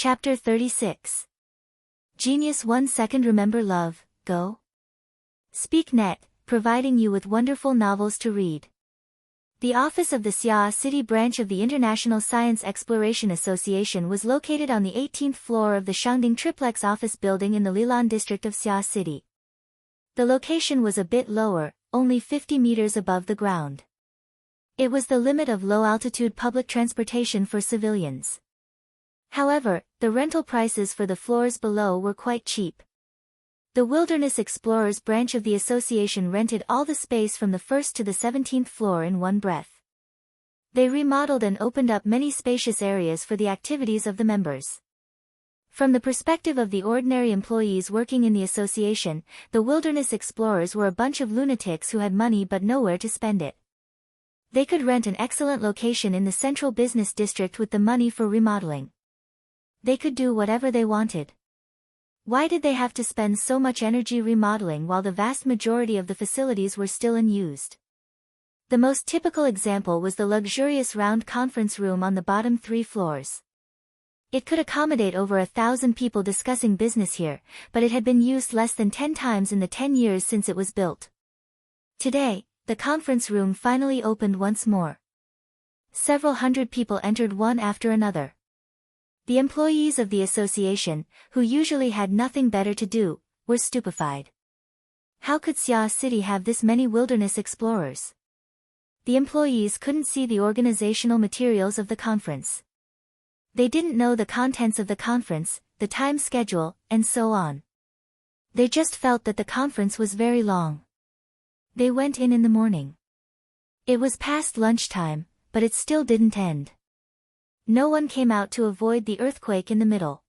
Chapter 36. Genius 1 Second. Remember love, go. SpeakNet, providing you with wonderful novels to read. The office of the Sia City branch of the International Science Exploration Association was located on the 18th floor of the Shangding Triplex office building in the Lilan district of Sia City. The location was a bit lower, only 50 meters above the ground. It was the limit of low-altitude public transportation for civilians. However, the rental prices for the floors below were quite cheap. The Wilderness Explorers branch of the association rented all the space from the 1st to the 17th floor in one breath. They remodeled and opened up many spacious areas for the activities of the members. From the perspective of the ordinary employees working in the association, the Wilderness Explorers were a bunch of lunatics who had money but nowhere to spend it. They could rent an excellent location in the central business district with the money for remodeling. They could do whatever they wanted. Why did they have to spend so much energy remodeling while the vast majority of the facilities were still unused? The most typical example was the luxurious round conference room on the bottom 3 floors. It could accommodate over 1,000 people discussing business here, but it had been used less than 10 times in the 10 years since it was built. Today, the conference room finally opened once more. Several hundred people entered one after another. The employees of the association, who usually had nothing better to do, were stupefied. How could Sia City have this many wilderness explorers? The employees couldn't see the organizational materials of the conference. They didn't know the contents of the conference, the time schedule, and so on. They just felt that the conference was very long. They went in the morning. It was past lunchtime, but it still didn't end. No one came out to avoid the earthquake in the middle.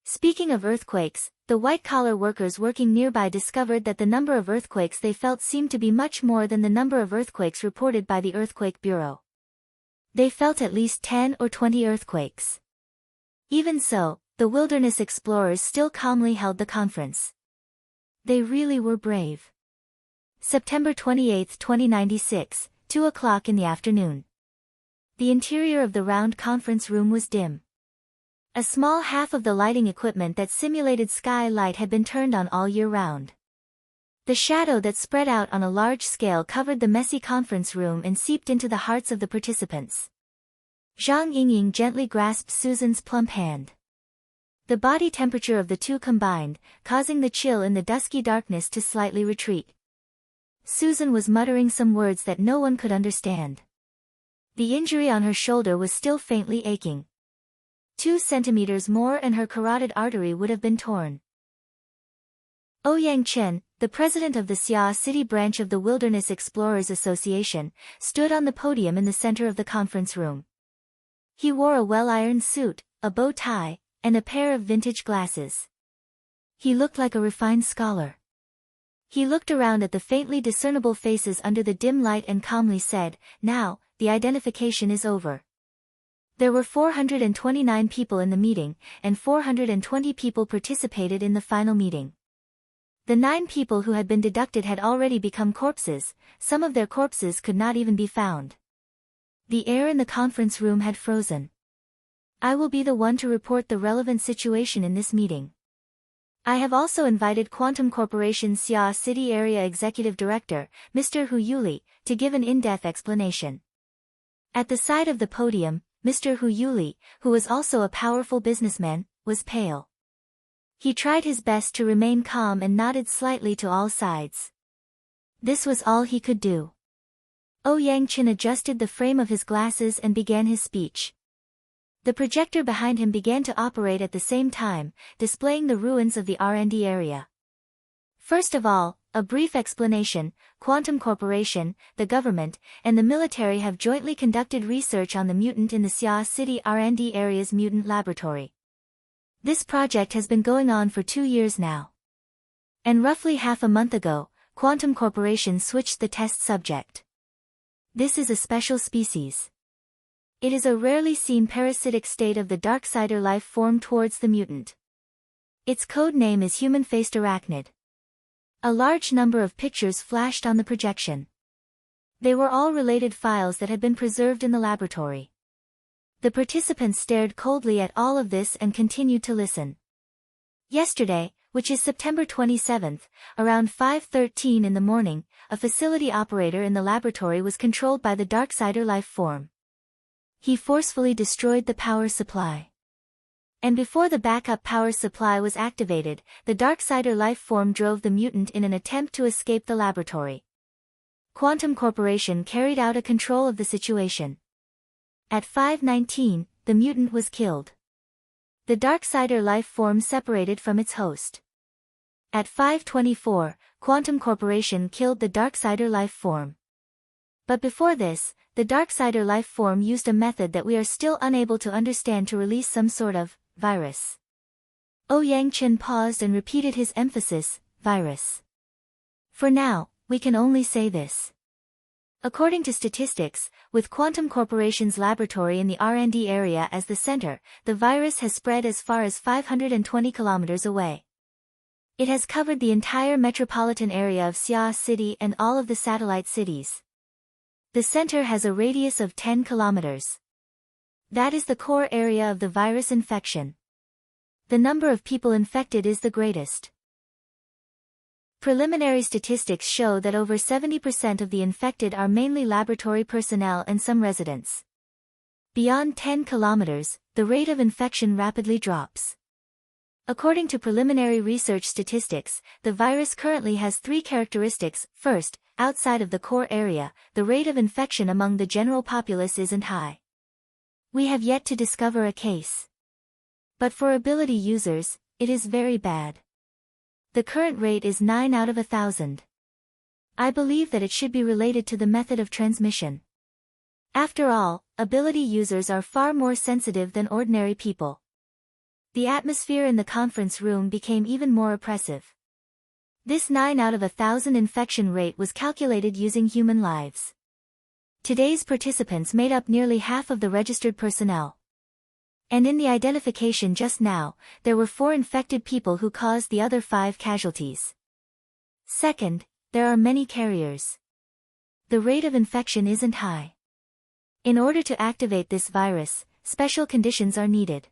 Speaking of earthquakes, the white-collar workers working nearby discovered that the number of earthquakes they felt seemed to be much more than the number of earthquakes reported by the Earthquake Bureau. They felt at least 10 or 20 earthquakes. Even so, the wilderness explorers still calmly held the conference. They really were brave. September 28, 2096, 2 o'clock in the afternoon. The interior of the round conference room was dim. A small half of the lighting equipment that simulated sky light had been turned on all year round. The shadow that spread out on a large scale covered the messy conference room and seeped into the hearts of the participants. Zhang Yingying gently grasped Susan's plump hand. The body temperature of the two combined, causing the chill in the dusky darkness to slightly retreat. Susan was muttering some words that no one could understand. The injury on her shoulder was still faintly aching. 2 centimeters more and her carotid artery would have been torn. Ouyang Chen, the president of the Sia City branch of the Wilderness Explorers Association, stood on the podium in the center of the conference room. He wore a well-ironed suit, a bow tie, and a pair of vintage glasses. He looked like a refined scholar. He looked around at the faintly discernible faces under the dim light and calmly said, "Now, the identification is over." There were 429 people in the meeting, and 420 people participated in the final meeting. The 9 people who had been deducted had already become corpses, some of their corpses could not even be found. The air in the conference room had frozen. I will be the one to report the relevant situation in this meeting. I have also invited Quantum Corporation's Sia City Area Executive Director, Mr. Hu Yuli, to give an in-depth explanation. At the side of the podium, Mr. Hu Yuli, who was also a powerful businessman, was pale. He tried his best to remain calm and nodded slightly to all sides. This was all he could do. Ouyang Chen adjusted the frame of his glasses and began his speech. The projector behind him began to operate at the same time, displaying the ruins of the R&D area. First of all, a brief explanation: Quantum Corporation, the government, and the military have jointly conducted research on the mutant in the Sia City R&D area's mutant laboratory. This project has been going on for 2 years now. And roughly half a month ago, Quantum Corporation switched the test subject. This is a special species. It is a rarely seen parasitic state of the Darksider life form towards the mutant. Its code name is human-faced arachnid. A large number of pictures flashed on the projection. They were all related files that had been preserved in the laboratory. The participants stared coldly at all of this and continued to listen. Yesterday, which is September 27th, around 5:13 in the morning, a facility operator in the laboratory was controlled by the Darksider life form. He forcefully destroyed the power supply. And before the backup power supply was activated, the Darksider life form drove the mutant in an attempt to escape the laboratory. Quantum Corporation carried out a control of the situation. At 5:19, the mutant was killed. The Darksider life form separated from its host. At 5:24, Quantum Corporation killed the Darksider life form. But before this, the Darksider life form used a method that we are still unable to understand to release some sort of virus. Yang Chen paused and repeated his emphasis, virus. For now, we can only say this. According to statistics, with Quantum Corporation's laboratory in the R&D area as the center, the virus has spread as far as 520 kilometers away. It has covered the entire metropolitan area of Xia City and all of the satellite cities. The center has a radius of 10 kilometers. That is the core area of the virus infection. The number of people infected is the greatest. Preliminary statistics show that over 70% of the infected are mainly laboratory personnel and some residents. Beyond 10 kilometers, the rate of infection rapidly drops. According to preliminary research statistics, the virus currently has 3 characteristics. First, outside of the core area, the rate of infection among the general populace isn't high. We have yet to discover a case. But for ability users, it is very bad. The current rate is 9 out of 1,000. I believe that it should be related to the method of transmission. After all, ability users are far more sensitive than ordinary people. The atmosphere in the conference room became even more oppressive. This 9 out of 1,000 infection rate was calculated using human lives. Today's participants made up nearly half of the registered personnel. And in the identification just now, there were 4 infected people who caused the other 5 casualties. Second, there are many carriers. The rate of infection isn't high. In order to activate this virus, special conditions are needed.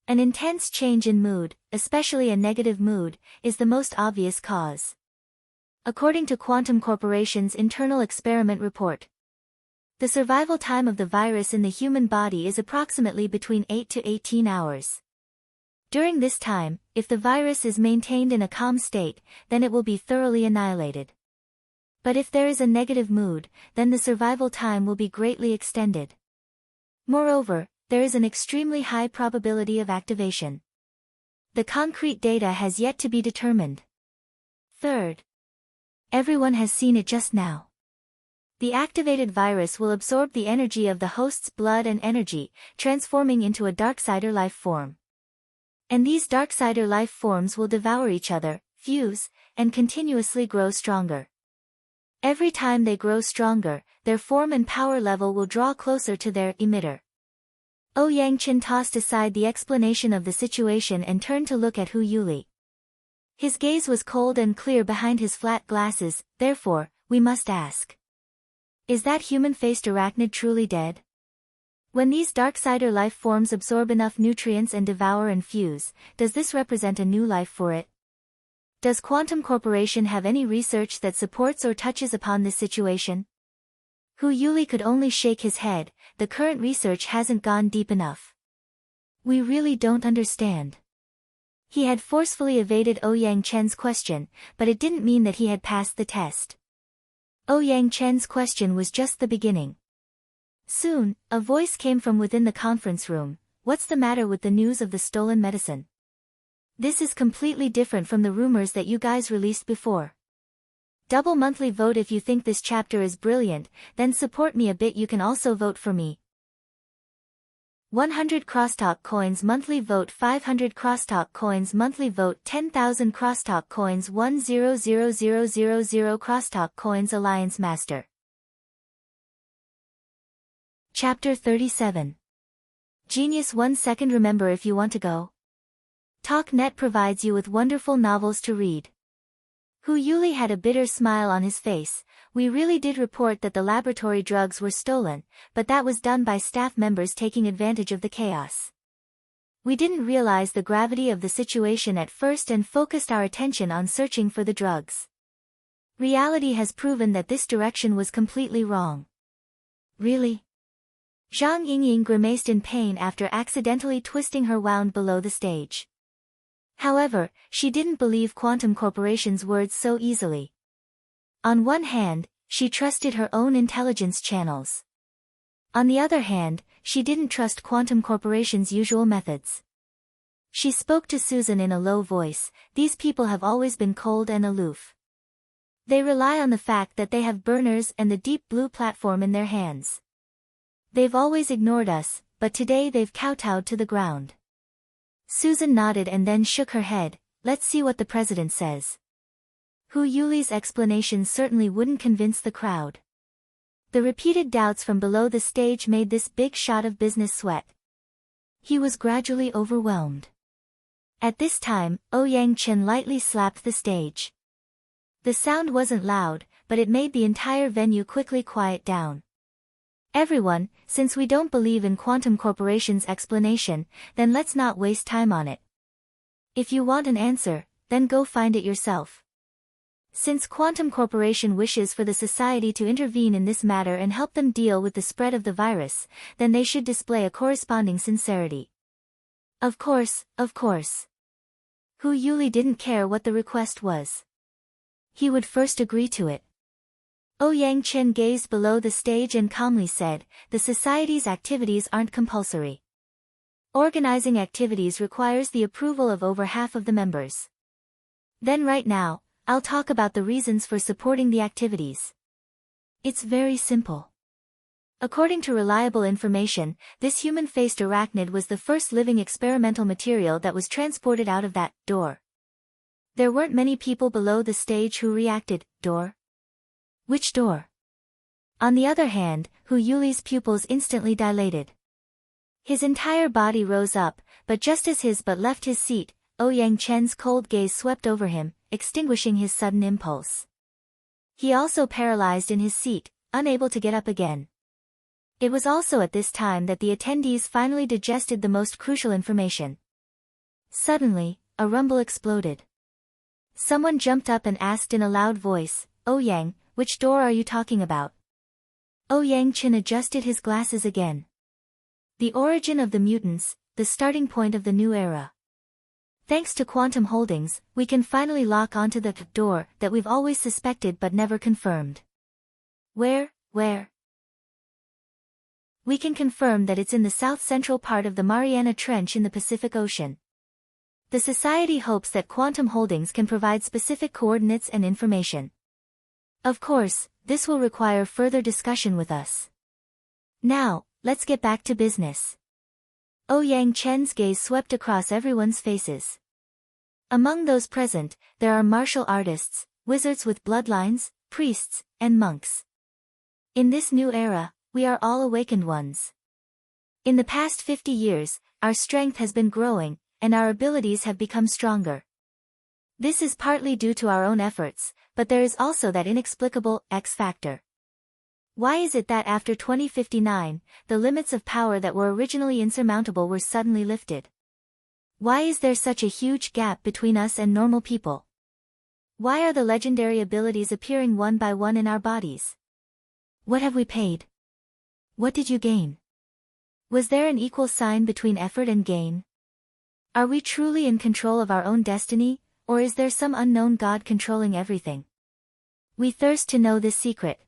An intense change in mood, especially a negative mood, is the most obvious cause. According to Quantum Corporation's internal experiment report, the survival time of the virus in the human body is approximately between 8 to 18 hours. During this time, if the virus is maintained in a calm state, then it will be thoroughly annihilated. But if there is a negative mood, then the survival time will be greatly extended. Moreover, there is an extremely high probability of activation. The concrete data has yet to be determined. Third, everyone has seen it just now. The activated virus will absorb the energy of the host's blood and energy, transforming into a Darksider life form. And these Darksider life forms will devour each other, fuse, and continuously grow stronger. Every time they grow stronger, their form and power level will draw closer to their emitter. Yang Chen tossed aside the explanation of the situation and turned to look at Hu Yuli. His gaze was cold and clear behind his flat glasses. Therefore, we must ask. Is that human-faced arachnid truly dead? When these Darksider life forms absorb enough nutrients and devour and fuse, does this represent a new life for it? Does Quantum Corporation have any research that supports or touches upon this situation? Hu Yuli could only shake his head. The current research hasn't gone deep enough. We really don't understand. He had forcefully evaded Yang Chen's question, but it didn't mean that he had passed the test. Yang Chen's question was just the beginning. Soon, a voice came from within the conference room. What's the matter with the news of the stolen medicine? This is completely different from the rumors that you guys released before. Double monthly vote if you think this chapter is brilliant, then support me a bit. You can also vote for me. 100 crosstalk coins monthly vote, 500 crosstalk coins monthly vote, 10,000 crosstalk coins, 100,000 crosstalk coins. Alliance Master. Chapter 37. Genius 1 second. Remember, if you want to go. TalkNet provides you with wonderful novels to read. Hu Yuli had a bitter smile on his face. We really did report that the laboratory drugs were stolen, but that was done by staff members taking advantage of the chaos. We didn't realize the gravity of the situation at first and focused our attention on searching for the drugs. Reality has proven that this direction was completely wrong. Really? Zhang Yingying grimaced in pain after accidentally twisting her wound below the stage. However, she didn't believe Quantum Corporation's words so easily. On one hand, she trusted her own intelligence channels. On the other hand, she didn't trust Quantum Corporation's usual methods. She spoke to Susan in a low voice. These people have always been cold and aloof. They rely on the fact that they have burners and the deep blue platform in their hands. They've always ignored us, but today they've kowtowed to the ground. Susan nodded and then shook her head. Let's see what the president says. Hu Yuli's explanation certainly wouldn't convince the crowd. The repeated doubts from below the stage made this big shot of business sweat. He was gradually overwhelmed. At this time, Ouyang Chen lightly slapped the stage. The sound wasn't loud, but it made the entire venue quickly quiet down. Everyone, since we don't believe in Quantum Corporation's explanation, then let's not waste time on it. If you want an answer, then go find it yourself. Since Quantum Corporation wishes for the society to intervene in this matter and help them deal with the spread of the virus, then they should display a corresponding sincerity. Of course, of course. Hu Yuli didn't care what the request was. He would first agree to it. Ouyang Chen gazed below the stage and calmly said, the society's activities aren't compulsory. Organizing activities requires the approval of over half of the members. Then right now, I'll talk about the reasons for supporting the activities. It's very simple. According to reliable information, this human-faced arachnid was the first living experimental material that was transported out of that door. There weren't many people below the stage who reacted, door? Which door? On the other hand, Hu Yuli's pupils instantly dilated. His entire body rose up, but just as his butt left his seat, Ouyang Chen's cold gaze swept over him, extinguishing his sudden impulse. He also paralyzed in his seat, unable to get up again. It was also at this time that the attendees finally digested the most crucial information. Suddenly, a rumble exploded. Someone jumped up and asked in a loud voice, Ouyang, which door are you talking about? Ouyang Chen adjusted his glasses again. The origin of the mutants, the starting point of the new era. Thanks to Quantum Holdings, we can finally lock onto the door that we've always suspected but never confirmed. Where? We can confirm that it's in the south-central part of the Mariana Trench in the Pacific Ocean. The Society hopes that Quantum Holdings can provide specific coordinates and information. Of course, this will require further discussion with us. Now, let's get back to business. Ouyang Chen's gaze swept across everyone's faces. Among those present, there are martial artists, wizards with bloodlines, priests, and monks. In this new era, we are all awakened ones. In the past 50 years, our strength has been growing, and our abilities have become stronger. This is partly due to our own efforts, but there is also that inexplicable X factor. Why is it that after 2059, the limits of power that were originally insurmountable were suddenly lifted? Why is there such a huge gap between us and normal people? Why are the legendary abilities appearing one by one in our bodies? What have we paid? What did you gain? Was there an equal sign between effort and gain? Are we truly in control of our own destiny, or is there some unknown God controlling everything? We thirst to know this secret.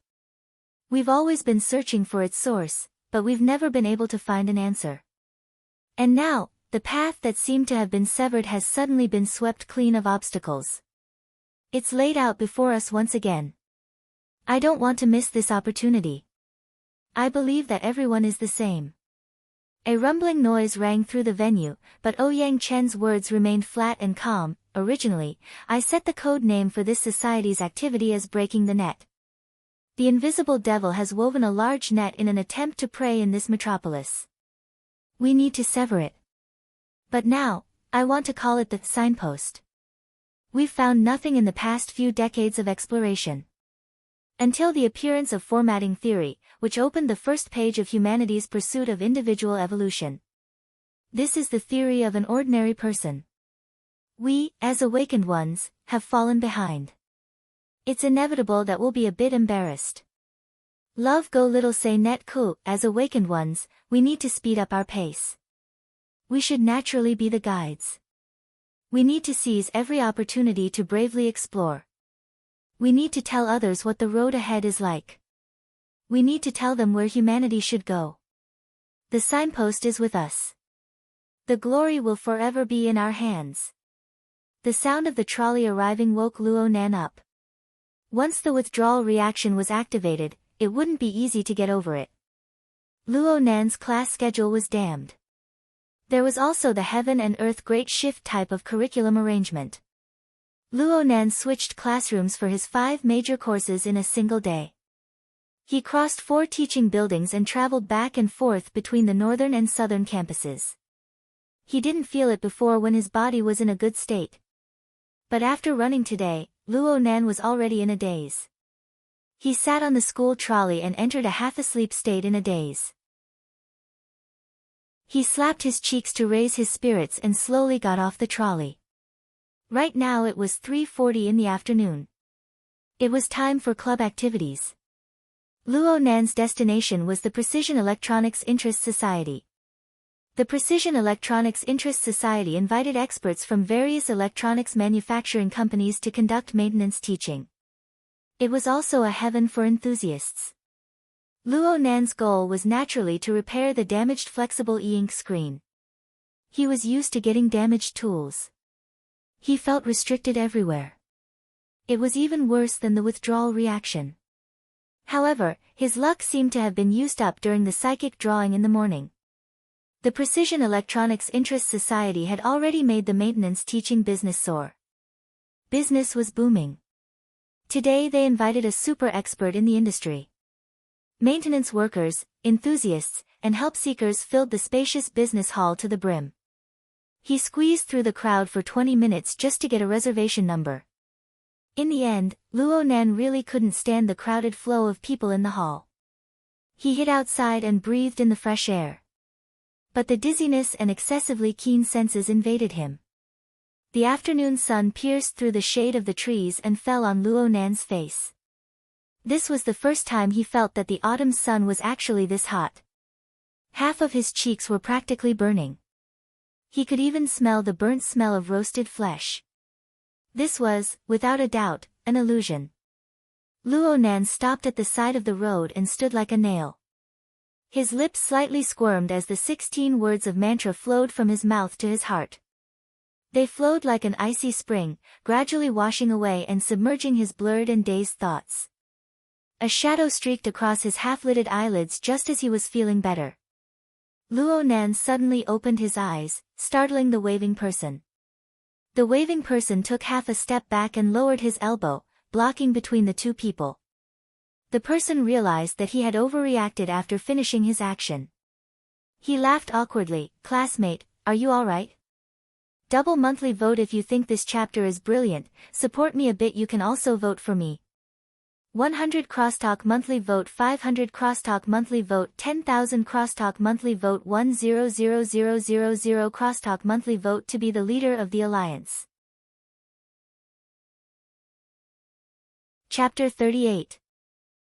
We've always been searching for its source, but we've never been able to find an answer. And now, the path that seemed to have been severed has suddenly been swept clean of obstacles. It's laid out before us once again. I don't want to miss this opportunity. I believe that everyone is the same. A rumbling noise rang through the venue, but Ouyang Chen's words remained flat and calm. Originally, I set the code name for this society's activity as breaking the net. The invisible devil has woven a large net in an attempt to prey in this metropolis. We need to sever it. But now, I want to call it the signpost. We've found nothing in the past few decades of exploration. Until the appearance of formatting theory, which opened the first page of humanity's pursuit of individual evolution. This is the theory of an ordinary person. We, as awakened ones, have fallen behind. It's inevitable that we'll be a bit embarrassed. Love go little say net coup, as awakened ones, we need to speed up our pace. We should naturally be the guides. We need to seize every opportunity to bravely explore. We need to tell others what the road ahead is like. We need to tell them where humanity should go. The signpost is with us. The glory will forever be in our hands. The sound of the trolley arriving woke Luo Nan up. Once the withdrawal reaction was activated, it wouldn't be easy to get over it. Luo Nan's class schedule was damned. There was also the heaven and earth great shift type of curriculum arrangement. Luo Nan switched classrooms for his 5 major courses in a single day. He crossed 4 teaching buildings and traveled back and forth between the northern and southern campuses. He didn't feel it before when his body was in a good state. But after running today, Luo Nan was already in a daze. He sat on the school trolley and entered a half-asleep state in a daze. He slapped his cheeks to raise his spirits and slowly got off the trolley. Right now it was 3:40 in the afternoon. It was time for club activities. Luo Nan's destination was the Precision Electronics Interest Society. The Precision Electronics Interest Society invited experts from various electronics manufacturing companies to conduct maintenance teaching. It was also a heaven for enthusiasts. Luo Nan's goal was naturally to repair the damaged flexible e-ink screen. He was used to getting damaged tools. He felt restricted everywhere. It was even worse than the withdrawal reaction. However, his luck seemed to have been used up during the psychic drawing in the morning. The Precision Electronics Interest Society had already made the maintenance teaching business soar. Business was booming. Today they invited a super expert in the industry. Maintenance workers, enthusiasts, and help seekers filled the spacious business hall to the brim. He squeezed through the crowd for 20 minutes just to get a reservation number. In the end, Luo Nan really couldn't stand the crowded flow of people in the hall. He hid outside and breathed in the fresh air. But the dizziness and excessively keen senses invaded him. The afternoon sun pierced through the shade of the trees and fell on Luo Nan's face. This was the first time he felt that the autumn sun was actually this hot. Half of his cheeks were practically burning. He could even smell the burnt smell of roasted flesh. This was, without a doubt, an illusion. Luo Nan stopped at the side of the road and stood like a nail. His lips slightly squirmed as the 16 words of mantra flowed from his mouth to his heart. They flowed like an icy spring, gradually washing away and submerging his blurred and dazed thoughts. A shadow streaked across his half-lidded eyelids just as he was feeling better. Luo Nan suddenly opened his eyes, startling the waving person. The waving person took half a step back and lowered his elbow, blocking between the two people. The person realized that he had overreacted after finishing his action. He laughed awkwardly. "Classmate, are you alright? Double monthly vote if you think this chapter is brilliant, support me a bit, you can also vote for me. 100 crosstalk monthly vote, 500 crosstalk monthly vote, 10,000 crosstalk monthly vote, 100,000 crosstalk monthly vote to be the leader of the alliance." Chapter 38.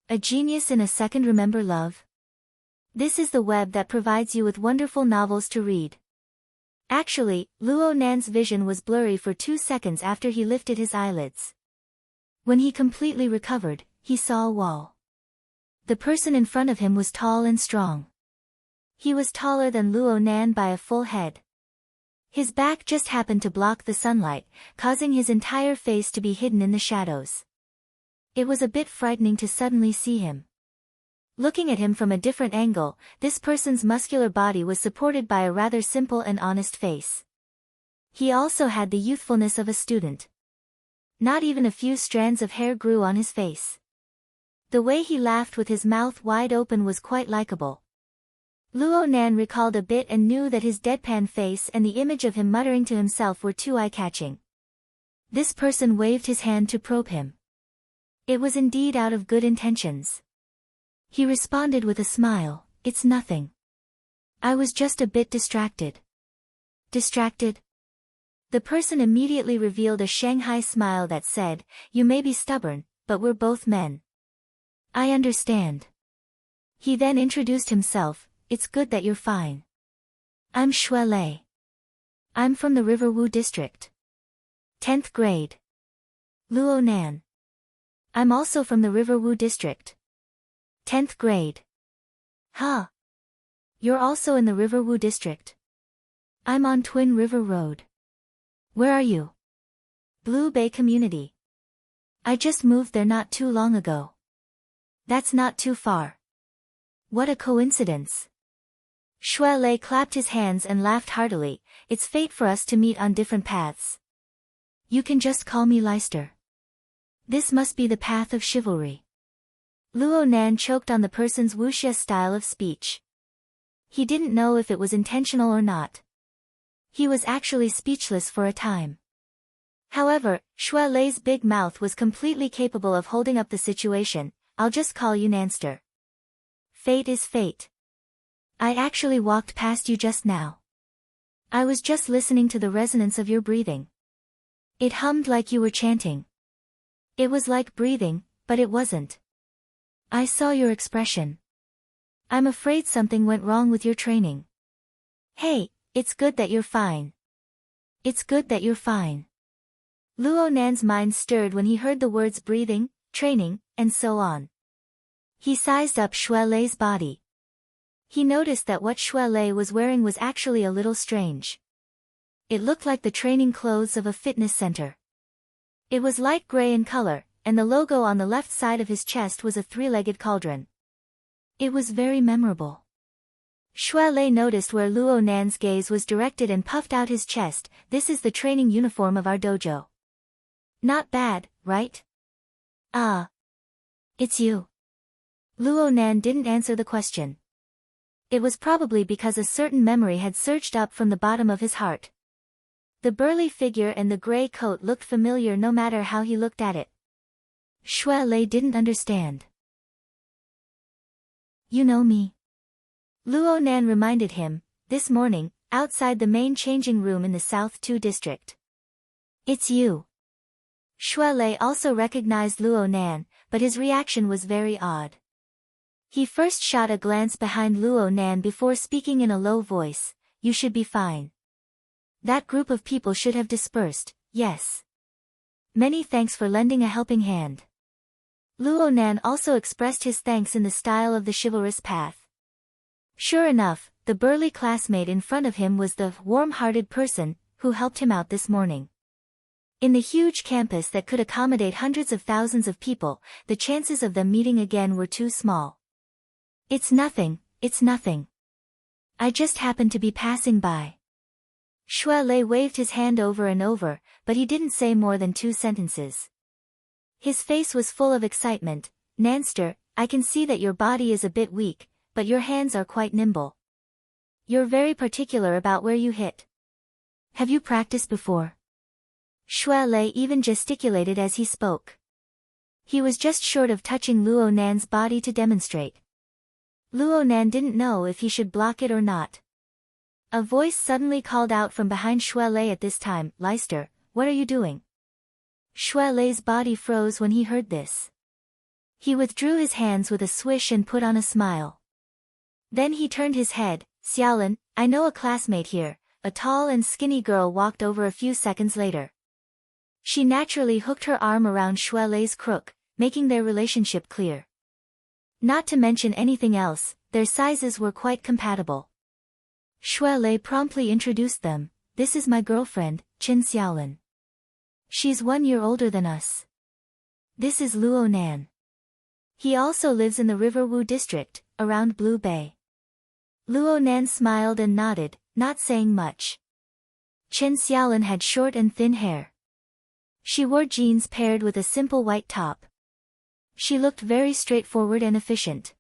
A Genius in a Second. Remember love? This is the web that provides you with wonderful novels to read. Actually, Luo Nan's vision was blurry for 2 seconds after he lifted his eyelids. When he completely recovered, he saw a wall. The person in front of him was tall and strong. He was taller than Luo Nan by a full head. His back just happened to block the sunlight, causing his entire face to be hidden in the shadows. It was a bit frightening to suddenly see him. Looking at him from a different angle, this person's muscular body was supported by a rather simple and honest face. He also had the youthfulness of a student. Not even a few strands of hair grew on his face. The way he laughed with his mouth wide open was quite likable. Luo Nan recalled a bit and knew that his deadpan face and the image of him muttering to himself were too eye-catching. This person waved his hand to probe him. It was indeed out of good intentions. He responded with a smile, "It's nothing. I was just a bit distracted." Distracted? The person immediately revealed a Shanghai smile that said, "You may be stubborn, but we're both men. I understand." He then introduced himself, "It's good that you're fine. I'm Shui Lei. I'm from the Riverwu district. 10th grade. Luo Nan. I'm also from the Riverwu district. 10th grade. Huh. You're also in the Riverwu district. I'm on Twin River Road. Where are you? Blue Bay Community. I just moved there not too long ago. That's not too far. What a coincidence." Shui Lei clapped his hands and laughed heartily. "It's fate for us to meet on different paths. You can just call me Leicester. This must be the path of chivalry." Luo Nan choked on the person's wuxia style of speech. He didn't know if it was intentional or not. He was actually speechless for a time. However, Shui Lei's big mouth was completely capable of holding up the situation. "I'll just call you Nanster. Fate is fate. I actually walked past you just now. I was just listening to the resonance of your breathing. It hummed like you were chanting. It was like breathing, but it wasn't. I saw your expression. I'm afraid something went wrong with your training. Hey, it's good that you're fine. It's good that you're fine." Luo Nan's mind stirred when he heard the words breathing, training, and so on. He sized up Shui Lei's body. He noticed that what Shui Lei was wearing was actually a little strange. It looked like the training clothes of a fitness center. It was light gray in color, and the logo on the left side of his chest was a three-legged cauldron. It was very memorable. Shui Lei noticed where Luo Nan's gaze was directed and puffed out his chest. "This is the training uniform of our dojo. Not bad, right?" "Ah. It's you." Luo Nan didn't answer the question. It was probably because a certain memory had surged up from the bottom of his heart. The burly figure and the gray coat looked familiar no matter how he looked at it. Shui Lei didn't understand. "You know me?" Luo Nan reminded him, "This morning, outside the main changing room in the South 2 district." "It's you." Shui Lei also recognized Luo Nan, but his reaction was very odd. He first shot a glance behind Luo Nan before speaking in a low voice, "You should be fine. That group of people should have dispersed, yes. Many thanks for lending a helping hand." Luo Nan also expressed his thanks in the style of the chivalrous path. Sure enough, the burly classmate in front of him was the warm-hearted person who helped him out this morning. In the huge campus that could accommodate hundreds of thousands of people, the chances of them meeting again were too small. "It's nothing, it's nothing. I just happened to be passing by." Shui Lei waved his hand over and over, but he didn't say more than 2 sentences. His face was full of excitement. "Nanster, I can see that your body is a bit weak, but your hands are quite nimble. You're very particular about where you hit. Have you practiced before?" Shui Lei even gesticulated as he spoke. He was just short of touching Luo Nan's body to demonstrate. Luo Nan didn't know if he should block it or not. A voice suddenly called out from behind Shui Lei at this time, "Leicester, what are you doing?" Shui Lei's body froze when he heard this. He withdrew his hands with a swish and put on a smile. Then he turned his head. "Xiaolin, I know a classmate here." A tall and skinny girl walked over a few seconds later. She naturally hooked her arm around Shui Lei's crook, making their relationship clear. Not to mention anything else, their sizes were quite compatible. Shui Lei promptly introduced them. "This is my girlfriend, Qin Xiaolin. She's 1 year older than us. This is Luo Nan. He also lives in the Riverwu district, around Blue Bay." Luo Nan smiled and nodded, not saying much. Qin Xiaolin had short and thin hair. She wore jeans paired with a simple white top. She looked very straightforward and efficient.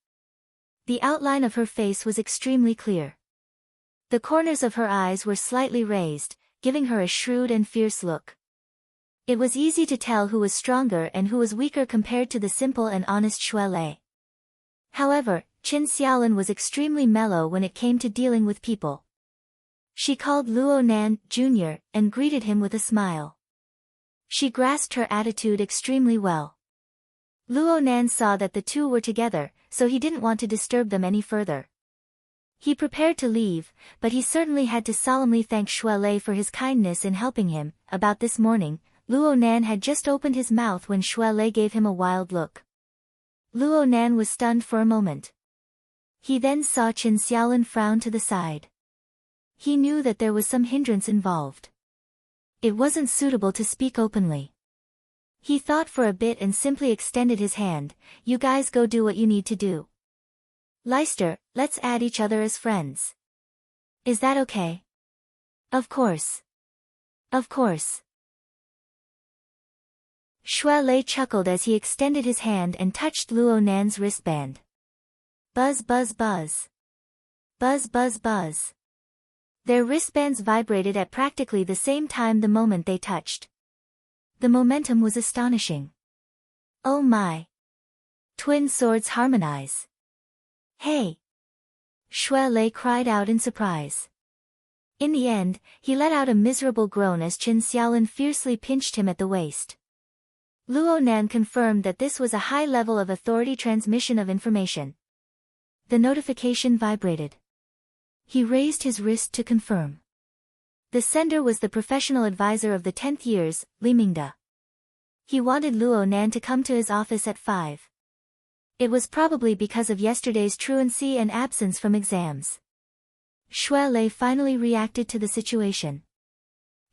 The outline of her face was extremely clear. The corners of her eyes were slightly raised, giving her a shrewd and fierce look. It was easy to tell who was stronger and who was weaker compared to the simple and honest Shui Lei. However, Qin Xiaolin was extremely mellow when it came to dealing with people. She called Luo Nan, Jr., and greeted him with a smile. She grasped her attitude extremely well. Luo Nan saw that the two were together, so he didn't want to disturb them any further. He prepared to leave, but he certainly had to solemnly thank Shui Lei for his kindness in helping him. About this morning, Luo Nan had just opened his mouth when Shui Lei gave him a wild look. Luo Nan was stunned for a moment. He then saw Qin Xiaolin frown to the side. He knew that there was some hindrance involved. It wasn't suitable to speak openly. He thought for a bit and simply extended his hand. You guys go do what you need to do. Leicester, let's add each other as friends. Is that okay? Of course. Of course. Shui Lei chuckled as he extended his hand and touched Luo Nan's wristband. Buzz buzz buzz. Buzz buzz buzz. Their wristbands vibrated at practically the same time the moment they touched. The momentum was astonishing. Oh my! Twin swords harmonize. Hey! Shui Lei cried out in surprise. In the end, he let out a miserable groan as Qin Xiaolin fiercely pinched him at the waist. Luo Nan confirmed that this was a high level of authority transmission of information. The notification vibrated. He raised his wrist to confirm. The sender was the professional advisor of the 10th years, Li Mingde. He wanted Luo Nan to come to his office at 5. It was probably because of yesterday's truancy and absence from exams. Shui Lei finally reacted to the situation.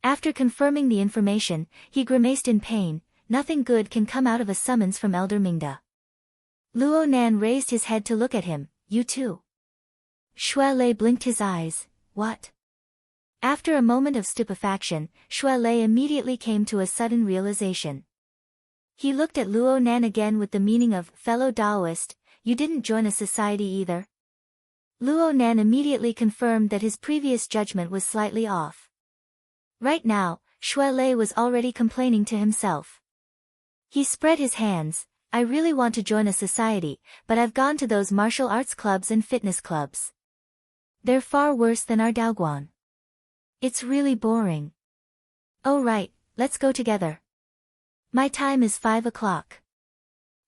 After confirming the information, he grimaced in pain. Nothing good can come out of a summons from Elder Mingde. Luo Nan raised his head to look at him. You too? Shui Lei blinked his eyes. What? After a moment of stupefaction, Shui Lei immediately came to a sudden realization. He looked at Luo Nan again with the meaning of, fellow Taoist, you didn't join a society either? Luo Nan immediately confirmed that his previous judgment was slightly off. Right now, Shui Lei was already complaining to himself. He spread his hands. I really want to join a society, but I've gone to those martial arts clubs and fitness clubs. They're far worse than our Daoguan. It's really boring. Oh right, let's go together. My time is 5 o'clock.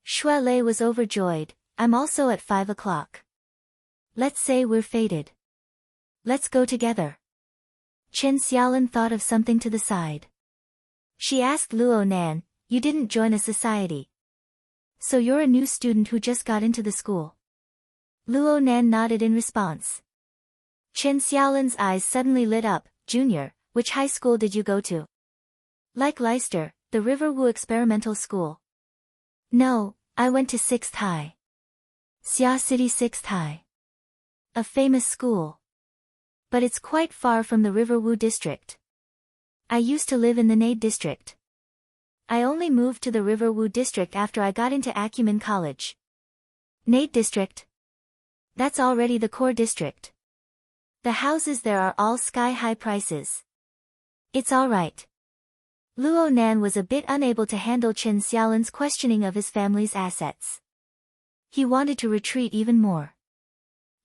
Shui Lei was overjoyed. I'm also at 5 o'clock. Let's say we're fated. Let's go together. Qin Xiaolin thought of something to the side. She asked Luo Nan, you didn't join a society. So you're a new student who just got into the school. Luo Nan nodded in response. Qin Xiaolin's eyes suddenly lit up. Junior, which high school did you go to? Like Leicester, the Riverwu Experimental School. No, I went to 6th High. Xia City 6th High. A famous school. But it's quite far from the Riverwu district. I used to live in the Nade district. I only moved to the Riverwu district after I got into Acumen College. Nade district? That's already the core district. The houses there are all sky-high prices. It's alright. Luo Nan was a bit unable to handle Qin Xiaolin's questioning of his family's assets. He wanted to retreat even more.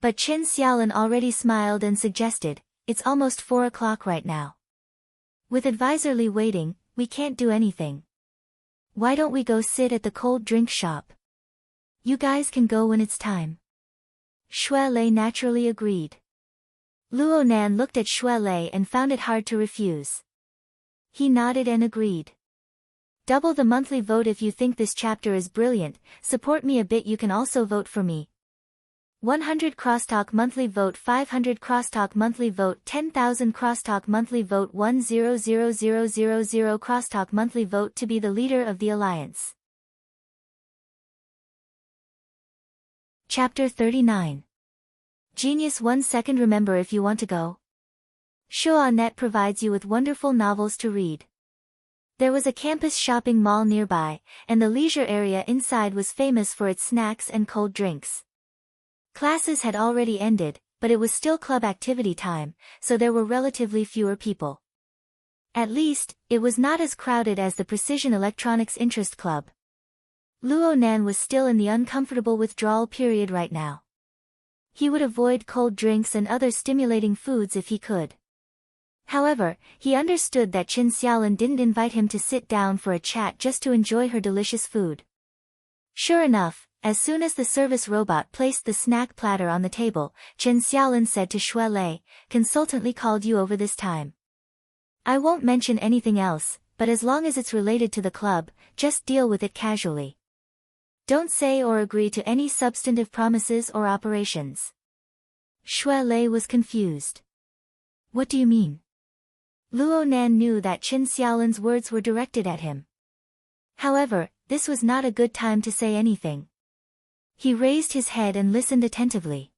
But Qin Xiaolin already smiled and suggested, it's almost 4 o'clock right now. With Advisor Li waiting, we can't do anything. Why don't we go sit at the cold drink shop? You guys can go when it's time. Shui Lei naturally agreed. Luo Nan looked at Shui Lei and found it hard to refuse. He nodded and agreed. Double the monthly vote if you think this chapter is brilliant. Support me a bit, you can also vote for me. 100 crosstalk monthly vote, 500 crosstalk monthly vote, 10,000 crosstalk monthly vote, 100,000 crosstalk monthly vote to be the leader of the alliance. Chapter 39. Genius 1 second. Remember, if you want to go. Shoa.net provides you with wonderful novels to read. There was a campus shopping mall nearby, and the leisure area inside was famous for its snacks and cold drinks. Classes had already ended, but it was still club activity time, so there were relatively fewer people. At least, it was not as crowded as the Precision Electronics Interest Club. Luo Nan was still in the uncomfortable withdrawal period right now. He would avoid cold drinks and other stimulating foods if he could. However, he understood that Qin Xiaolin didn't invite him to sit down for a chat just to enjoy her delicious food. Sure enough, as soon as the service robot placed the snack platter on the table, Qin Xiaolin said to Shui Lei, "Consultantly called you over this time. I won't mention anything else, but as long as it's related to the club, just deal with it casually. Don't say or agree to any substantive promises or operations." Shui Lei was confused. What do you mean? Luo Nan knew that Qin Xiaolin's words were directed at him. However, this was not a good time to say anything. He raised his head and listened attentively.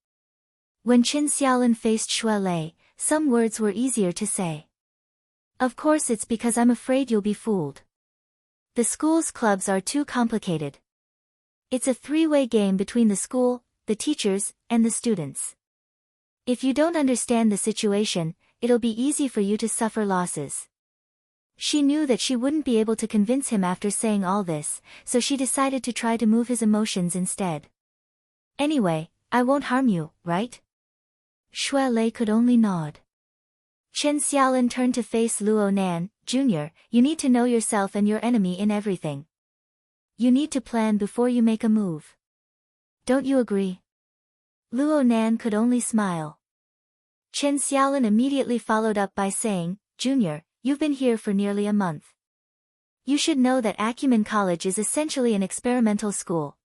When Qin Xiaolin faced Shui Lei, some words were easier to say. "Of course it's because I'm afraid you'll be fooled. The school's clubs are too complicated. It's a three-way game between the school, the teachers, and the students. If you don't understand the situation, it'll be easy for you to suffer losses." She knew that she wouldn't be able to convince him after saying all this, so she decided to try to move his emotions instead. "Anyway, I won't harm you, right?" Shui Lei could only nod. Qin Xiaolin turned to face Luo Nan, "Junior, you need to know yourself and your enemy in everything. You need to plan before you make a move. Don't you agree?" Luo Nan could only smile. Qin Xiaolin immediately followed up by saying, "Junior, you've been here for nearly a month. You should know that Acumen College is essentially an experimental school.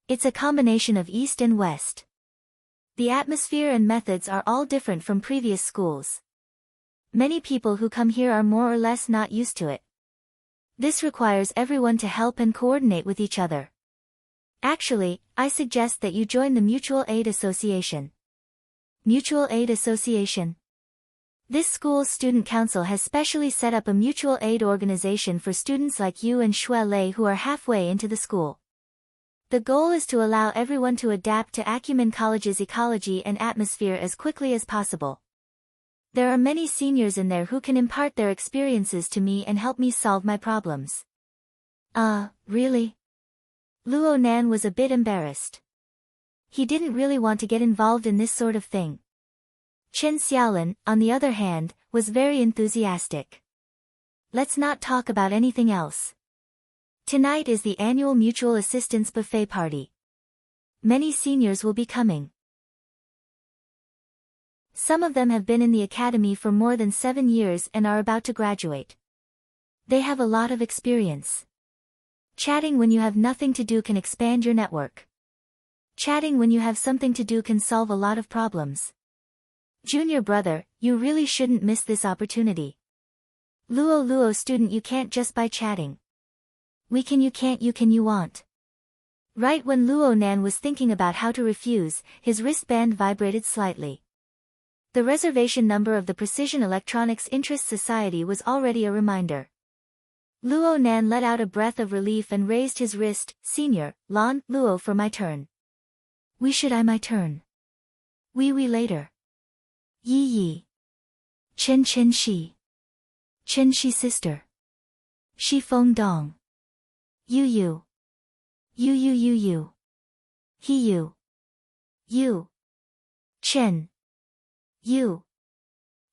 It's a combination of East and West. The atmosphere and methods are all different from previous schools. Many people who come here are more or less not used to it. This requires everyone to help and coordinate with each other. Actually, I suggest that you join the Mutual Aid Association." Mutual Aid Association? This school's student council has specially set up a mutual aid organization for students like you and Shui Lei who are halfway into the school. The goal is to allow everyone to adapt to Acumen College's ecology and atmosphere as quickly as possible. There are many seniors in there who can impart their experiences to me and help me solve my problems. Really? Luo Nan was a bit embarrassed. He didn't really want to get involved in this sort of thing. Qin Xiaolin, on the other hand, was very enthusiastic. "Let's not talk about anything else. Tonight is the annual Mutual Assistance Buffet Party. Many seniors will be coming. Some of them have been in the academy for more than 7 years and are about to graduate. They have a lot of experience. Chatting when you have nothing to do can expand your network. Chatting when you have something to do can solve a lot of problems. Junior brother, you really shouldn't miss this opportunity. Luo student, you can't just by chatting. We can, you can't, you can, you want." Right when Luo Nan was thinking about how to refuse, his wristband vibrated slightly. The reservation number of the Precision Electronics Interest Society was already a reminder. Luo Nan let out a breath of relief and raised his wrist. "Senior, Lan, Luo, for my turn." "We should I my turn. We later. Yi. Chen Shi. Chen Shi sister. Shi Feng Dong. Yu. Yu. He you. You. Chen. You.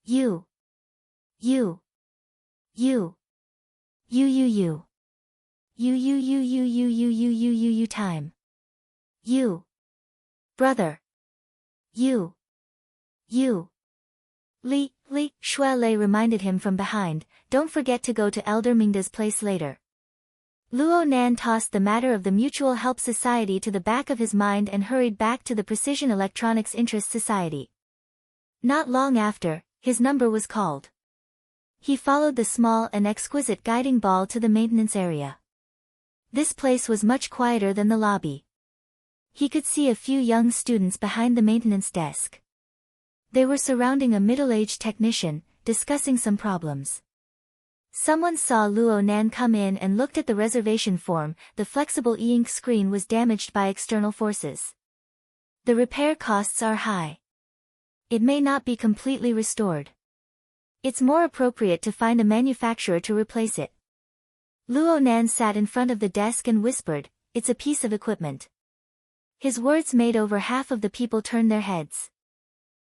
You. You. You. You time. You. Brother. You. Li, Shui Lei reminded him from behind, "Don't forget to go to Elder Mingda's place later." Luo Nan tossed the matter of the Mutual Help Society to the back of his mind and hurried back to the Precision Electronics Interest Society. Not long after, his number was called. He followed the small and exquisite guiding ball to the maintenance area. This place was much quieter than the lobby. He could see a few young students behind the maintenance desk. They were surrounding a middle-aged technician, discussing some problems. Someone saw Luo Nan come in and looked at the reservation form. The flexible e-ink screen was damaged by external forces. The repair costs are high. It may not be completely restored. It's more appropriate to find a manufacturer to replace it. Luo Nan sat in front of the desk and whispered, "It's a piece of equipment." His words made over half of the people turn their heads.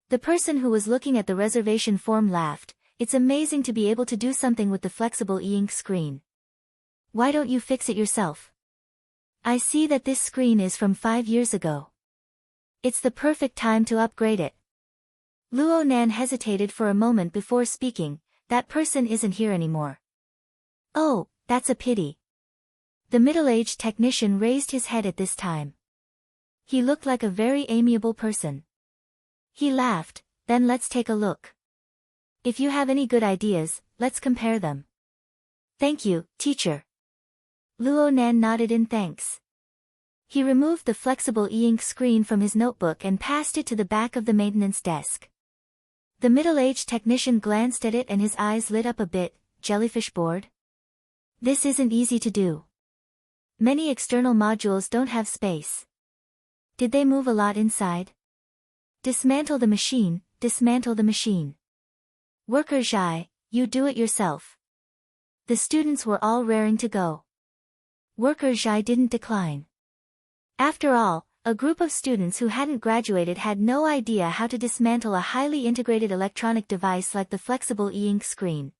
The person who was looking at the reservation form laughed, "It's amazing to be able to do something with the flexible e-ink screen. Why don't you fix it yourself? I see that this screen is from 5 years ago. It's the perfect time to upgrade it." Luo Nan hesitated for a moment before speaking, "That person isn't here anymore." "Oh, that's a pity." The middle-aged technician raised his head at this time. He looked like a very amiable person. He laughed, "Then let's take a look. If you have any good ideas, let's compare them." "Thank you, teacher." Luo Nan nodded in thanks. He removed the flexible e-ink screen from his notebook and passed it to the back of the maintenance desk. The middle-aged technician glanced at it and his eyes lit up a bit. "Jellyfish board? This isn't easy to do. Many external modules don't have space. Did they move a lot inside? Dismantle the machine, dismantle the machine. Worker Zhai, you do it yourself." The students were all raring to go. Worker Zhai didn't decline. After all, a group of students who hadn't graduated had no idea how to dismantle a highly integrated electronic device like the flexible e-ink screen.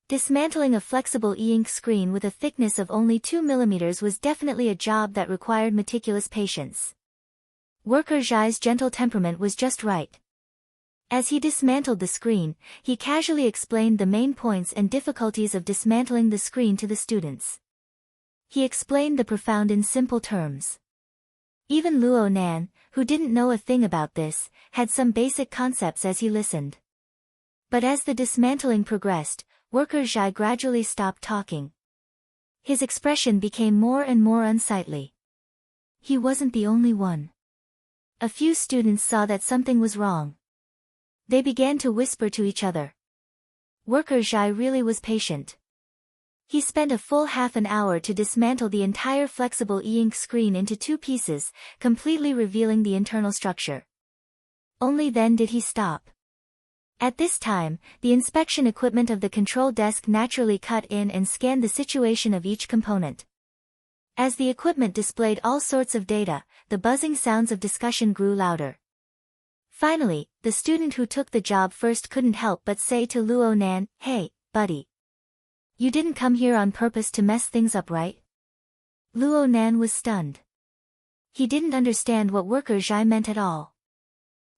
Dismantling a flexible e-ink screen with a thickness of only 2 mm was definitely a job that required meticulous patience. Worker Zhai's gentle temperament was just right. As he dismantled the screen, he casually explained the main points and difficulties of dismantling the screen to the students. He explained the profound in simple terms. Even Luo Nan, who didn't know a thing about this, had some basic concepts as he listened. But as the dismantling progressed, Worker Zhai gradually stopped talking. His expression became more and more unsightly. He wasn't the only one. A few students saw that something was wrong. They began to whisper to each other. Worker Zhai really was patient. He spent a full half an hour to dismantle the entire flexible e-ink screen into 2 pieces, completely revealing the internal structure. Only then did he stop. At this time, the inspection equipment of the control desk naturally cut in and scanned the situation of each component. As the equipment displayed all sorts of data, the buzzing sounds of discussion grew louder. Finally, the student who took the job first couldn't help but say to Luo Nan, "Hey, buddy. You didn't come here on purpose to mess things up, right?" Luo Nan was stunned. He didn't understand what Worker Zhai meant at all.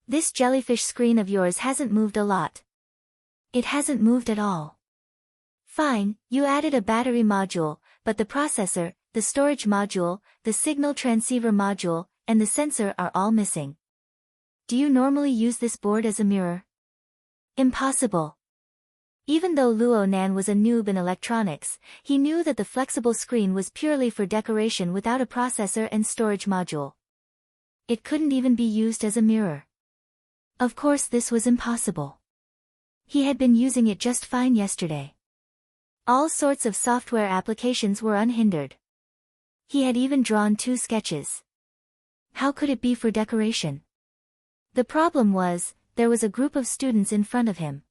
"This jellyfish screen of yours hasn't moved a lot." "It hasn't moved at all." "Fine, you added a battery module, but the processor, the storage module, the signal transceiver module, and the sensor are all missing. Do you normally use this board as a mirror?" "Impossible." Even though Luo Nan was a noob in electronics, he knew that the flexible screen was purely for decoration without a processor and storage module. It couldn't even be used as a mirror. Of course this was impossible. He had been using it just fine yesterday. All sorts of software applications were unhindered. He had even drawn 2 sketches. How could it be for decoration? The problem was, there was a group of students in front of him.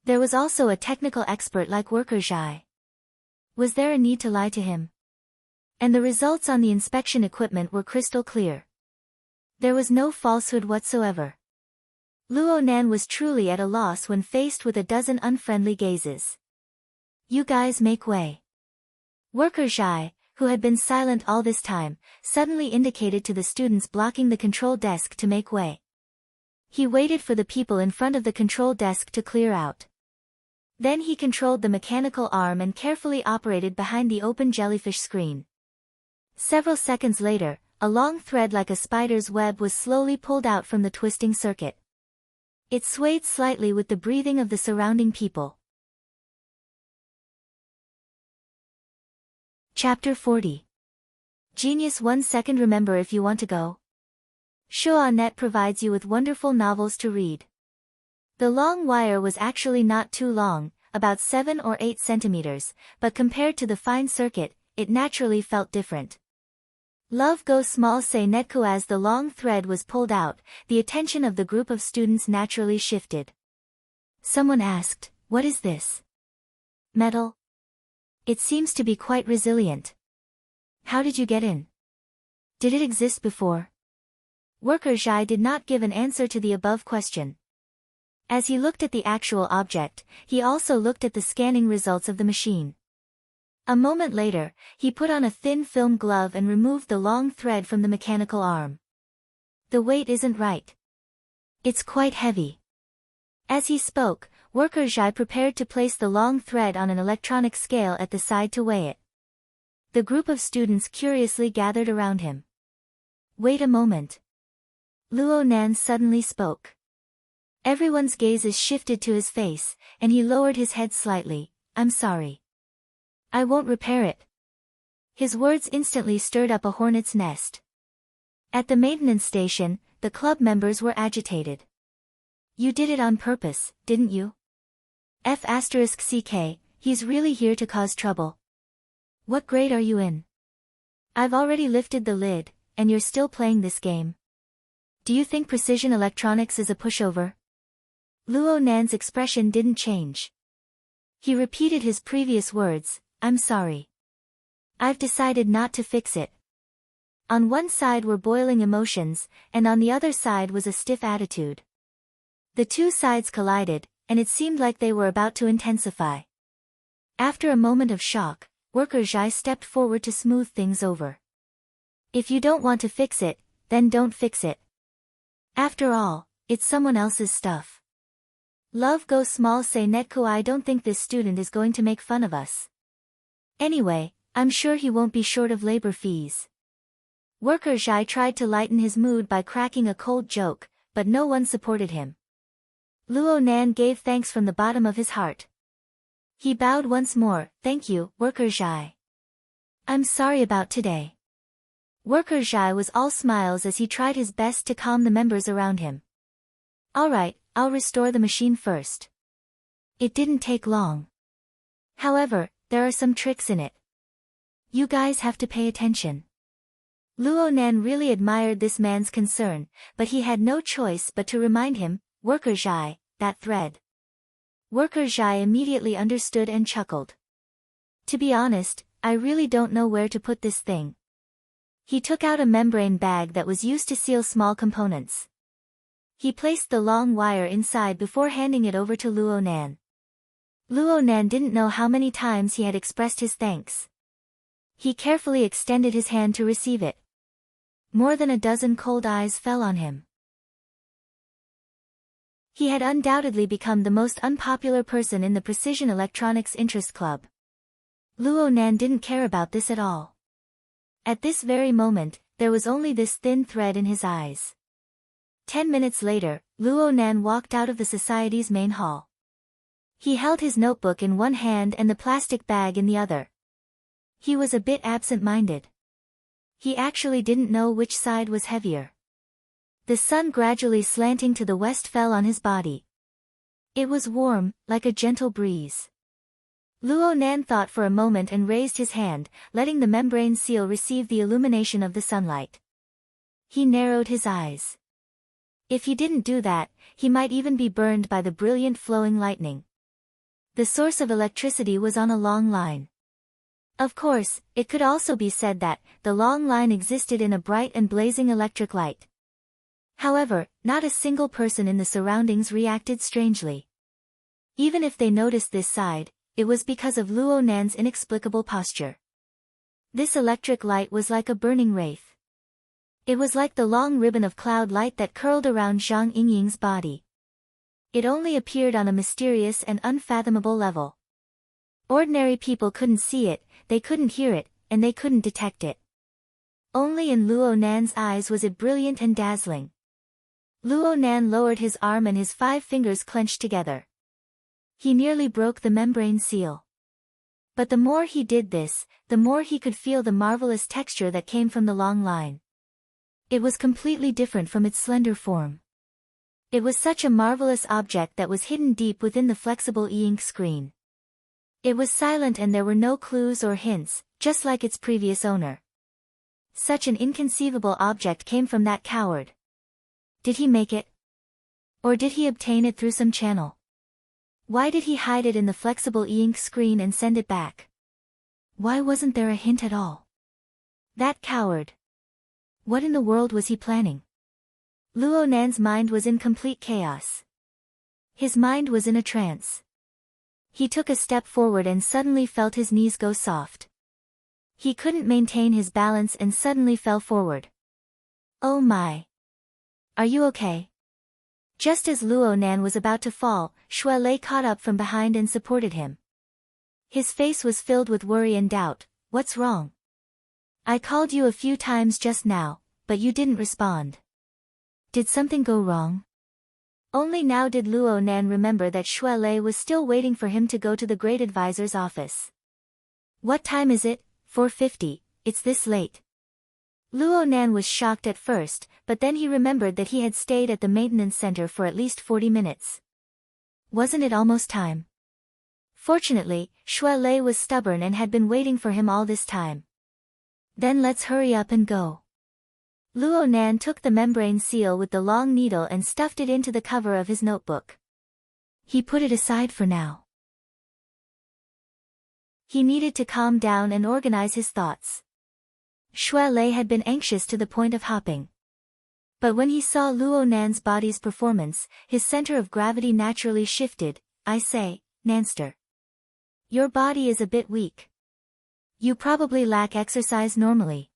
There was also a technical expert like Worker Zhai. Was there a need to lie to him? And the results on the inspection equipment were crystal clear. There was no falsehood whatsoever. Luo Nan was truly at a loss when faced with a dozen unfriendly gazes. "You guys make way." Worker Zhai, who had been silent all this time, suddenly indicated to the students blocking the control desk to make way. He waited for the people in front of the control desk to clear out. Then he controlled the mechanical arm and carefully operated behind the open jellyfish screen. Several seconds later, a long thread like a spider's web was slowly pulled out from the twisting circuit. It swayed slightly with the breathing of the surrounding people. Chapter 40. Genius 1 second. Remember, if you want to go. Shuanet provides you with wonderful novels to read. The long wire was actually not too long, about 7 or 8 centimeters, but compared to the fine circuit, it naturally felt different. Love Go Small Say Netku. As the long thread was pulled out, the attention of the group of students naturally shifted. Someone asked, "What is this?" "Metal. It seems to be quite resilient." "How did you get in? Did it exist before?" Worker Zhai did not give an answer to the above question. As he looked at the actual object, he also looked at the scanning results of the machine. A moment later, he put on a thin film glove and removed the long thread from the mechanical arm. "The weight isn't right. It's quite heavy." As he spoke, Worker Zhai prepared to place the long thread on an electronic scale at the side to weigh it. The group of students curiously gathered around him. "Wait a moment." Luo Nan suddenly spoke. Everyone's gazes shifted to his face, and he lowered his head slightly. "I'm sorry. I won't repair it." His words instantly stirred up a hornet's nest. At the maintenance station, the club members were agitated. "You did it on purpose, didn't you? F***CK, he's really here to cause trouble. What grade are you in? I've already lifted the lid, and you're still playing this game. Do you think precision electronics is a pushover?" Luo Nan's expression didn't change. He repeated his previous words, "I'm sorry. I've decided not to fix it." On one side were boiling emotions, and on the other side was a stiff attitude. The two sides collided, and it seemed like they were about to intensify. After a moment of shock, Worker Zhai stepped forward to smooth things over. "If you don't want to fix it, then don't fix it. After all, it's someone else's stuff. Love go small say netku. I don't think this student is going to make fun of us. Anyway, I'm sure he won't be short of labor fees." Worker Zhai tried to lighten his mood by cracking a cold joke, but no one supported him. Luo Nan gave thanks from the bottom of his heart. He bowed once more. "Thank you, Worker Zhai. I'm sorry about today." Worker Zhai was all smiles as he tried his best to calm the members around him. "All right, I'll restore the machine first." It didn't take long. However, there are some tricks in it. You guys have to pay attention. Luo Nan really admired this man's concern, but he had no choice but to remind him, "Worker Zhai, that thread." Worker Zhai immediately understood and chuckled. "To be honest, I really don't know where to put this thing." He took out a membrane bag that was used to seal small components. He placed the long wire inside before handing it over to Luo Nan. Luo Nan didn't know how many times he had expressed his thanks. He carefully extended his hand to receive it. More than a dozen cold eyes fell on him. He had undoubtedly become the most unpopular person in the Precision Electronics Interest Club. Luo Nan didn't care about this at all. At this very moment, there was only this thin thread in his eyes. 10 minutes later, Luo Nan walked out of the society's main hall. He held his notebook in one hand and the plastic bag in the other. He was a bit absent-minded. He actually didn't know which side was heavier. The sun gradually slanting to the west fell on his body. It was warm, like a gentle breeze. Luo Nan thought for a moment and raised his hand, letting the membrane seal receive the illumination of the sunlight. He narrowed his eyes. If he didn't do that, he might even be burned by the brilliant flowing lightning. The source of electricity was on a long line. Of course, it could also be said that the long line existed in a bright and blazing electric light. However, not a single person in the surroundings reacted strangely. Even if they noticed this side, it was because of Luo Nan's inexplicable posture. This electric light was like a burning wraith. It was like the long ribbon of cloud light that curled around Zhang Yingying's body. It only appeared on a mysterious and unfathomable level. Ordinary people couldn't see it, they couldn't hear it, and they couldn't detect it. Only in Luo Nan's eyes was it brilliant and dazzling. Luo Nan lowered his arm and his 5 fingers clenched together. He nearly broke the membrane seal. But the more he did this, the more he could feel the marvelous texture that came from the long line. It was completely different from its slender form. It was such a marvelous object that was hidden deep within the flexible e-ink screen. It was silent and there were no clues or hints, just like its previous owner. Such an inconceivable object came from that coward. Did he make it? Or did he obtain it through some channel? Why did he hide it in the flexible e-ink screen and send it back? Why wasn't there a hint at all? That coward. What in the world was he planning? Luo Nan's mind was in complete chaos. His mind was in a trance. He took a step forward and suddenly felt his knees go soft. He couldn't maintain his balance and suddenly fell forward. Oh my. Are you okay? Just as Luo Nan was about to fall, Shui Lei caught up from behind and supported him. His face was filled with worry and doubt. What's wrong? I called you a few times just now, but you didn't respond. Did something go wrong? Only now did Luo Nan remember that Shui Lei was still waiting for him to go to the great advisor's office. What time is it? 4:50, it's this late. Luo Nan was shocked at first, but then he remembered that he had stayed at the maintenance center for at least 40 minutes. Wasn't it almost time? Fortunately, Shui Lei was stubborn and had been waiting for him all this time. Then let's hurry up and go. Luo Nan took the membrane seal with the long needle and stuffed it into the cover of his notebook. He put it aside for now. He needed to calm down and organize his thoughts. Shui Lei had been anxious to the point of hopping. But when he saw Luo Nan's body's performance, his center of gravity naturally shifted. I say, Nanster. Your body is a bit weak. You probably lack exercise normally.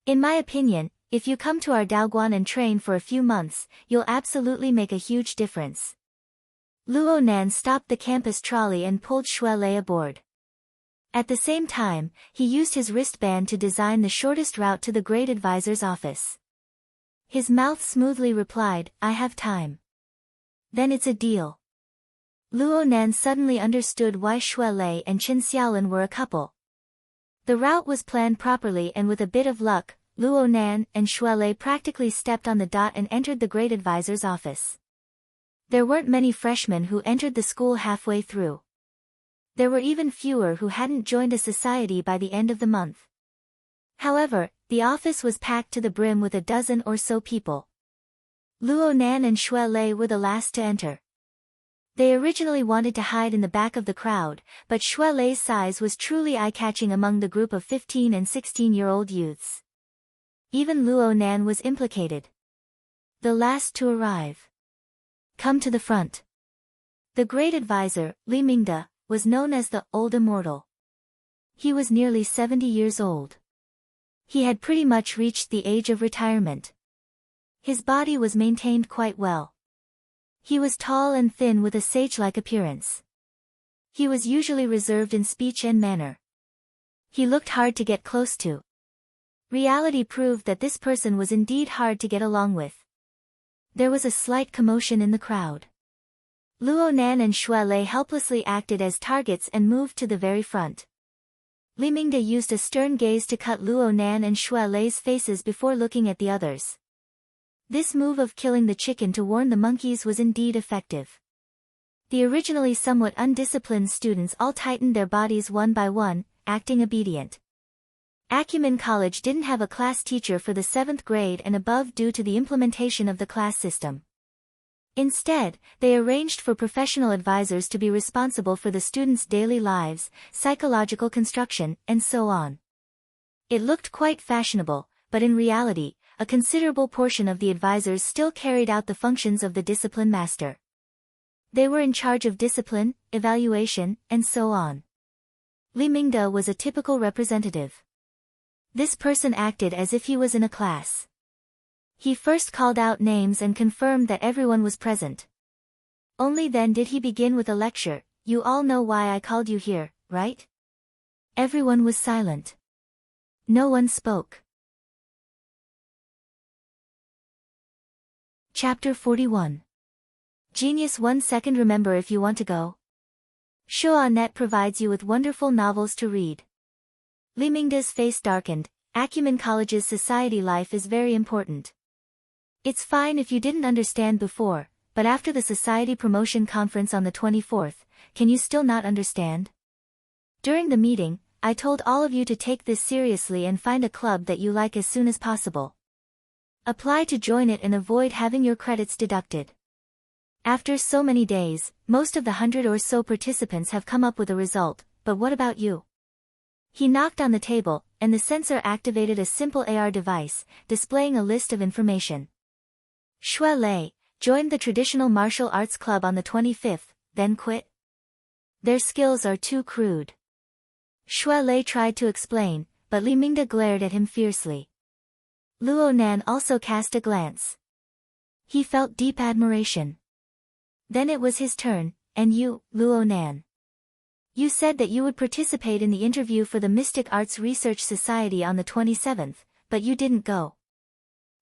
In my opinion, if you come to our Daoguan and train for a few months, you'll absolutely make a huge difference. Luo Nan stopped the campus trolley and pulled Shui Lei aboard. At the same time, he used his wristband to design the shortest route to the great advisor's office. His mouth smoothly replied, I have time. Then it's a deal. Luo Nan suddenly understood why Shui Lei and Qin Xiaolin were a couple. The route was planned properly and with a bit of luck, Luo Nan and Shui Lei practically stepped on the dot and entered the great advisor's office. There weren't many freshmen who entered the school halfway through. There were even fewer who hadn't joined a society by the end of the month. However, the office was packed to the brim with a dozen or so people. Luo Nan and Shui Lei were the last to enter. They originally wanted to hide in the back of the crowd, but Shui Lei's size was truly eye-catching among the group of 15 and 16-year-old youths. Even Luo Nan was implicated. The last to arrive. Come to the front. The great advisor, Li Mingde, was known as the Old Immortal. He was nearly 70 years old. He had pretty much reached the age of retirement. His body was maintained quite well. He was tall and thin with a sage-like appearance. He was usually reserved in speech and manner. He looked hard to get close to. Reality proved that this person was indeed hard to get along with. There was a slight commotion in the crowd. Luo Nan and Shui Lei helplessly acted as targets and moved to the very front. Li Mingde used a stern gaze to cut Luo Nan and Shui Lei's faces before looking at the others. This move of killing the chicken to warn the monkeys was indeed effective. The originally somewhat undisciplined students all tightened their bodies one by one, acting obedient. Acumen College didn't have a class teacher for the 7th grade and above due to the implementation of the class system. Instead, they arranged for professional advisors to be responsible for the students' daily lives, psychological construction, and so on. It looked quite fashionable, but in reality, a considerable portion of the advisors still carried out the functions of the discipline master. They were in charge of discipline, evaluation, and so on. Li Mingde was a typical representative. This person acted as if he was in a class. He first called out names and confirmed that everyone was present. Only then did he begin with a lecture. You all know why I called you here, right? Everyone was silent. No one spoke. Chapter 41. Genius 1 second. Remember, if you want to go. Shoa.net provides you with wonderful novels to read. Li Mingde's face darkened. Acumen College's society life is very important. It's fine if you didn't understand before, but after the society promotion conference on the 24th, can you still not understand? During the meeting, I told all of you to take this seriously and find a club that you like as soon as possible. Apply to join it and avoid having your credits deducted. After so many days, most of the 100 or so participants have come up with a result, but what about you? He knocked on the table, and the sensor activated a simple AR device, displaying a list of information. Shui Lei joined the traditional martial arts club on the 25th, then quit. Their skills are too crude. Shui Lei tried to explain, but Li Mingde glared at him fiercely. Luo Nan also cast a glance. He felt deep admiration. Then it was his turn, and you, Luo Nan. You said that you would participate in the interview for the Mystic Arts Research Society on the 27th, but you didn't go.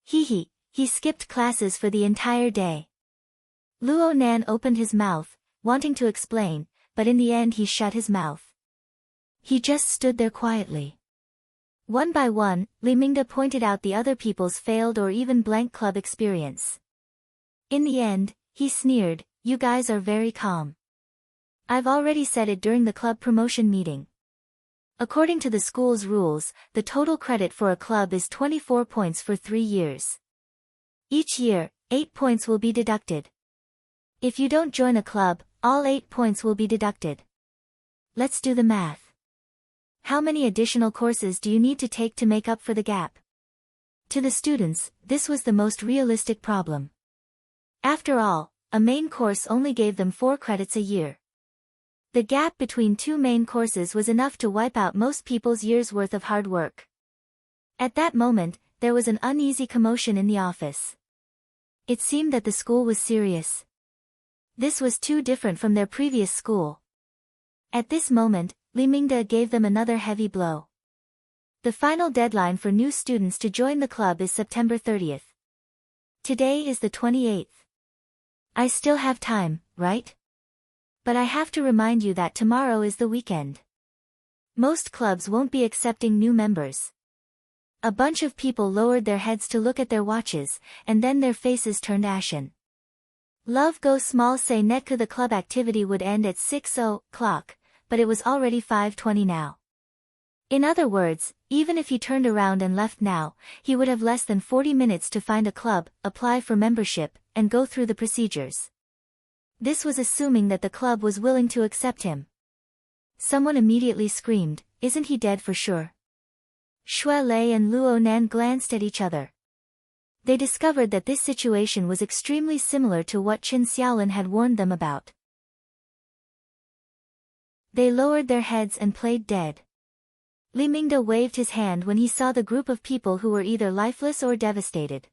He skipped classes for the entire day. Luo Nan opened his mouth, wanting to explain, but in the end he shut his mouth. He just stood there quietly. One by one, Li Mingde pointed out the other people's failed or even blank club experience. In the end, he sneered, "You guys are very calm. I've already said it during the club promotion meeting. According to the school's rules, the total credit for a club is 24 points for 3 years. Each year, 8 points will be deducted. If you don't join a club, all 8 points will be deducted. Let's do the math. How many additional courses do you need to take to make up for the gap?" To the students, this was the most realistic problem. After all, a main course only gave them 4 credits a year. The gap between 2 main courses was enough to wipe out most people's year's worth of hard work. At that moment, there was an uneasy commotion in the office. It seemed that the school was serious. This was too different from their previous school. At this moment, Li Mingde gave them another heavy blow. The final deadline for new students to join the club is September 30th. Today is the 28th. I still have time, right? But I have to remind you that tomorrow is the weekend. Most clubs won't be accepting new members. A bunch of people lowered their heads to look at their watches, and then their faces turned ashen. Love Go Small Say Netku. The club activity would end at 6:00, but it was already 5:20 now. In other words, even if he turned around and left now, he would have less than 40 minutes to find a club, apply for membership, and go through the procedures. This was assuming that the club was willing to accept him. Someone immediately screamed, "Isn't he dead for sure?" Shui Lei and Luo Nan glanced at each other. They discovered that this situation was extremely similar to what Qin Xiaolin had warned them about. They lowered their heads and played dead. Li Mingde waved his hand when he saw the group of people who were either lifeless or devastated.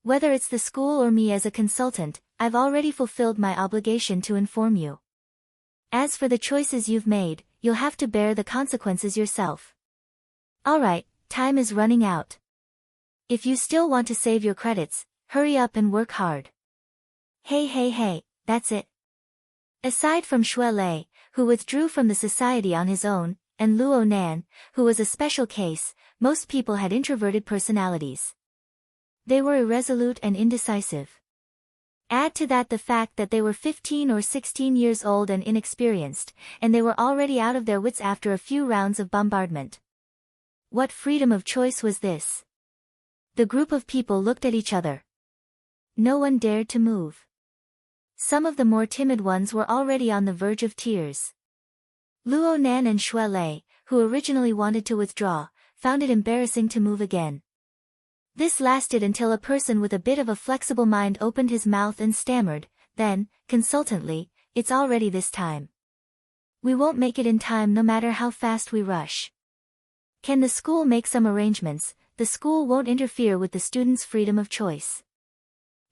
"Whether it's the school or me as a consultant, I've already fulfilled my obligation to inform you. As for the choices you've made, you'll have to bear the consequences yourself. Alright, time is running out. If you still want to save your credits, hurry up and work hard." Hey, that's it. Aside from Shui Lei, who withdrew from the society on his own, and Luo Nan, who was a special case, most people had introverted personalities. They were irresolute and indecisive. Add to that the fact that they were 15 or 16 years old and inexperienced, and they were already out of their wits after a few rounds of bombardment. What freedom of choice was this? The group of people looked at each other. No one dared to move. Some of the more timid ones were already on the verge of tears. Luo Nan and Shui Lei, who originally wanted to withdraw, found it embarrassing to move again. This lasted until a person with a bit of a flexible mind opened his mouth and stammered, then, consultantly, "It's already this time. We won't make it in time no matter how fast we rush. Can the school make some arrangements? The school won't interfere with the students' freedom of choice."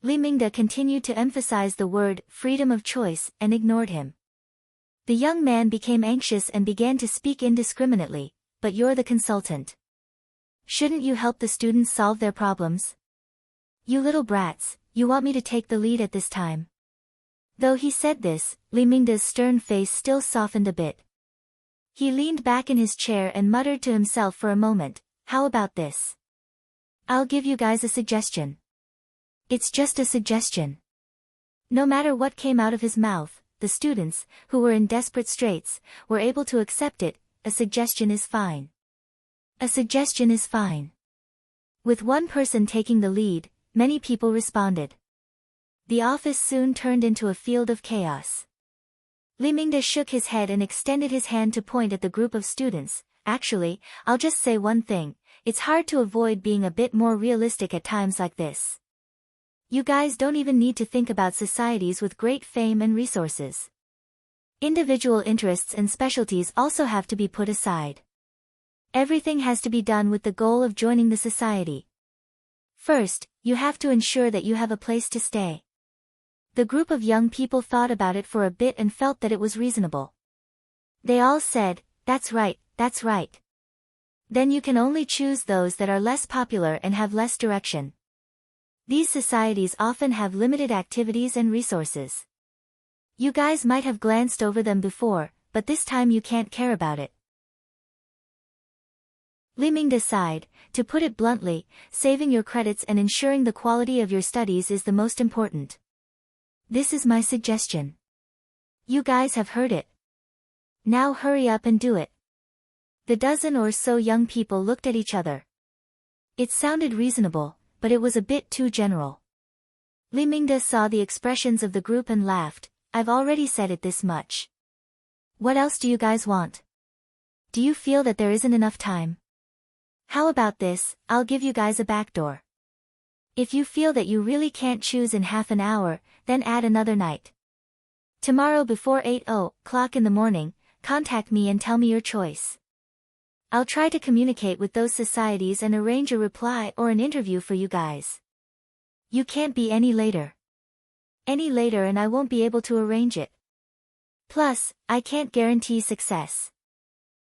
Li Mingde continued to emphasize the word freedom of choice and ignored him. The young man became anxious and began to speak indiscriminately, "But you're the consultant. Shouldn't you help the students solve their problems? You little brats, you want me to take the lead at this time?" Though he said this, Li Mingde's stern face still softened a bit. He leaned back in his chair and muttered to himself for a moment, "How about this? I'll give you guys a suggestion. It's just a suggestion." No matter what came out of his mouth, the students, who were in desperate straits, were able to accept it. A suggestion is fine. A suggestion is fine. With one person taking the lead, many people responded. The office soon turned into a field of chaos. Li Mingde shook his head and extended his hand to point at the group of students. Actually, I'll just say one thing, it's hard to avoid being a bit more realistic at times like this. You guys don't even need to think about societies with great fame and resources. Individual interests and specialties also have to be put aside. Everything has to be done with the goal of joining the society. First, you have to ensure that you have a place to stay. The group of young people thought about it for a bit and felt that it was reasonable. They all said, "That's right, that's right." Then you can only choose those that are less popular and have less direction. These societies often have limited activities and resources. You guys might have glanced over them before, but this time you can't care about it. Li Mingde sighed. To put it bluntly, saving your credits and ensuring the quality of your studies is the most important. This is my suggestion. You guys have heard it. Now hurry up and do it. The dozen or so young people looked at each other. It sounded reasonable, but it was a bit too general. Li Mingde saw the expressions of the group and laughed. I've already said it this much. What else do you guys want? Do you feel that there isn't enough time? How about this, I'll give you guys a backdoor. If you feel that you really can't choose in half an hour, then add another night. Tomorrow before 8:00 in the morning, contact me and tell me your choice. I'll try to communicate with those societies and arrange a reply or an interview for you guys. You can't be any later. Any later and I won't be able to arrange it. Plus, I can't guarantee success.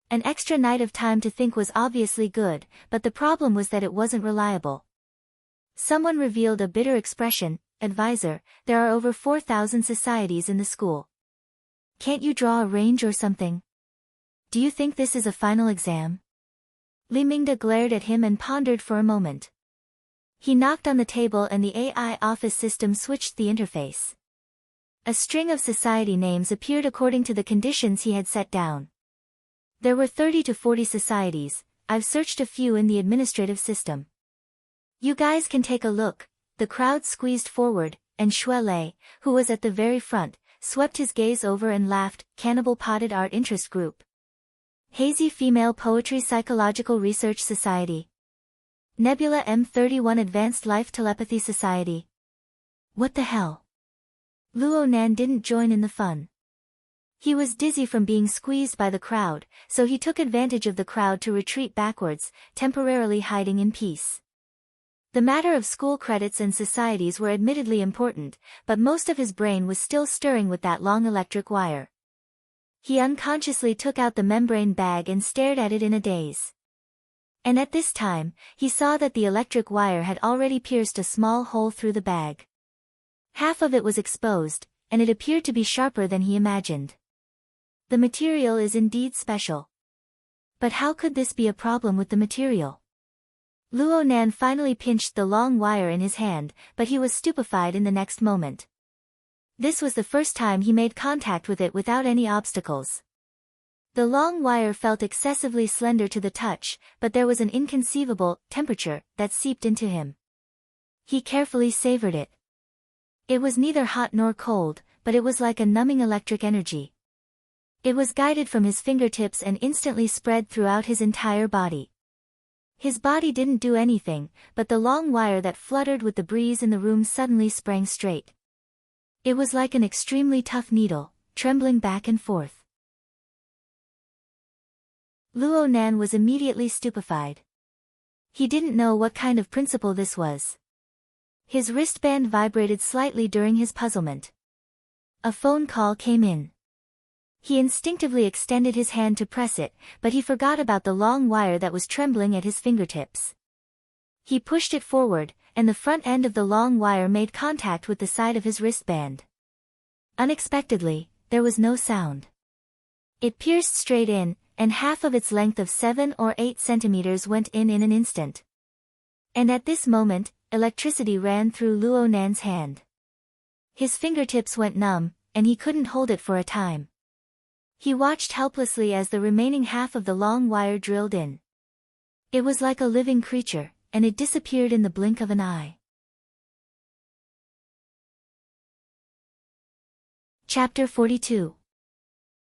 An extra night of time to think was obviously good, but the problem was that it wasn't reliable. Someone revealed a bitter expression. Advisor, there are over 4,000 societies in the school. Can't you draw a range or something? Do you think this is a final exam? Li Mingde glared at him and pondered for a moment. He knocked on the table and the AI office system switched the interface. A string of society names appeared according to the conditions he had set down. There were 30 to 40 societies. I've searched a few in the administrative system. You guys can take a look. The crowd squeezed forward, and Xue Lei, who was at the very front, swept his gaze over and laughed. Cannibal Potted Art Interest Group. Hazy Female Poetry Psychological Research Society. Nebula M31 Advanced Life Telepathy Society. What the hell? Luo Nan didn't join in the fun. He was dizzy from being squeezed by the crowd, so he took advantage of the crowd to retreat backwards, temporarily hiding in peace. The matter of school credits and societies were admittedly important, but most of his brain was still stirring with that long electric wire. He unconsciously took out the membrane bag and stared at it in a daze. And at this time, he saw that the electric wire had already pierced a small hole through the bag. Half of it was exposed, and it appeared to be sharper than he imagined. The material is indeed special. But how could this be a problem with the material? Luo Nan finally pinched the long wire in his hand, but he was stupefied in the next moment. This was the first time he made contact with it without any obstacles. The long wire felt excessively slender to the touch, but there was an inconceivable temperature that seeped into him. He carefully savored it. It was neither hot nor cold, but it was like a numbing electric energy. It was guided from his fingertips and instantly spread throughout his entire body. His body didn't do anything, but the long wire that fluttered with the breeze in the room suddenly sprang straight. It was like an extremely tough needle, trembling back and forth. Luo Nan was immediately stupefied. He didn't know what kind of principle this was. His wristband vibrated slightly during his puzzlement. A phone call came in. He instinctively extended his hand to press it, but he forgot about the long wire that was trembling at his fingertips. He pushed it forward, and the front end of the long wire made contact with the side of his wristband. Unexpectedly, there was no sound. It pierced straight in, and half of its length of 7 or 8 centimeters went in an instant. And at this moment, electricity ran through Luo Nan's hand. His fingertips went numb, and he couldn't hold it for a time. He watched helplessly as the remaining half of the long wire drilled in. It was like a living creature, and it disappeared in the blink of an eye. Chapter 42.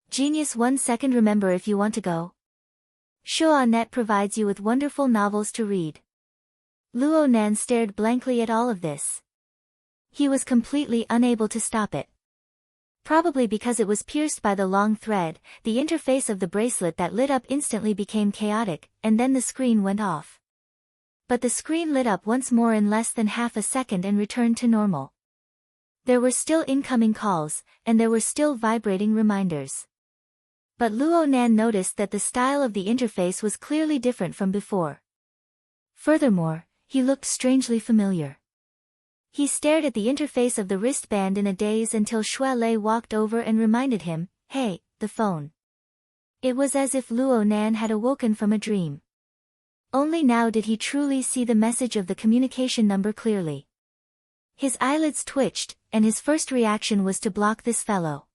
Genius 1 second. Remember, if you want to go. Net provides you with wonderful novels to read. Luo Nan stared blankly at all of this. He was completely unable to stop it. Probably because it was pierced by the long thread, the interface of the bracelet that lit up instantly became chaotic, and then the screen went off. But the screen lit up once more in less than half a second and returned to normal. There were still incoming calls, and there were still vibrating reminders. But Luo Nan noticed that the style of the interface was clearly different from before. Furthermore, he looked strangely familiar. He stared at the interface of the wristband in a daze until Shui Lei walked over and reminded him, "Hey, the phone." It was as if Luo Nan had awoken from a dream. Only now did he truly see the message of the communication number clearly. His eyelids twitched, and his first reaction was to block this fellow.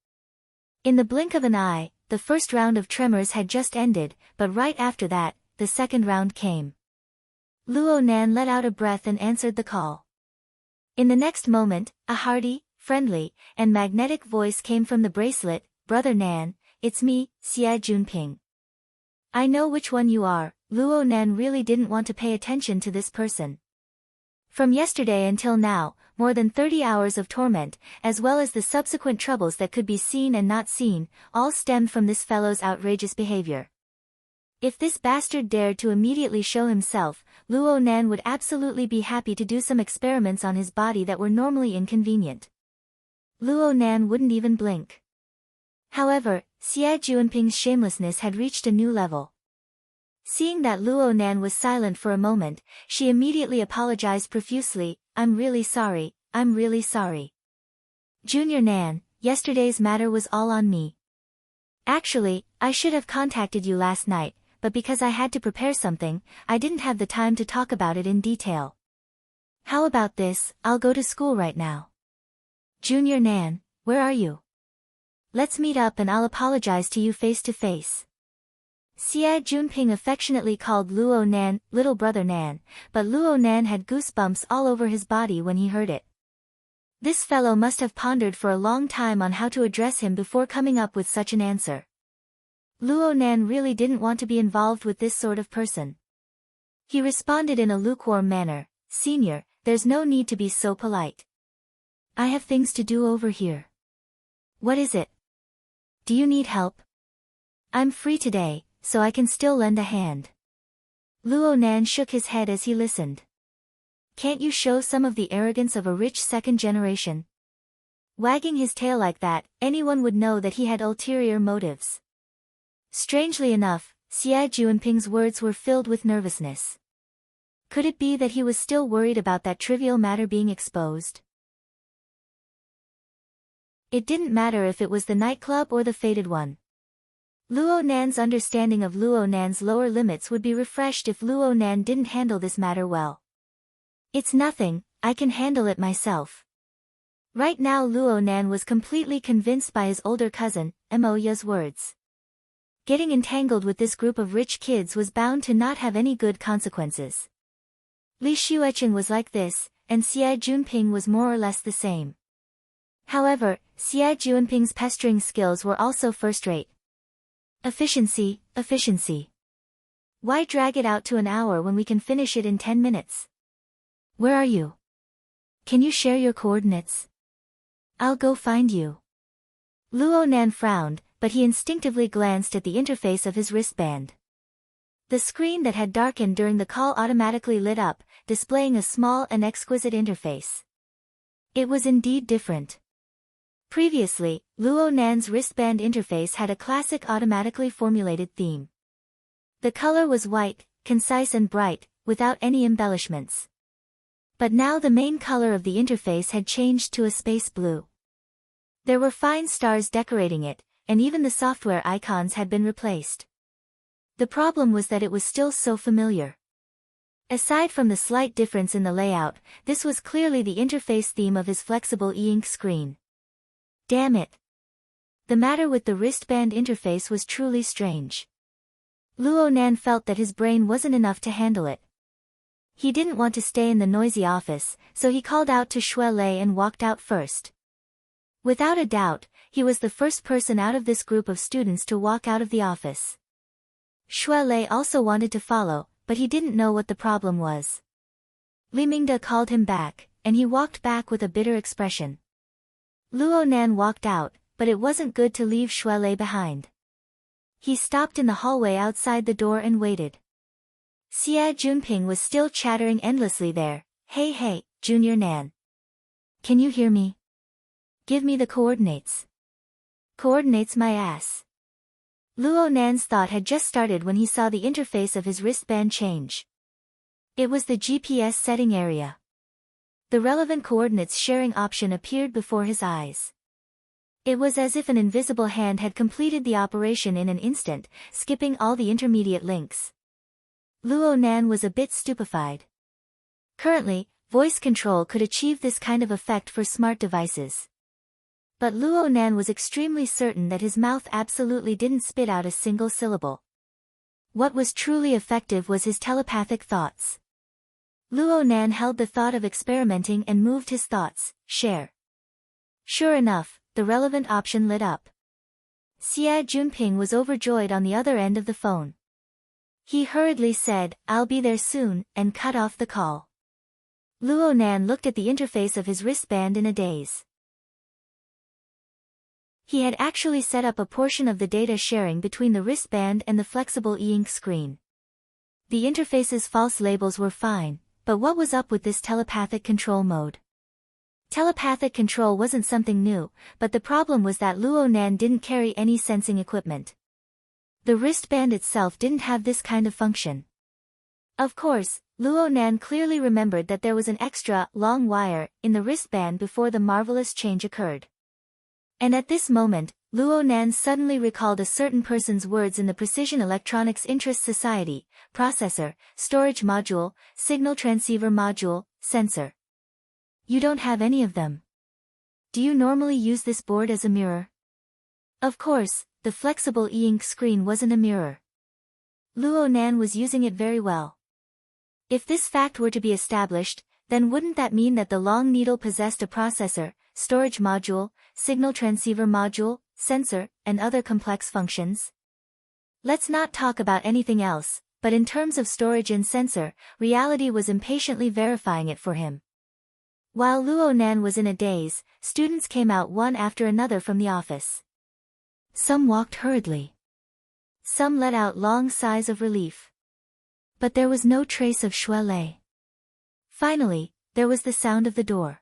In the blink of an eye, the first round of tremors had just ended, but right after that, the second round came. Luo Nan let out a breath and answered the call. In the next moment, a hearty, friendly, and magnetic voice came from the bracelet. "Brother Nan, it's me, Xie Junping." "I know which one you are." Luo Nan really didn't want to pay attention to this person. From yesterday until now, more than 30 hours of torment, as well as the subsequent troubles that could be seen and not seen, all stemmed from this fellow's outrageous behavior. If this bastard dared to immediately show himself, Luo Nan would absolutely be happy to do some experiments on his body that were normally inconvenient. Luo Nan wouldn't even blink. However, Xie Junping's shamelessness had reached a new level. Seeing that Luo Nan was silent for a moment, she immediately apologized profusely. I'm really sorry. Junior Nan, yesterday's matter was all on me. Actually, I should have contacted you last night, but because I had to prepare something, I didn't have the time to talk about it in detail. How about this? I'll go to school right now. Junior Nan, where are you? Let's meet up and I'll apologize to you face to face. Xie Junping affectionately called Luo Nan, little brother Nan, but Luo Nan had goosebumps all over his body when he heard it. This fellow must have pondered for a long time on how to address him before coming up with such an answer. Luo Nan really didn't want to be involved with this sort of person. He responded in a lukewarm manner, "Senior, there's no need to be so polite. I have things to do over here." "What is it? Do you need help?" "I'm free today, so I can still lend a hand." Luo Nan shook his head as he listened. "Can't you show some of the arrogance of a rich second generation?" Wagging his tail like that, anyone would know that he had ulterior motives. Strangely enough, Xie Junping's words were filled with nervousness. Could it be that he was still worried about that trivial matter being exposed? It didn't matter if it was the nightclub or the fated one. Luo Nan's understanding of Luo Nan's lower limits would be refreshed if Luo Nan didn't handle this matter well. "It's nothing, I can handle it myself." Right now Luo Nan was completely convinced by his older cousin, Moya's words. Getting entangled with this group of rich kids was bound to not have any good consequences. Li Xueqing was like this, and Xie Junping was more or less the same. However, Xie Junping's pestering skills were also first-rate. Efficiency. Why drag it out to an hour when we can finish it in 10 minutes? Where are you? Can you share your coordinates? I'll go find you. Luo Nan frowned, but he instinctively glanced at the interface of his wristband. The screen that had darkened during the call automatically lit up, displaying a small and exquisite interface. It was indeed different. Previously, Luo Nan's wristband interface had a classic automatically formulated theme. The color was white, concise and bright, without any embellishments. But now the main color of the interface had changed to a space blue. There were fine stars decorating it, and even the software icons had been replaced. The problem was that it was still so familiar. Aside from the slight difference in the layout, this was clearly the interface theme of his flexible e-ink screen. Damn it! The matter with the wristband interface was truly strange. Luo Nan felt that his brain wasn't enough to handle it. He didn't want to stay in the noisy office, so he called out to Shui Lei and walked out first. Without a doubt, he was the first person out of this group of students to walk out of the office. Shui Lei also wanted to follow, but he didn't know what the problem was. Li Mingde called him back, and he walked back with a bitter expression. Luo Nan walked out, but it wasn't good to leave Shui Lei behind. He stopped in the hallway outside the door and waited. Xia Junping was still chattering endlessly there. Hey, Junior Nan. Can you hear me? Give me the coordinates. Coordinates my ass. Luo Nan's thought had just started when he saw the interface of his wristband change. It was the GPS setting area. The relevant coordinates sharing option appeared before his eyes. It was as if an invisible hand had completed the operation in an instant, skipping all the intermediate links. Luo Nan was a bit stupefied. Currently, voice control could achieve this kind of effect for smart devices. But Luo Nan was extremely certain that his mouth absolutely didn't spit out a single syllable. What was truly effective was his telepathic thoughts. Luo Nan held the thought of experimenting and moved his thoughts, share. Sure enough, the relevant option lit up. Xia Junping was overjoyed on the other end of the phone. He hurriedly said, "I'll be there soon," and cut off the call. Luo Nan looked at the interface of his wristband in a daze. He had actually set up a portion of the data sharing between the wristband and the flexible e-ink screen. The interface's false labels were fine, but what was up with this telepathic control mode? Telepathic control wasn't something new, but the problem was that Luo Nan didn't carry any sensing equipment. The wristband itself didn't have this kind of function. Of course, Luo Nan clearly remembered that there was an extra, long wire in the wristband before the marvelous change occurred. And at this moment, Luo Nan suddenly recalled a certain person's words in the Precision Electronics Interest Society: processor, storage module, signal transceiver module, sensor. You don't have any of them. Do you normally use this board as a mirror? Of course, the flexible e-ink screen wasn't a mirror. Luo Nan was using it very well. If this fact were to be established, then wouldn't that mean that the long needle possessed a processor, storage module, signal transceiver module, sensor, and other complex functions? Let's not talk about anything else, but in terms of storage and sensor, reality was impatiently verifying it for him. While Luo Nan was in a daze, students came out one after another from the office. Some walked hurriedly. Some let out long sighs of relief. But there was no trace of Shui Lei. Finally, there was the sound of the door.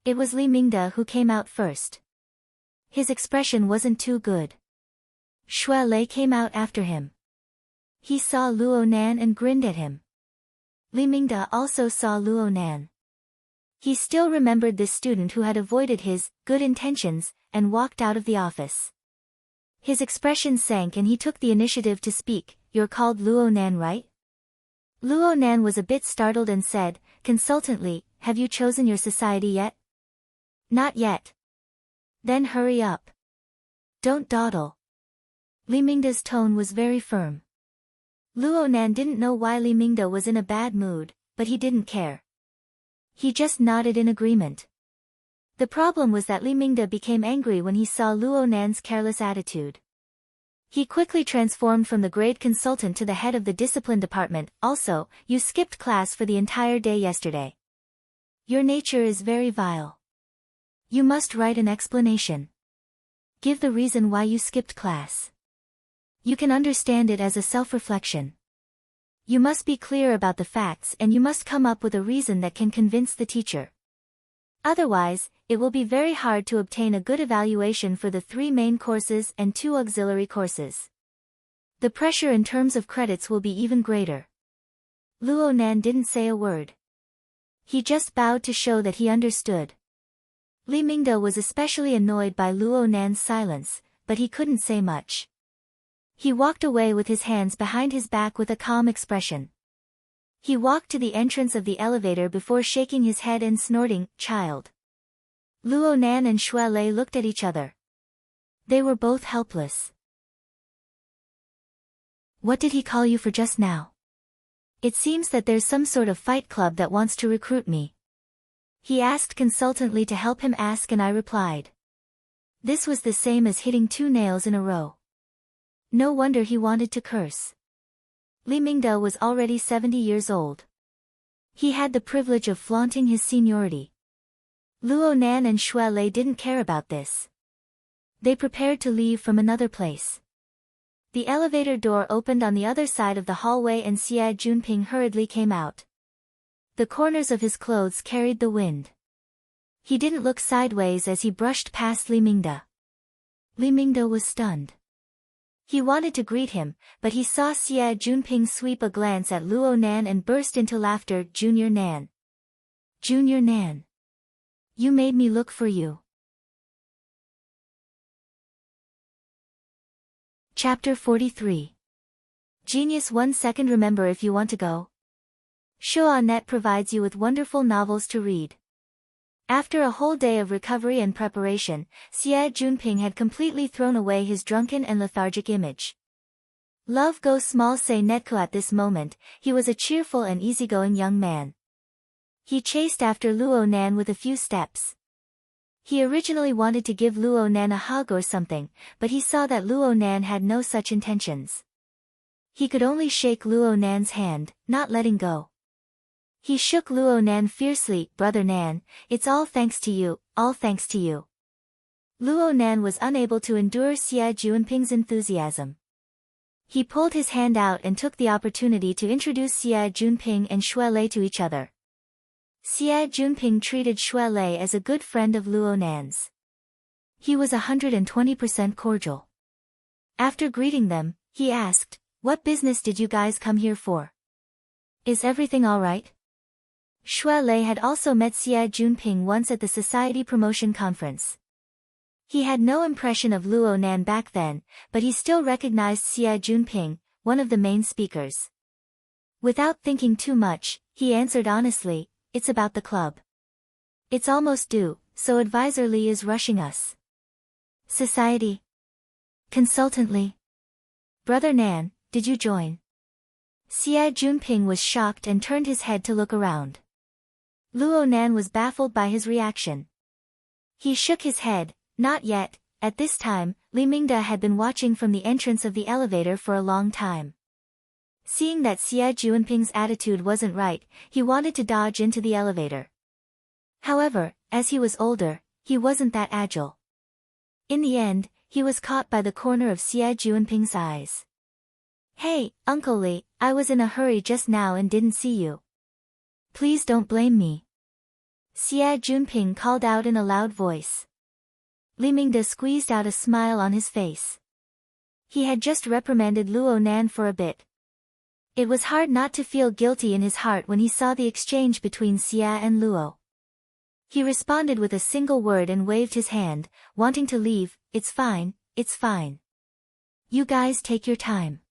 It was Li Mingde who came out first. His expression wasn't too good. Shui Lei came out after him. He saw Luo Nan and grinned at him. Li Mingde also saw Luo Nan. He still remembered this student who had avoided his good intentions and walked out of the office. His expression sank and he took the initiative to speak. "You're called Luo Nan, right?" Luo Nan was a bit startled and said, consultantly, "Have you chosen your society yet?" "Not yet." "Then hurry up. Don't dawdle." Li Mingde's tone was very firm. Luo Nan didn't know why Li Mingde was in a bad mood, but he didn't care. He just nodded in agreement. The problem was that Li Mingde became angry when he saw Luo Nan's careless attitude. He quickly transformed from the grade consultant to the head of the discipline department. "Also, you skipped class for the entire day yesterday. Your nature is very vile. You must write an explanation. Give the reason why you skipped class. You can understand it as a self-reflection. You must be clear about the facts and you must come up with a reason that can convince the teacher. Otherwise, it will be very hard to obtain a good evaluation for the 3 main courses and 2 auxiliary courses. The pressure in terms of credits will be even greater." Luo Nan didn't say a word. He just bowed to show that he understood. Li Mingde was especially annoyed by Luo Nan's silence, but he couldn't say much. He walked away with his hands behind his back with a calm expression. He walked to the entrance of the elevator before shaking his head and snorting, "Child." Luo Nan and Shui Lei looked at each other. They were both helpless. "What did he call you for just now?" "It seems that there's some sort of fight club that wants to recruit me." He asked consultantly to help him ask and I replied. This was the same as hitting 2 nails in a row. No wonder he wanted to curse. Li Mingde was already 70 years old. He had the privilege of flaunting his seniority. Luo Nan and Xue Lei didn't care about this. They prepared to leave from another place. The elevator door opened on the other side of the hallway and Xie Junping hurriedly came out. The corners of his clothes carried the wind. He didn't look sideways as he brushed past Li Mingde. Li Mingde was stunned. He wanted to greet him, but he saw Xie Junping sweep a glance at Luo Nan and burst into laughter. Junior Nan. Junior Nan. You made me look for you. Chapter 43. Genius 1 second. Remember, if you want to go. Shoa.net provides you with wonderful novels to read. After a whole day of recovery and preparation, Xie Junping had completely thrown away his drunken and lethargic image. Love Go Small Say Netko. At this moment, he was a cheerful and easygoing young man. He chased after Luo Nan with a few steps. He originally wanted to give Luo Nan a hug or something, but he saw that Luo Nan had no such intentions. He could only shake Luo Nan's hand, not letting go. He shook Luo Nan fiercely. Brother Nan, it's all thanks to you, all thanks to you. Luo Nan was unable to endure Xie Junping's enthusiasm. He pulled his hand out and took the opportunity to introduce Xie Junping and Xue Lei to each other. Xie Junping treated Xue Lei as a good friend of Luo Nan's. He was 120% cordial. After greeting them, he asked, "What business did you guys come here for? Is everything all right?" Xue Lei had also met Xie Junping once at the Society Promotion Conference. He had no impression of Luo Nan back then, but he still recognized Xie Junping, one of the main speakers. Without thinking too much, he answered honestly, "It's about the club. It's almost due, so Advisor Li is rushing us." Society. Consultant Li. Brother Nan, did you join? Xie Junping was shocked and turned his head to look around. Luo Nan was baffled by his reaction. He shook his head, "Not yet." At this time, Li Mingde had been watching from the entrance of the elevator for a long time. Seeing that Xie Junping's attitude wasn't right, he wanted to dodge into the elevator. However, as he was older, he wasn't that agile. In the end, he was caught by the corner of Xie Junping's eyes. "Hey, Uncle Li, I was in a hurry just now and didn't see you. Please don't blame me." Xie Junping called out in a loud voice. Li Mingde squeezed out a smile on his face. He had just reprimanded Luo Nan for a bit. It was hard not to feel guilty in his heart when he saw the exchange between Xie and Luo. He responded with a single word and waved his hand, wanting to leave. "It's fine, it's fine. You guys take your time.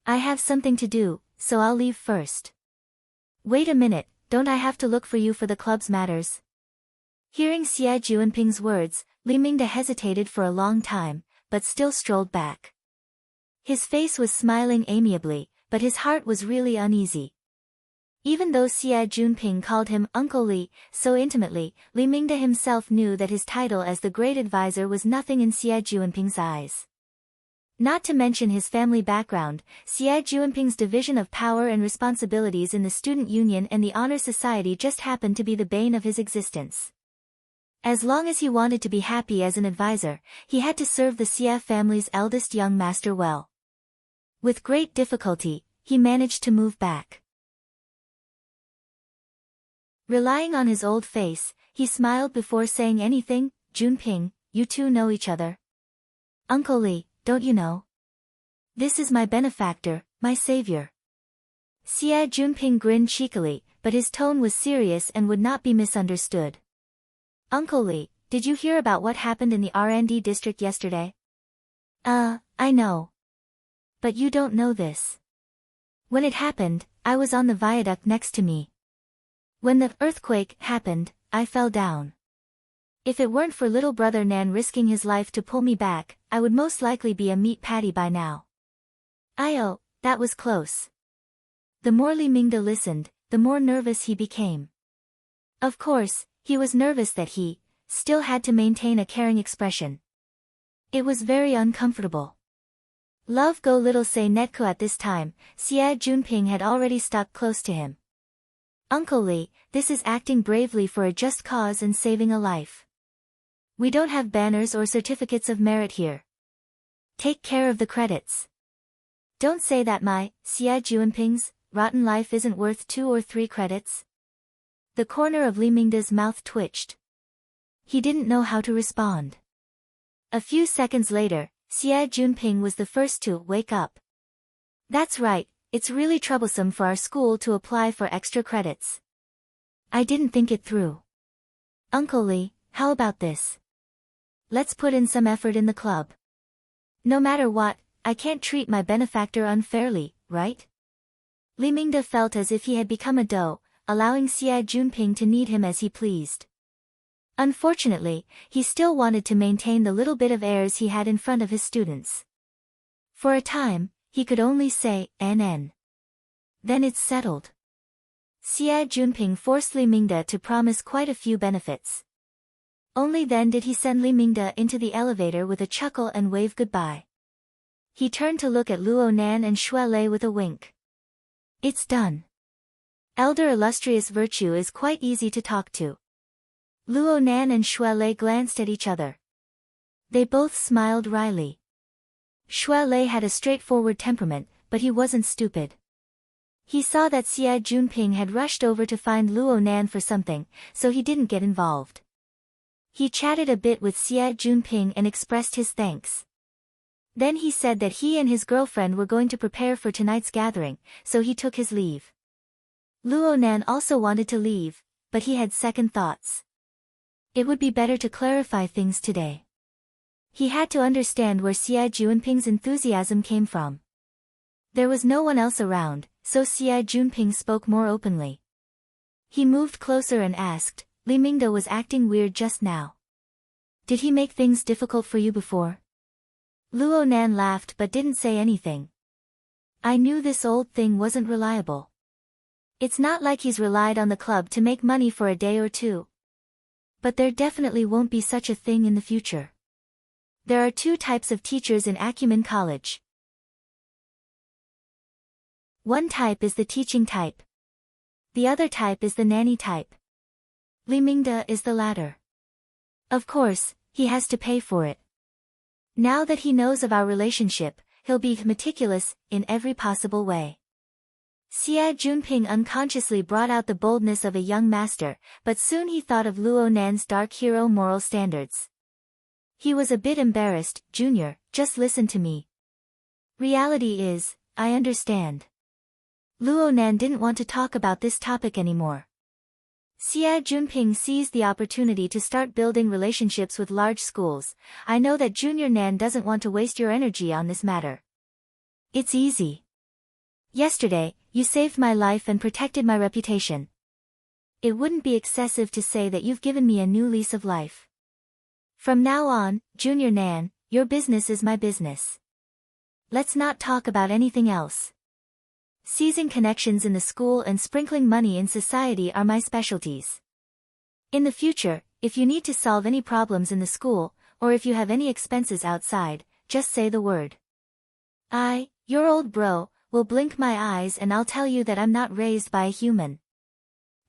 I have something to do, so I'll leave first." "Wait a minute, don't I have to look for you for the club's matters?" Hearing Xie Junping's words, Li Mingde hesitated for a long time, but still strolled back. His face was smiling amiably, but his heart was really uneasy. Even though Xie Junping called him Uncle Li so intimately, Li Mingde himself knew that his title as the great advisor was nothing in Xie Junping's eyes. Not to mention his family background, Xie Junping's division of power and responsibilities in the student union and the honor society just happened to be the bane of his existence. As long as he wanted to be happy as an advisor, he had to serve the Xie family's eldest young master well. With great difficulty, he managed to move back. Relying on his old face, he smiled before saying anything. "Junping, you two know each other?" "Uncle Li, don't you know? This is my benefactor, my savior." Xie Junping grinned cheekily, but his tone was serious and would not be misunderstood. "Uncle Li, did you hear about what happened in the R&D district yesterday?" I know. But you don't know this. When it happened, I was on the viaduct next to me. When the earthquake happened, I fell down. If it weren't for little brother Nan risking his life to pull me back, I would most likely be a meat patty by now." "Oh, that was close." The more Li Mingde listened, the more nervous he became. Of course, he was nervous that he, still had to maintain a caring expression. It was very uncomfortable. Love go little say Netko at this time, Xia Junping had already stuck close to him. Uncle Li, this is acting bravely for a just cause and saving a life. We don't have banners or certificates of merit here. Take care of the credits. Don't say that my, Xia Junping's, rotten life isn't worth 2 or 3 credits. The corner of Li Mingda's mouth twitched. He didn't know how to respond. A few seconds later, Xia Junping was the first to wake up. That's right, it's really troublesome for our school to apply for extra credits. I didn't think it through. Uncle Li, how about this? Let's put in some effort in the club. No matter what, I can't treat my benefactor unfairly, right? Li Mingda felt as if he had become a doe, allowing Xia Junping to knead him as he pleased. Unfortunately, he still wanted to maintain the little bit of airs he had in front of his students. For a time, he could only say, NN. Then it's settled. Xia Junping forced Li Mingda to promise quite a few benefits. Only then did he send Li Mingda into the elevator with a chuckle and wave goodbye. He turned to look at Luo Nan and Xue Lei with a wink. It's done. Elder illustrious virtue is quite easy to talk to. Luo Nan and Xue Lei glanced at each other. They both smiled wryly. Xue Lei had a straightforward temperament, but he wasn't stupid. He saw that Xia Junping had rushed over to find Luo Nan for something, so he didn't get involved. He chatted a bit with Xia Junping and expressed his thanks. Then he said that he and his girlfriend were going to prepare for tonight's gathering, so he took his leave. Luo Nan also wanted to leave, but he had second thoughts. It would be better to clarify things today. He had to understand where Xia Junping's enthusiasm came from. There was no one else around, so Xia Junping spoke more openly. He moved closer and asked, Li Mingda was acting weird just now. Did he make things difficult for you before? Luo Nan laughed but didn't say anything. I knew this old thing wasn't reliable. It's not like he's relied on the club to make money for a day or two. But there definitely won't be such a thing in the future. There are 2 types of teachers in Acumen College. One type is the teaching type. The other type is the nanny type. Li Mingda is the latter. Of course, he has to pay for it. Now that he knows of our relationship, he'll be meticulous in every possible way. Xia Junping unconsciously brought out the boldness of a young master, but soon he thought of Luo Nan's dark hero moral standards. He was a bit embarrassed. Junior, just listen to me. Reality is, I understand. Luo Nan didn't want to talk about this topic anymore. Xia Junping seized the opportunity to start building relationships with large schools. I know that Junior Nan doesn't want to waste your energy on this matter. It's easy. Yesterday, you saved my life and protected my reputation. It wouldn't be excessive to say that you've given me a new lease of life. From now on, Junior Nan, your business is my business. Let's not talk about anything else. Seizing connections in the school and sprinkling money in society are my specialties. In the future, if you need to solve any problems in the school, or if you have any expenses outside, just say the word. Your old bro, will blink my eyes and I'll tell you that I'm not raised by a human.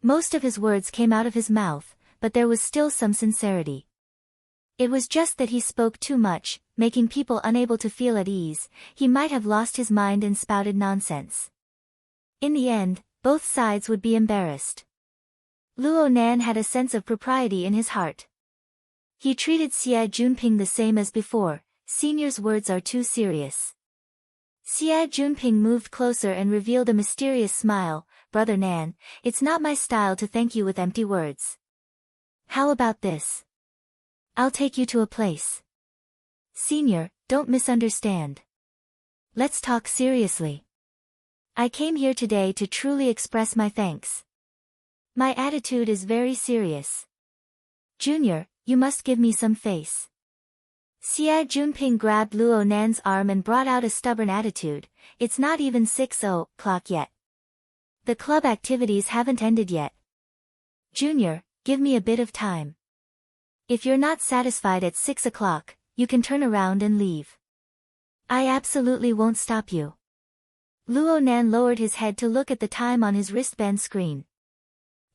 Most of his words came out of his mouth, but there was still some sincerity. It was just that he spoke too much, making people unable to feel at ease. He might have lost his mind and spouted nonsense. In the end, both sides would be embarrassed. Luo Nan had a sense of propriety in his heart. He treated Xia Junping the same as before. Senior's words are too serious. Xia Junping moved closer and revealed a mysterious smile. Brother Nan, it's not my style to thank you with empty words. How about this? I'll take you to a place. Senior, don't misunderstand. Let's talk seriously. I came here today to truly express my thanks. My attitude is very serious. Junior, you must give me some face. Xia Junping grabbed Luo Nan's arm and brought out a stubborn attitude. It's not even 6:00 yet. The club activities haven't ended yet. Junior, give me a bit of time. If you're not satisfied at 6 o'clock, you can turn around and leave. I absolutely won't stop you. Luo Nan lowered his head to look at the time on his wristband screen.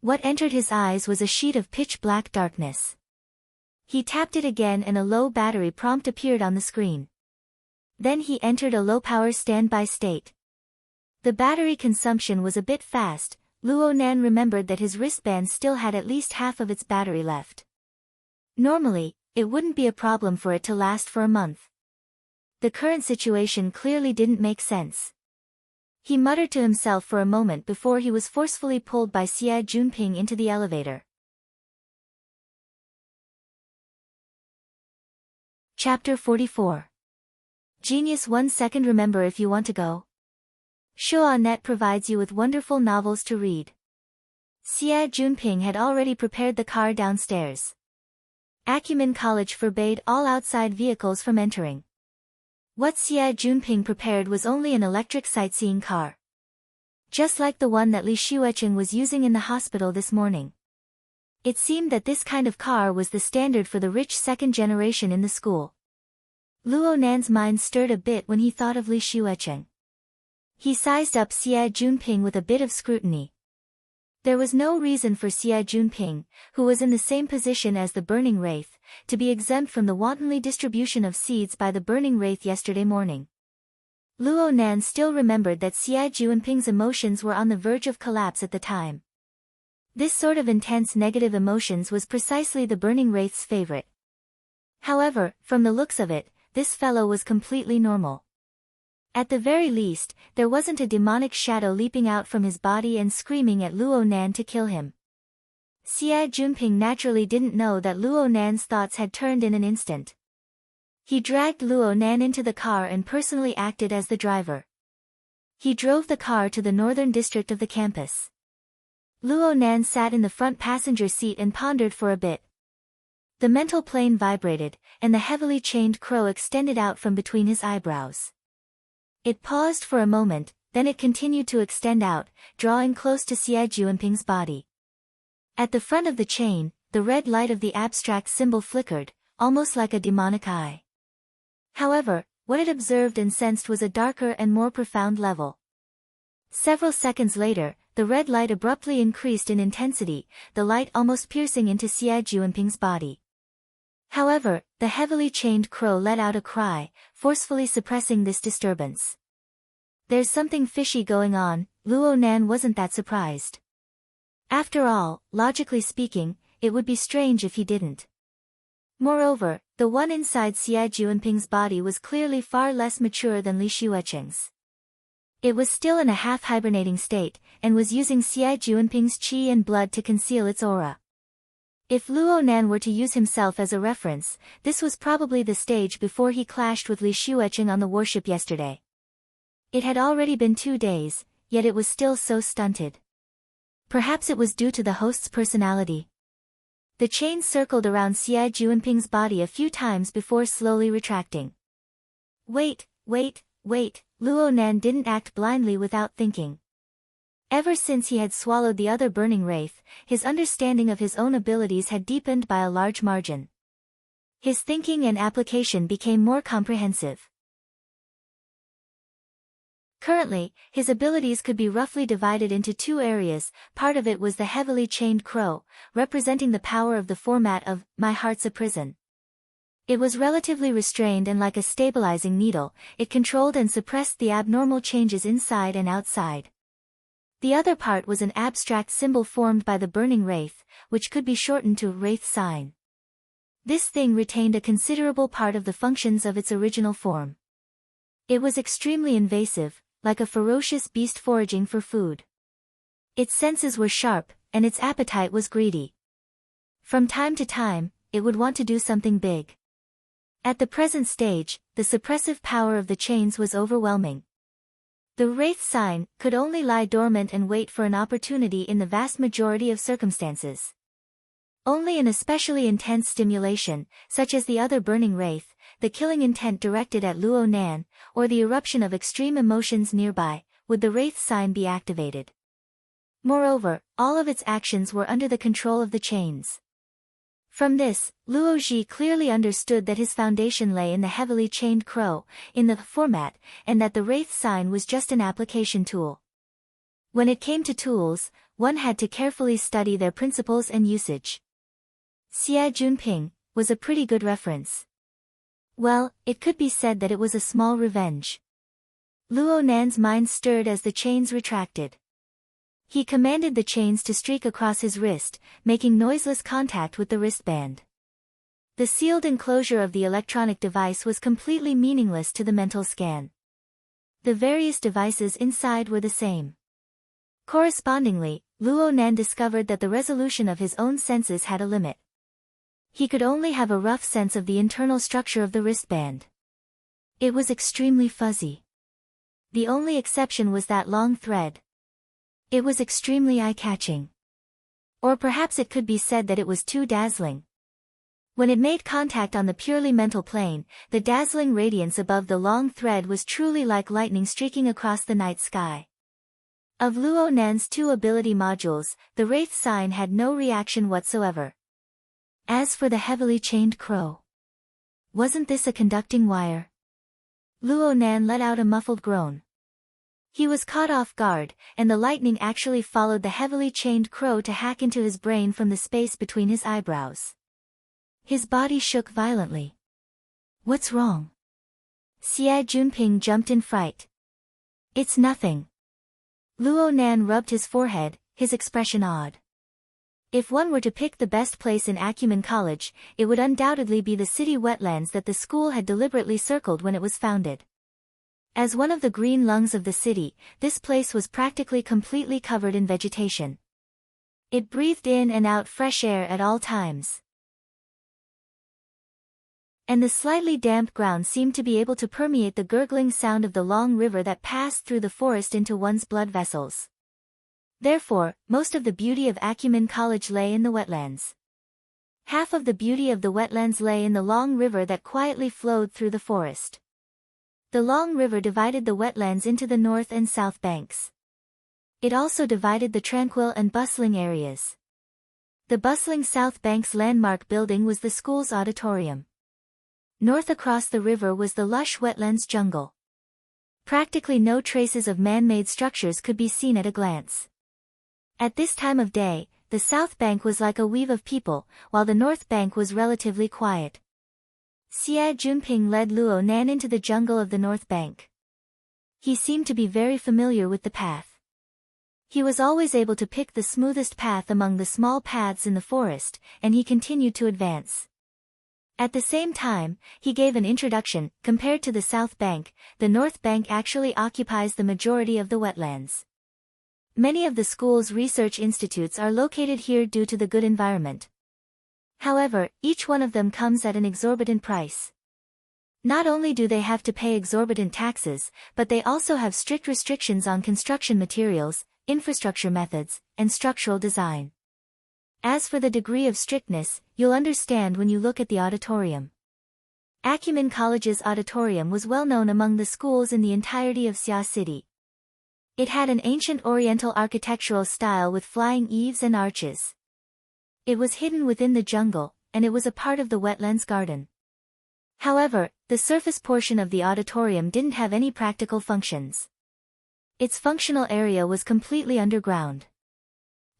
What entered his eyes was a sheet of pitch-black darkness. He tapped it again and a low battery prompt appeared on the screen. Then he entered a low-power standby state. The battery consumption was a bit fast. Luo Nan remembered that his wristband still had at least half of its battery left. Normally, it wouldn't be a problem for it to last for a month. The current situation clearly didn't make sense. He muttered to himself for a moment before he was forcefully pulled by Xie Junping into the elevator. Chapter 44. Genius 1 second. Remember if you want to go. Shuanet provides you with wonderful novels to read. Xie Junping had already prepared the car downstairs. Acumen College forbade all outside vehicles from entering. What Xie Junping prepared was only an electric sightseeing car. Just like the one that Li Xuecheng was using in the hospital this morning. It seemed that this kind of car was the standard for the rich second generation in the school. Luo Nan's mind stirred a bit when he thought of Li Xuecheng. He sized up Xie Junping with a bit of scrutiny. There was no reason for Xie Junping, who was in the same position as the Burning Wraith, to be exempt from the wantonly distribution of seeds by the Burning Wraith yesterday morning. Luo Nan still remembered that Xie Junping's emotions were on the verge of collapse at the time. This sort of intense negative emotions was precisely the Burning Wraith's favorite. However, from the looks of it, this fellow was completely normal. At the very least, there wasn't a demonic shadow leaping out from his body and screaming at Luo Nan to kill him. Xie Junping naturally didn't know that Luo Nan's thoughts had turned in an instant. He dragged Luo Nan into the car and personally acted as the driver. He drove the car to the northern district of the campus. Luo Nan sat in the front passenger seat and pondered for a bit. The mental plane vibrated, and the heavily chained crow extended out from between his eyebrows. It paused for a moment, then it continued to extend out, drawing close to Xie Junping's body. At the front of the chain, the red light of the abstract symbol flickered, almost like a demonic eye. However, what it observed and sensed was a darker and more profound level. Several seconds later, the red light abruptly increased in intensity, the light almost piercing into Xie Junping's body. However, the heavily chained crow let out a cry, forcefully suppressing this disturbance. There's something fishy going on. Luo Nan wasn't that surprised. After all, logically speaking, it would be strange if he didn't. Moreover, the one inside Xie Junping's body was clearly far less mature than Li Xuecheng's. It was still in a half-hibernating state, and was using Xie Junping's qi and blood to conceal its aura. If Luo Nan were to use himself as a reference, this was probably the stage before he clashed with Li Xuecheng on the warship yesterday. It had already been 2 days, yet it was still so stunted. Perhaps it was due to the host's personality. The chain circled around Xie Junping's body a few times before slowly retracting. Wait, Luo Nan didn't act blindly without thinking. Ever since he had swallowed the other Burning Wraith, his understanding of his own abilities had deepened by a large margin. His thinking and application became more comprehensive. Currently, his abilities could be roughly divided into 2 areas. Part of it was the heavily chained crow, representing the power of the format of "My Heart's a Prison." It was relatively restrained and like a stabilizing needle, it controlled and suppressed the abnormal changes inside and outside. The other part was an abstract symbol formed by the Burning Wraith, which could be shortened to Wraith sign. This thing retained a considerable part of the functions of its original form. It was extremely invasive, like a ferocious beast foraging for food. Its senses were sharp, and its appetite was greedy. From time to time, it would want to do something big. At the present stage, the suppressive power of the chains was overwhelming. The Wraith sign could only lie dormant and wait for an opportunity in the vast majority of circumstances. Only in especially intense stimulation, such as the other Burning Wraith, the killing intent directed at Luo Nan, or the eruption of extreme emotions nearby, would the Wraith sign be activated. Moreover, all of its actions were under the control of the chains. From this, Luo Ji clearly understood that his foundation lay in the heavily chained crow, in the format, and that the wraith sign was just an application tool. When it came to tools, one had to carefully study their principles and usage. Xie Junping was a pretty good reference. Well, it could be said that it was a small revenge. Luo Nan's mind stirred as the chains retracted. He commanded the chains to streak across his wrist, making noiseless contact with the wristband. The sealed enclosure of the electronic device was completely meaningless to the mental scan. The various devices inside were the same. Correspondingly, Luo Nan discovered that the resolution of his own senses had a limit. He could only have a rough sense of the internal structure of the wristband. It was extremely fuzzy. The only exception was that long thread. It was extremely eye-catching. Or perhaps it could be said that it was too dazzling. When it made contact on the purely mental plane, the dazzling radiance above the long thread was truly like lightning streaking across the night sky. Of Luo Nan's two ability modules, the wraith sign had no reaction whatsoever. As for the heavily chained crow, wasn't this a conducting wire? Luo Nan let out a muffled groan. He was caught off guard, and the lightning actually followed the heavily chained crow to hack into his brain from the space between his eyebrows. His body shook violently. What's wrong? Xie Junping jumped in fright. It's nothing. Luo Nan rubbed his forehead, his expression odd. If one were to pick the best place in Acumen College, it would undoubtedly be the city wetlands that the school had deliberately circled when it was founded. As one of the green lungs of the city, this place was practically completely covered in vegetation. It breathed in and out fresh air at all times. And the slightly damp ground seemed to be able to permeate the gurgling sound of the long river that passed through the forest into one's blood vessels. Therefore, most of the beauty of Acumen College lay in the wetlands. Half of the beauty of the wetlands lay in the long river that quietly flowed through the forest. The long river divided the wetlands into the north and south banks. It also divided the tranquil and bustling areas. The bustling south bank's landmark building was the school's auditorium. North across the river was the lush wetlands jungle. Practically no traces of man-made structures could be seen at a glance. At this time of day, the south bank was like a weave of people, while the north bank was relatively quiet. Xie Junping led Luo Nan into the jungle of the north bank. He seemed to be very familiar with the path. He was always able to pick the smoothest path among the small paths in the forest, and he continued to advance. At the same time, he gave an introduction. Compared to the south bank, the north bank actually occupies the majority of the wetlands. Many of the school's research institutes are located here due to the good environment. However, each one of them comes at an exorbitant price. Not only do they have to pay exorbitant taxes, but they also have strict restrictions on construction materials, infrastructure methods, and structural design. As for the degree of strictness, you'll understand when you look at the auditorium. Acumen College's auditorium was well known among the schools in the entirety of Xia City. It had an ancient Oriental architectural style with flying eaves and arches. It was hidden within the jungle, and it was a part of the wetlands garden. However, the surface portion of the auditorium didn't have any practical functions. Its functional area was completely underground.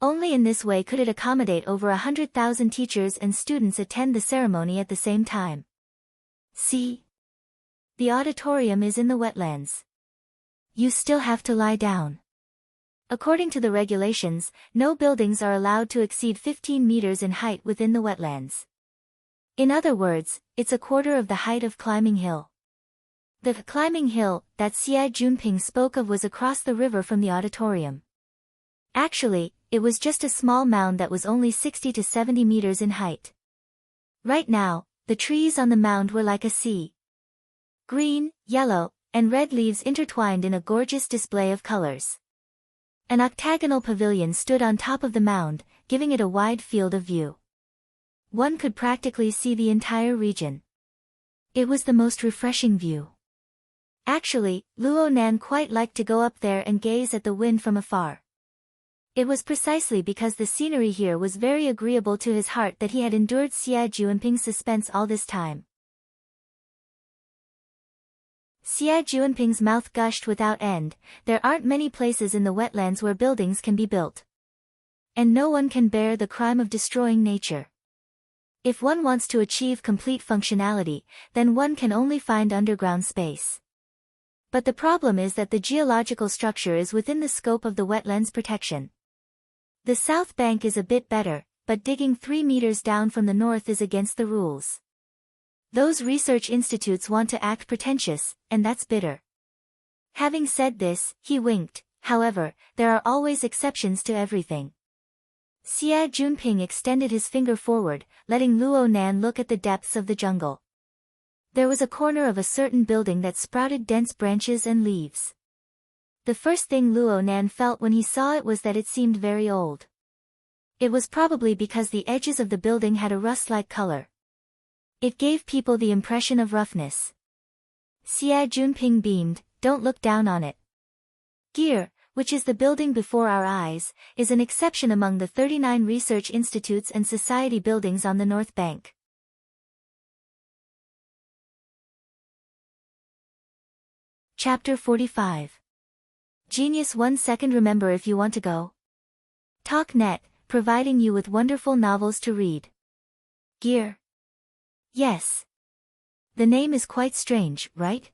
Only in this way could it accommodate over 100,000 teachers and students attend the ceremony at the same time. See? The auditorium is in the wetlands. You still have to lie down. According to the regulations, no buildings are allowed to exceed 15 meters in height within the wetlands. In other words, it's a quarter of the height of Climbing Hill. The Climbing Hill that Xie Junping spoke of was across the river from the auditorium. Actually, it was just a small mound that was only 60 to 70 meters in height. Right now, the trees on the mound were like a sea. Green, yellow, and red leaves intertwined in a gorgeous display of colors. An octagonal pavilion stood on top of the mound, giving it a wide field of view. One could practically see the entire region. It was the most refreshing view. Actually, Luo Nan quite liked to go up there and gaze at the wind from afar. It was precisely because the scenery here was very agreeable to his heart that he had endured Xia Juanping's suspense all this time. Xia Juanping's mouth gushed without end. There aren't many places in the wetlands where buildings can be built. And no one can bear the crime of destroying nature. If one wants to achieve complete functionality, then one can only find underground space. But the problem is that the geological structure is within the scope of the wetlands protection. The south bank is a bit better, but digging 3 meters down from the north is against the rules. Those research institutes want to act pretentious, and that's bitter. Having said this, he winked. However, there are always exceptions to everything. Xia Juanping extended his finger forward, letting Luo Nan look at the depths of the jungle. There was a corner of a certain building that sprouted dense branches and leaves. The first thing Luo Nan felt when he saw it was that it seemed very old. It was probably because the edges of the building had a rust-like color. It gave people the impression of roughness. Xia Juanping beamed, "Don't look down on it. Gear, which is the building before our eyes, is an exception among the 39 research institutes and society buildings on the north bank." Chapter 45. Genius 1 second. Remember, if you want to go. TalkNet, providing you with wonderful novels to read. Gear. Yes. The name is quite strange, right?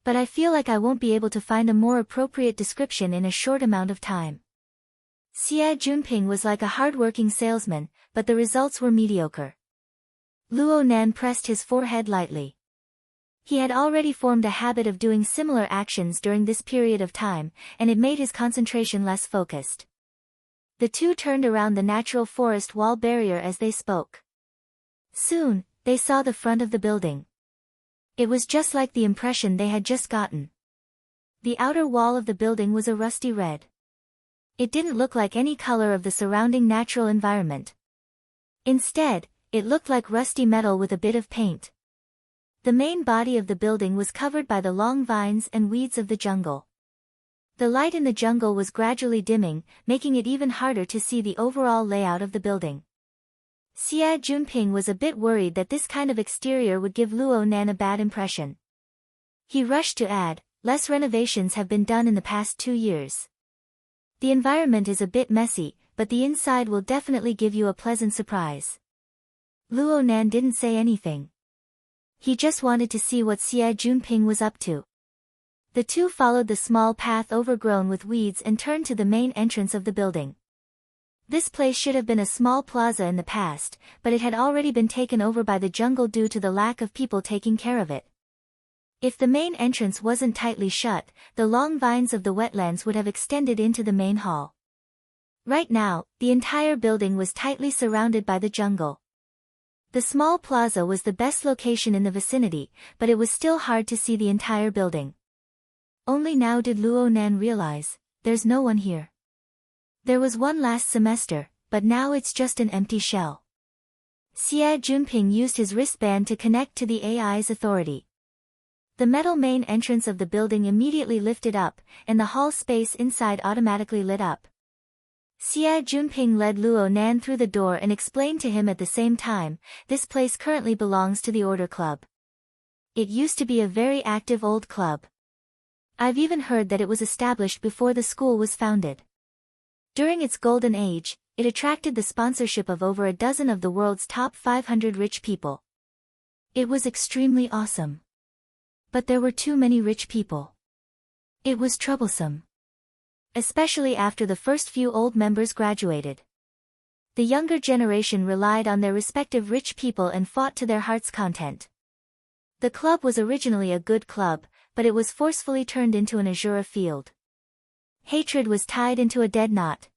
But I feel like I won't be able to find a more appropriate description in a short amount of time. Xia Juanping was like a hard-working salesman, but the results were mediocre. Luo Nan pressed his forehead lightly. He had already formed a habit of doing similar actions during this period of time, and it made his concentration less focused. The two turned around the natural forest wall barrier as they spoke. Soon, they saw the front of the building. It was just like the impression they had just gotten. The outer wall of the building was a rusty red. It didn't look like any color of the surrounding natural environment. Instead, it looked like rusty metal with a bit of paint. The main body of the building was covered by the long vines and weeds of the jungle. The light in the jungle was gradually dimming, making it even harder to see the overall layout of the building. Xia Juanping was a bit worried that this kind of exterior would give Luo Nan a bad impression. He rushed to add, "Less renovations have been done in the past 2 years. The environment is a bit messy, but the inside will definitely give you a pleasant surprise." Luo Nan didn't say anything. He just wanted to see what Xia Juanping was up to. The two followed the small path overgrown with weeds and turned to the main entrance of the building. This place should have been a small plaza in the past, but it had already been taken over by the jungle due to the lack of people taking care of it. If the main entrance wasn't tightly shut, the long vines of the wetlands would have extended into the main hall. Right now, the entire building was tightly surrounded by the jungle. The small plaza was the best location in the vicinity, but it was still hard to see the entire building. Only now did Luo Nan realize, there's no one here. There was one last semester, but now it's just an empty shell. Xia Juanping used his wristband to connect to the AI's authority. The metal main entrance of the building immediately lifted up, and the hall space inside automatically lit up. Xia Juanping led Luo Nan through the door and explained to him at the same time, "This place currently belongs to the Order Club. It used to be a very active old club. I've even heard that it was established before the school was founded. During its golden age, it attracted the sponsorship of over a dozen of the world's top 500 rich people. It was extremely awesome. But there were too many rich people. It was troublesome. Especially after the first few old members graduated. The younger generation relied on their respective rich people and fought to their heart's content. The club was originally a good club, but it was forcefully turned into an azure field. Hatred was tied into a dead knot.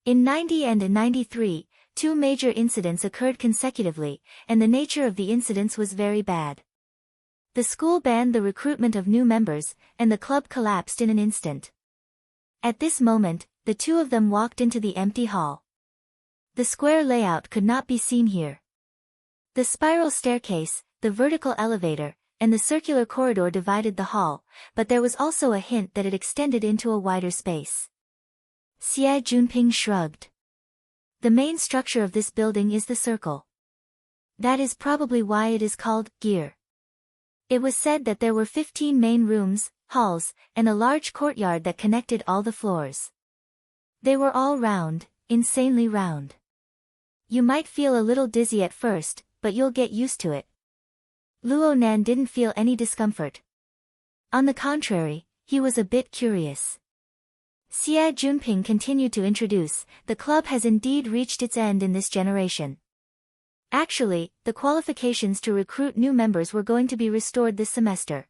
In 90 and in 93, 2 major incidents occurred consecutively, and the nature of the incidents was very bad. The school banned the recruitment of new members, and the club collapsed in an instant. At this moment, the two of them walked into the empty hall. The square layout could not be seen here. The spiral staircase, the vertical elevator, and the circular corridor divided the hall, but there was also a hint that it extended into a wider space. Xie Junping shrugged. The main structure of this building is the circle. That is probably why it is called gear. It was said that there were 15 main rooms, halls, and a large courtyard that connected all the floors. They were all round, insanely round. You might feel a little dizzy at first, but you'll get used to it. Luo Nan didn't feel any discomfort. On the contrary, he was a bit curious. Xie Junping continued to introduce, the club has indeed reached its end in this generation. Actually, the qualifications to recruit new members were going to be restored this semester.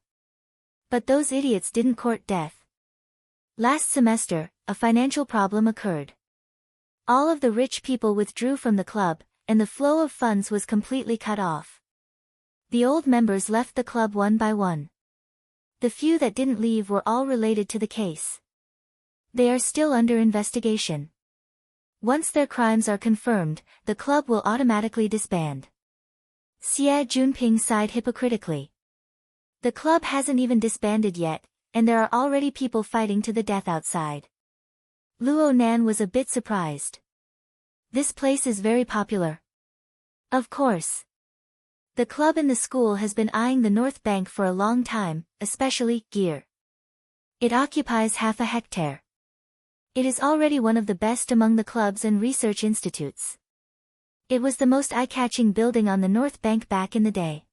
But those idiots didn't court death. Last semester, a financial problem occurred. All of the rich people withdrew from the club, and the flow of funds was completely cut off. The old members left the club one by one. The few that didn't leave were all related to the case. They are still under investigation. Once their crimes are confirmed, the club will automatically disband. Xie Junping sighed hypocritically. The club hasn't even disbanded yet, and there are already people fighting to the death outside. Luo Nan was a bit surprised. This place is very popular. Of course. The club in the school has been eyeing the North Bank for a long time, especially gear. It occupies half a hectare. It is already one of the best among the clubs and research institutes. It was the most eye-catching building on the North Bank back in the day.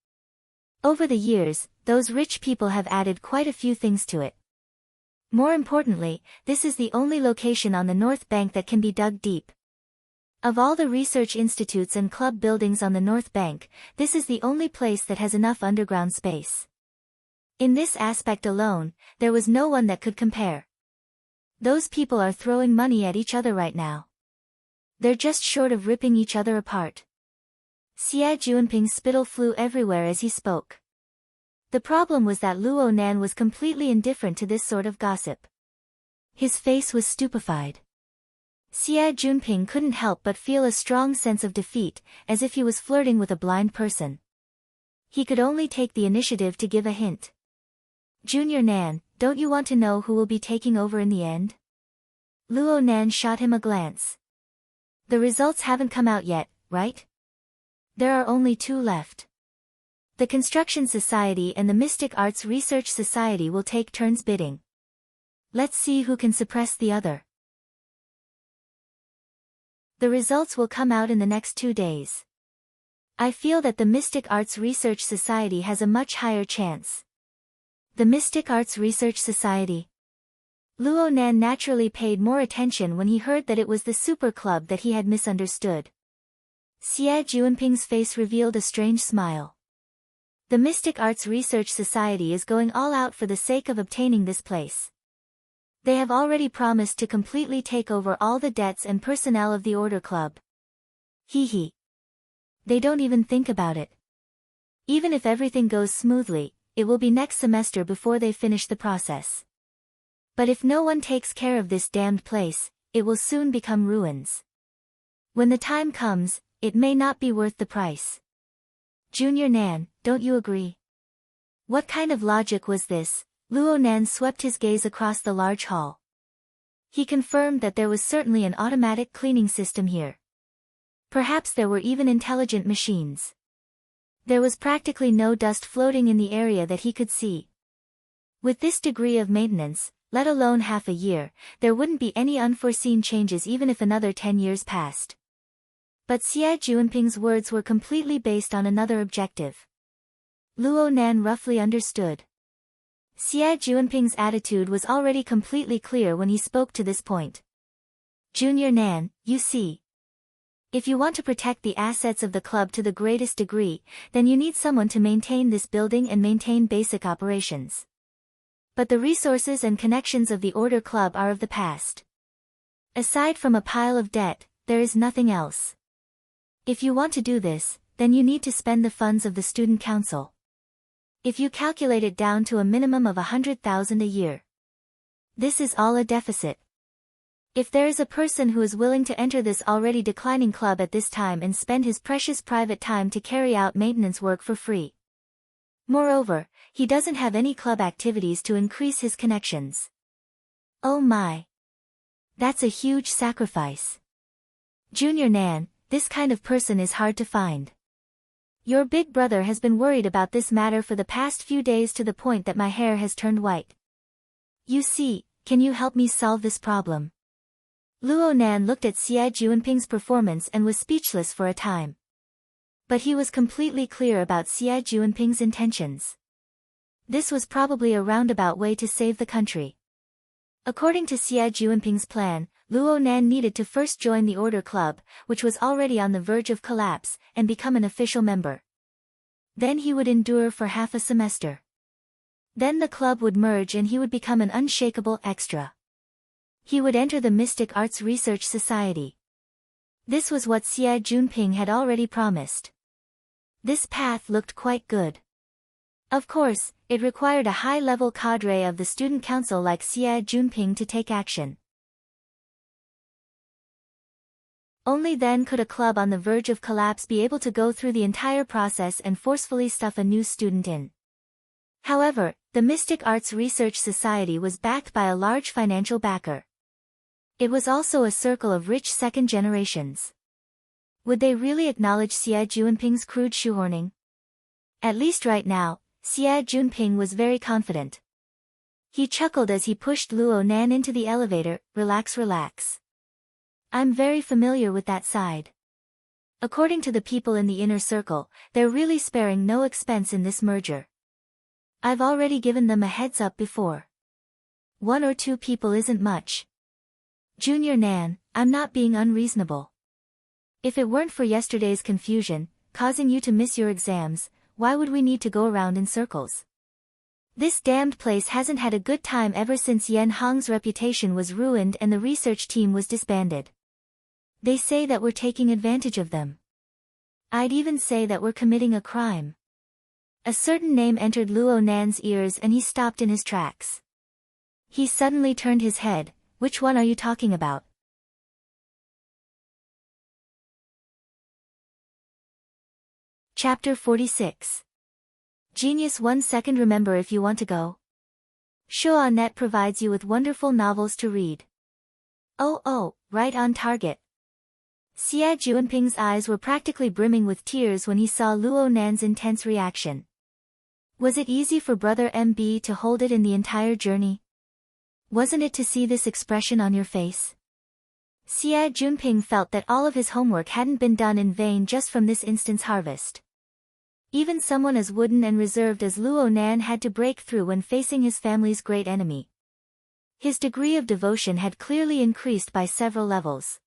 Over the years, those rich people have added quite a few things to it. More importantly, this is the only location on the North Bank that can be dug deep. Of all the research institutes and club buildings on the North Bank, this is the only place that has enough underground space. In this aspect alone, there was no one that could compare. Those people are throwing money at each other right now. They're just short of ripping each other apart. Xie Junping's spittle flew everywhere as he spoke. The problem was that Luo Nan was completely indifferent to this sort of gossip. His face was stupefied. Xie Junping couldn't help but feel a strong sense of defeat, as if he was flirting with a blind person. He could only take the initiative to give a hint. Junior Nan, don't you want to know who will be taking over in the end? Luo Nan shot him a glance. The results haven't come out yet, right? There are only 2 left. The Construction Society and the Mystic Arts Research Society will take turns bidding. Let's see who can suppress the other. The results will come out in the next 2 days. I feel that the Mystic Arts Research Society has a much higher chance. The Mystic Arts Research Society. Luo Nan naturally paid more attention when he heard that it was the super club that he had misunderstood. Xie Junping's face revealed a strange smile. The Mystic Arts Research Society is going all out for the sake of obtaining this place. They have already promised to completely take over all the debts and personnel of the Order Club. Hee. They don't even think about it. Even if everything goes smoothly, it will be next semester before they finish the process. But if no one takes care of this damned place, it will soon become ruins. When the time comes, it may not be worth the price. Junior Nan, don't you agree? What kind of logic was this? Luo Nan swept his gaze across the large hall. He confirmed that there was certainly an automatic cleaning system here. Perhaps there were even intelligent machines. There was practically no dust floating in the area that he could see. With this degree of maintenance, let alone half a year, there wouldn't be any unforeseen changes even if another 10 years passed. But Xie Junping's words were completely based on another objective. Luo Nan roughly understood. Xie Junping's attitude was already completely clear when he spoke to this point. Junior Nan, you see. If you want to protect the assets of the club to the greatest degree, then you need someone to maintain this building and maintain basic operations. But the resources and connections of the Order Club are of the past. Aside from a pile of debt, there is nothing else. If you want to do this, then you need to spend the funds of the Student Council. If you calculate it down to a minimum of 100,000 a year. This is all a deficit. If there is a person who is willing to enter this already declining club at this time and spend his precious private time to carry out maintenance work for free. Moreover, he doesn't have any club activities to increase his connections. Oh my. That's a huge sacrifice. Junior Nan, this kind of person is hard to find. Your big brother has been worried about this matter for the past few days to the point that my hair has turned white. You see, can you help me solve this problem? Luo Nan looked at Xie Juanping's performance and was speechless for a time. But he was completely clear about Xie Juanping's intentions. This was probably a roundabout way to save the country. According to Xie Juanping's plan, Luo Nan needed to first join the Order Club, which was already on the verge of collapse, and become an official member. Then he would endure for half a semester. Then the club would merge and he would become an unshakable extra. He would enter the Mystic Arts Research Society. This was what Xie Juanping had already promised. This path looked quite good. Of course, it required a high-level cadre of the student council like Xie Juanping to take action. Only then could a club on the verge of collapse be able to go through the entire process and forcefully stuff a new student in. However, the Mystic Arts Research Society was backed by a large financial backer. It was also a circle of rich second generations. Would they really acknowledge Xie Juanping's crude shoehorning? At least right now, Xie Juanping was very confident. He chuckled as he pushed Luo Nan into the elevator. Relax, relax. I'm very familiar with that side. According to the people in the inner circle, they're really sparing no expense in this merger. I've already given them a heads up before. 1 or 2 people isn't much. Junior Nan, I'm not being unreasonable. If it weren't for yesterday's confusion, causing you to miss your exams, why would we need to go around in circles? This damned place hasn't had a good time ever since Yen Hong's reputation was ruined and the research team was disbanded. They say that we're taking advantage of them. I'd even say that we're committing a crime. A certain name entered Luo Nan's ears and he stopped in his tracks. He suddenly turned his head. Which one are you talking about? Chapter 46. Genius 1 second. Remember, if you want to go. Shoa.net provides you with wonderful novels to read. Oh, right on target. Xie Juanping's eyes were practically brimming with tears when he saw Luo Nan's intense reaction. Was it easy for Brother MB to hold it in the entire journey? Wasn't it to see this expression on your face? Xie Juanping felt that all of his homework hadn't been done in vain just from this instant's harvest. Even someone as wooden and reserved as Luo Nan had to break through when facing his family's great enemy. His degree of devotion had clearly increased by several levels.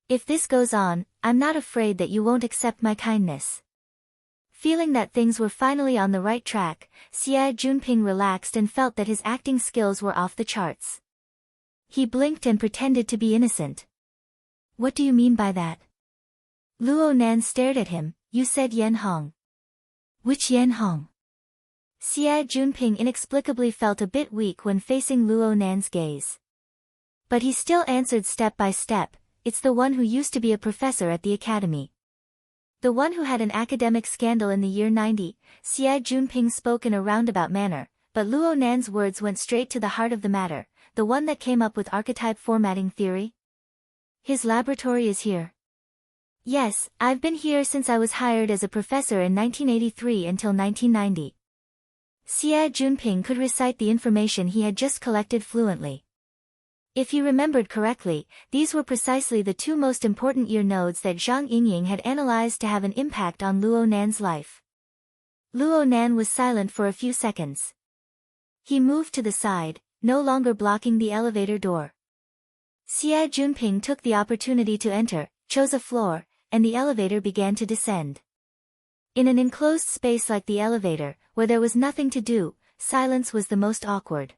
If this goes on, I'm not afraid that you won't accept my kindness. Feeling that things were finally on the right track, Xie Juanping relaxed and felt that his acting skills were off the charts. He blinked and pretended to be innocent. What do you mean by that? Luo Nan stared at him. You said Yen Hong. Which Yen Hong? Xie Juanping inexplicably felt a bit weak when facing Luo Nan's gaze. But he still answered step by step. It's the one who used to be a professor at the academy. The one who had an academic scandal in the year 90, Xie Juanping spoke in a roundabout manner, but Luo Nan's words went straight to the heart of the matter, the one that came up with archetype formatting theory. His laboratory is here. Yes, I've been here since I was hired as a professor in 1983 until 1990. Xie Juanping could recite the information he had just collected fluently. If he remembered correctly, these were precisely the 2 most important ear nodes that Zhang Yingying had analyzed to have an impact on Luo Nan's life. Luo Nan was silent for a few seconds. He moved to the side, no longer blocking the elevator door. Xie Juanping took the opportunity to enter, chose a floor, and the elevator began to descend. In an enclosed space like the elevator, where there was nothing to do, silence was the most awkward.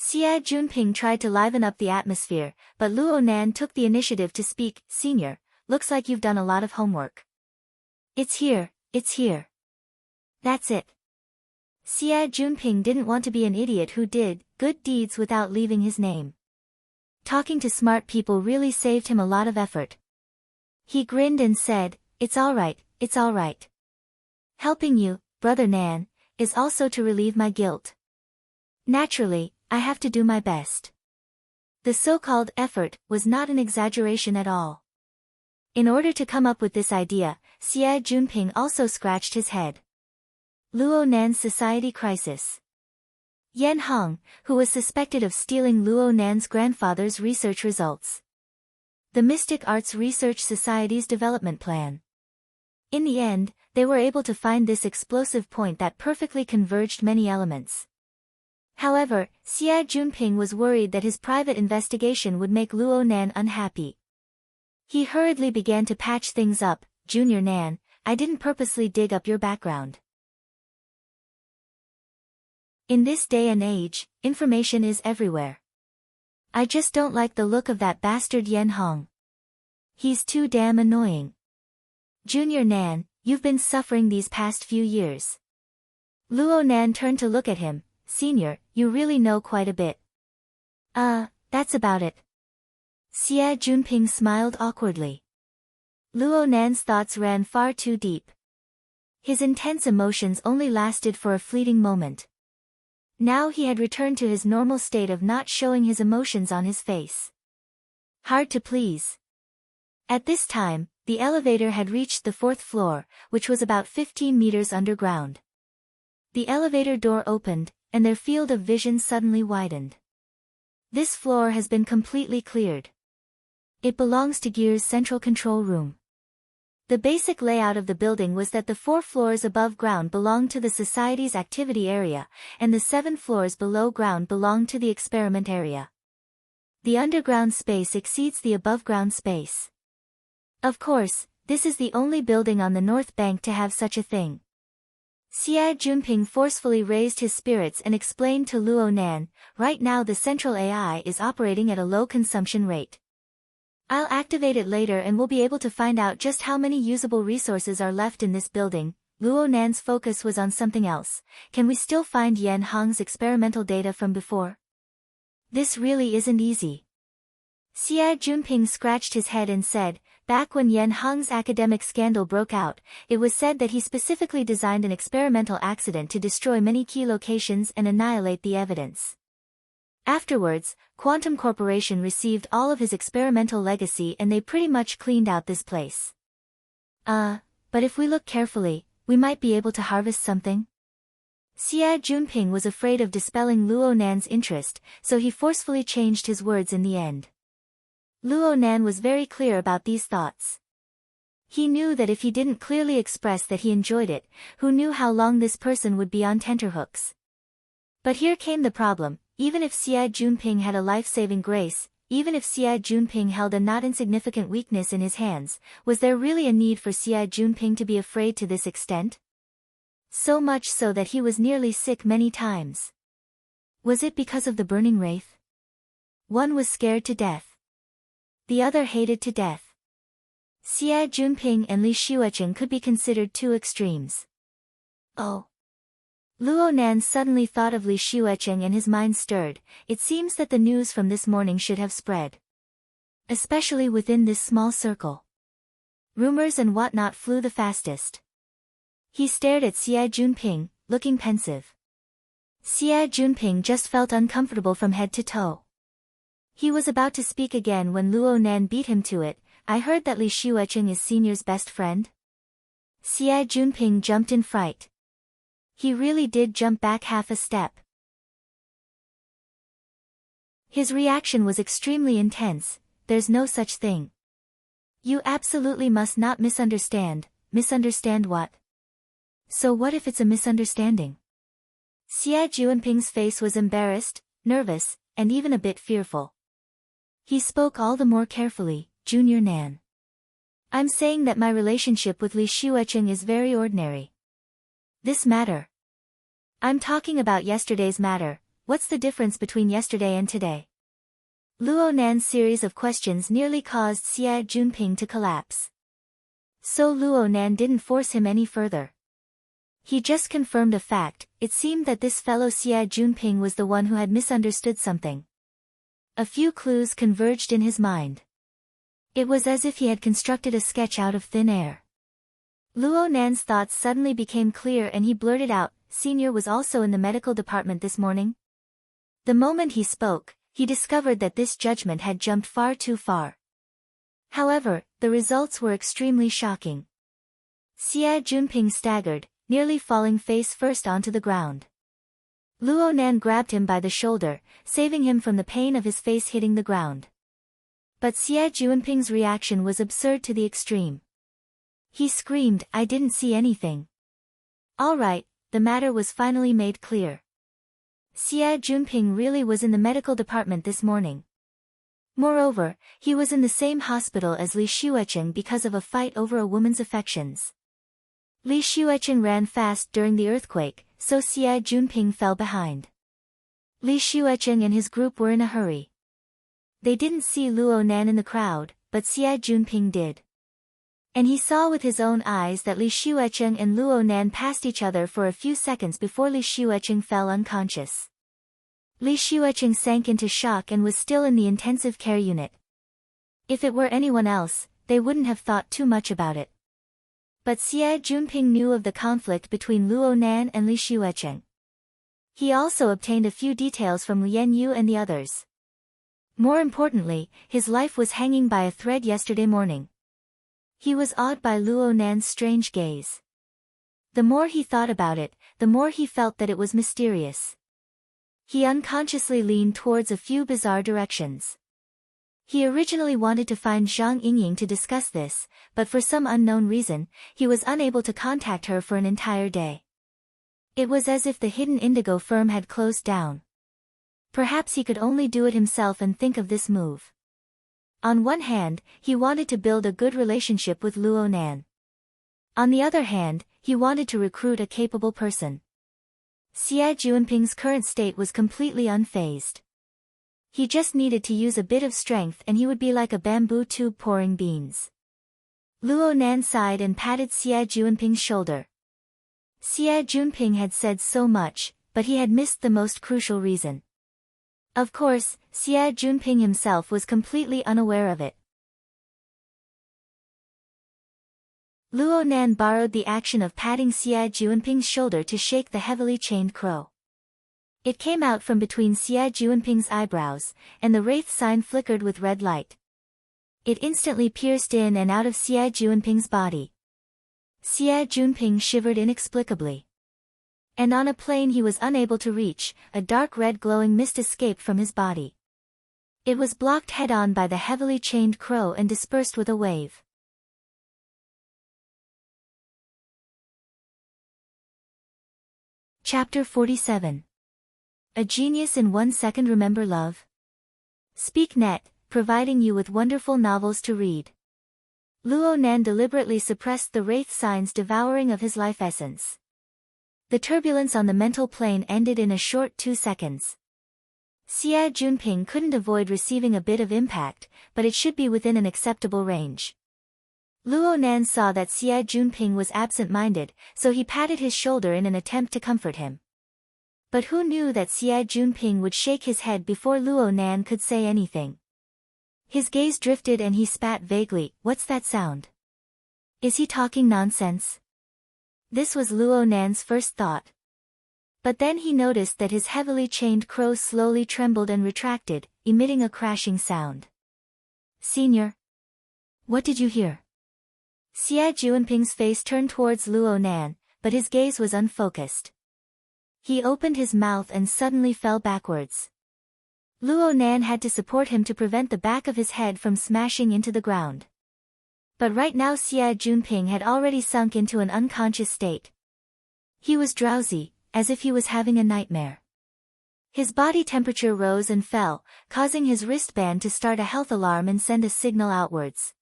Xie Juanping tried to liven up the atmosphere, but Luo Nan took the initiative to speak. Senior, looks like you've done a lot of homework. It's here. That's it. Xie Juanping didn't want to be an idiot who did good deeds without leaving his name. Talking to smart people really saved him a lot of effort. He grinned and said, it's all right. Helping you, Brother Nan, is also to relieve my guilt. Naturally, I have to do my best. The so-called effort was not an exaggeration at all. In order to come up with this idea, Xie Junping also scratched his head. Luo Nan's society crisis. Yan Hong, who was suspected of stealing Luo Nan's grandfather's research results. The Mystic Arts Research Society's development plan. In the end, they were able to find this explosive point that perfectly converged many elements. However, Xie Junping was worried that his private investigation would make Luo Nan unhappy. He hurriedly began to patch things up. Junior Nan, I didn't purposely dig up your background. In this day and age, information is everywhere. I just don't like the look of that bastard Yan Hong. He's too damn annoying. Junior Nan, you've been suffering these past few years. Luo Nan turned to look at him. Senior, you really know quite a bit. That's about it. Xie Junping smiled awkwardly. Luo Nan's thoughts ran far too deep. His intense emotions only lasted for a fleeting moment. Now he had returned to his normal state of not showing his emotions on his face. Hard to please. At this time, the elevator had reached the 4th floor, which was about 15 meters underground. The elevator door opened, and their field of vision suddenly widened. This floor has been completely cleared. It belongs to Gear's central control room. The basic layout of the building was that the 4 floors above ground belonged to the Society's activity area, and the 7 floors below ground belonged to the experiment area. The underground space exceeds the above-ground space. Of course, this is the only building on the North Bank to have such a thing. Xie Junping forcefully raised his spirits and explained to Luo Nan, right now the central AI is operating at a low consumption rate. I'll activate it later and we'll be able to find out just how many usable resources are left in this building. Luo Nan's focus was on something else. Can we still find Yan Hong's experimental data from before? This really isn't easy. Xie Junping scratched his head and said, back when Yan Hong's academic scandal broke out, it was said that he specifically designed an experimental accident to destroy many key locations and annihilate the evidence. Afterwards, Quantum Corporation received all of his experimental legacy and they pretty much cleaned out this place. But if we look carefully, we might be able to harvest something? Xie Junping was afraid of dispelling Luo Nan's interest, so he forcefully changed his words in the end. Luo Nan was very clear about these thoughts. He knew that if he didn't clearly express that he enjoyed it, who knew how long this person would be on tenterhooks. But here came the problem. Even if Xie Junping had a life-saving grace, even if Xie Junping held a not insignificant weakness in his hands, was there really a need for Xie Junping to be afraid to this extent? So much so that he was nearly sick many times. Was it because of the burning wraith? One was scared to death. The other hated to death. Xie Junping and Li Xuecheng could be considered two extremes. Oh. Luo Nan suddenly thought of Li Xuecheng and his mind stirred. It seems that the news from this morning should have spread. Especially within this small circle. Rumors and whatnot flew the fastest. He stared at Xie Junping, looking pensive. Xie Junping just felt uncomfortable from head to toe. He was about to speak again when Luo Nan beat him to it. I heard that Li Xuecheng is Senior's best friend? Xie Junping jumped in fright. He really did jump back half a step. His reaction was extremely intense. There's no such thing. You absolutely must not misunderstand. Misunderstand what? So what if it's a misunderstanding? Xie Junping's face was embarrassed, nervous, and even a bit fearful. He spoke all the more carefully. Junior Nan. I'm saying that my relationship with Li Xuecheng is very ordinary. This matter. I'm talking about yesterday's matter. What's the difference between yesterday and today? Luo Nan's series of questions nearly caused Xie Junping to collapse. So Luo Nan didn't force him any further. He just confirmed a fact. It seemed that this fellow Xie Junping was the one who had misunderstood something. A few clues converged in his mind. It was as if he had constructed a sketch out of thin air. Luo Nan's thoughts suddenly became clear and he blurted out, "Senior was also in the medical department this morning?" The moment he spoke, he discovered that this judgment had jumped far too far. However, the results were extremely shocking. Xia Junping staggered, nearly falling face first onto the ground. Luo Nan grabbed him by the shoulder, saving him from the pain of his face hitting the ground. But Xia Junping's reaction was absurd to the extreme. He screamed, "I didn't see anything." All right, the matter was finally made clear. Xia Junping really was in the medical department this morning. Moreover, he was in the same hospital as Li Xuecheng because of a fight over a woman's affections. Li Xuecheng ran fast during the earthquake, so Xia Junping fell behind. Li Xuecheng and his group were in a hurry. They didn't see Luo Nan in the crowd, but Xia Junping did. And he saw with his own eyes that Li Xuecheng and Luo Nan passed each other for a few seconds before Li Xuecheng fell unconscious. Li Xuecheng sank into shock and was still in the intensive care unit. If it were anyone else, they wouldn't have thought too much about it. But Xia Junping knew of the conflict between Luo Nan and Li Xuecheng. He also obtained a few details from Lian Yu and the others. More importantly, his life was hanging by a thread yesterday morning. He was awed by Luo Nan's strange gaze. The more he thought about it, the more he felt that it was mysterious. He unconsciously leaned towards a few bizarre directions. He originally wanted to find Zhang Yingying to discuss this, but for some unknown reason, he was unable to contact her for an entire day. It was as if the hidden indigo firm had closed down. Perhaps he could only do it himself and think of this move. On one hand, he wanted to build a good relationship with Luo Nan. On the other hand, he wanted to recruit a capable person. Xia Junping's current state was completely unfazed. He just needed to use a bit of strength and he would be like a bamboo tube pouring beans. Luo Nan sighed and patted Xia Junping's shoulder. Xia Junping had said so much, but he had missed the most crucial reason. Of course, Xia Junping himself was completely unaware of it. Luo Nan borrowed the action of patting Xia Junping's shoulder to shake the heavily chained crow. It came out from between Xia Junping's eyebrows, and the wraith sign flickered with red light. It instantly pierced in and out of Xia Junping's body. Xia Junping shivered inexplicably. And on a plane he was unable to reach, a dark red glowing mist escaped from his body. It was blocked head-on by the heavily chained crow and dispersed with a wave. Chapter 47. A Genius in 1 Second. Remember Love? SpeakNet, providing you with wonderful novels to read. Luo Nan deliberately suppressed the wraith sign's devouring of his life essence. The turbulence on the mental plane ended in a short 2 seconds. Xia Junping couldn't avoid receiving a bit of impact, but it should be within an acceptable range. Luo Nan saw that Xia Junping was absent-minded, so he patted his shoulder in an attempt to comfort him. But who knew that Xia Junping would shake his head before Luo Nan could say anything? His gaze drifted and he spat vaguely. What's that sound? Is he talking nonsense? This was Luo Nan's first thought. But then he noticed that his heavily chained crow slowly trembled and retracted, emitting a crashing sound. Senior? What did you hear? Xia Junping's face turned towards Luo Nan, but his gaze was unfocused. He opened his mouth and suddenly fell backwards. Luo Nan had to support him to prevent the back of his head from smashing into the ground. But right now Xia Junping had already sunk into an unconscious state. He was drowsy, as if he was having a nightmare. His body temperature rose and fell, causing his wristband to start a health alarm and send a signal outwards.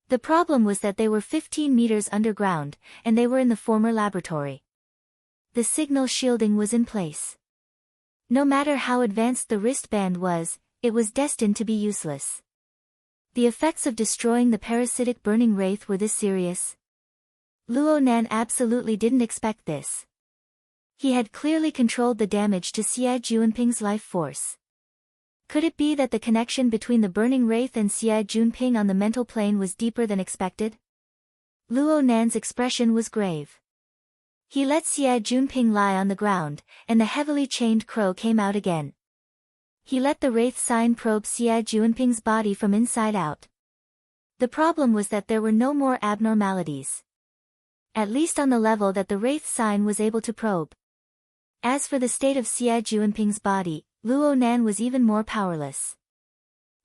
The problem was that they were 15 meters underground, and they were in the former laboratory. The signal shielding was in place. No matter how advanced the wristband was, it was destined to be useless. The effects of destroying the parasitic burning wraith were this serious? Luo Nan absolutely didn't expect this. He had clearly controlled the damage to Xia Junping's life force. Could it be that the connection between the burning wraith and Xia Junping on the mental plane was deeper than expected? Luo Nan's expression was grave. He let Xie Junping lie on the ground, and the heavily chained crow came out again. He let the wraith sign probe Xie Junping's body from inside out. The problem was that there were no more abnormalities. At least on the level that the wraith sign was able to probe. As for the state of Xie Junping's body, Luo Nan was even more powerless.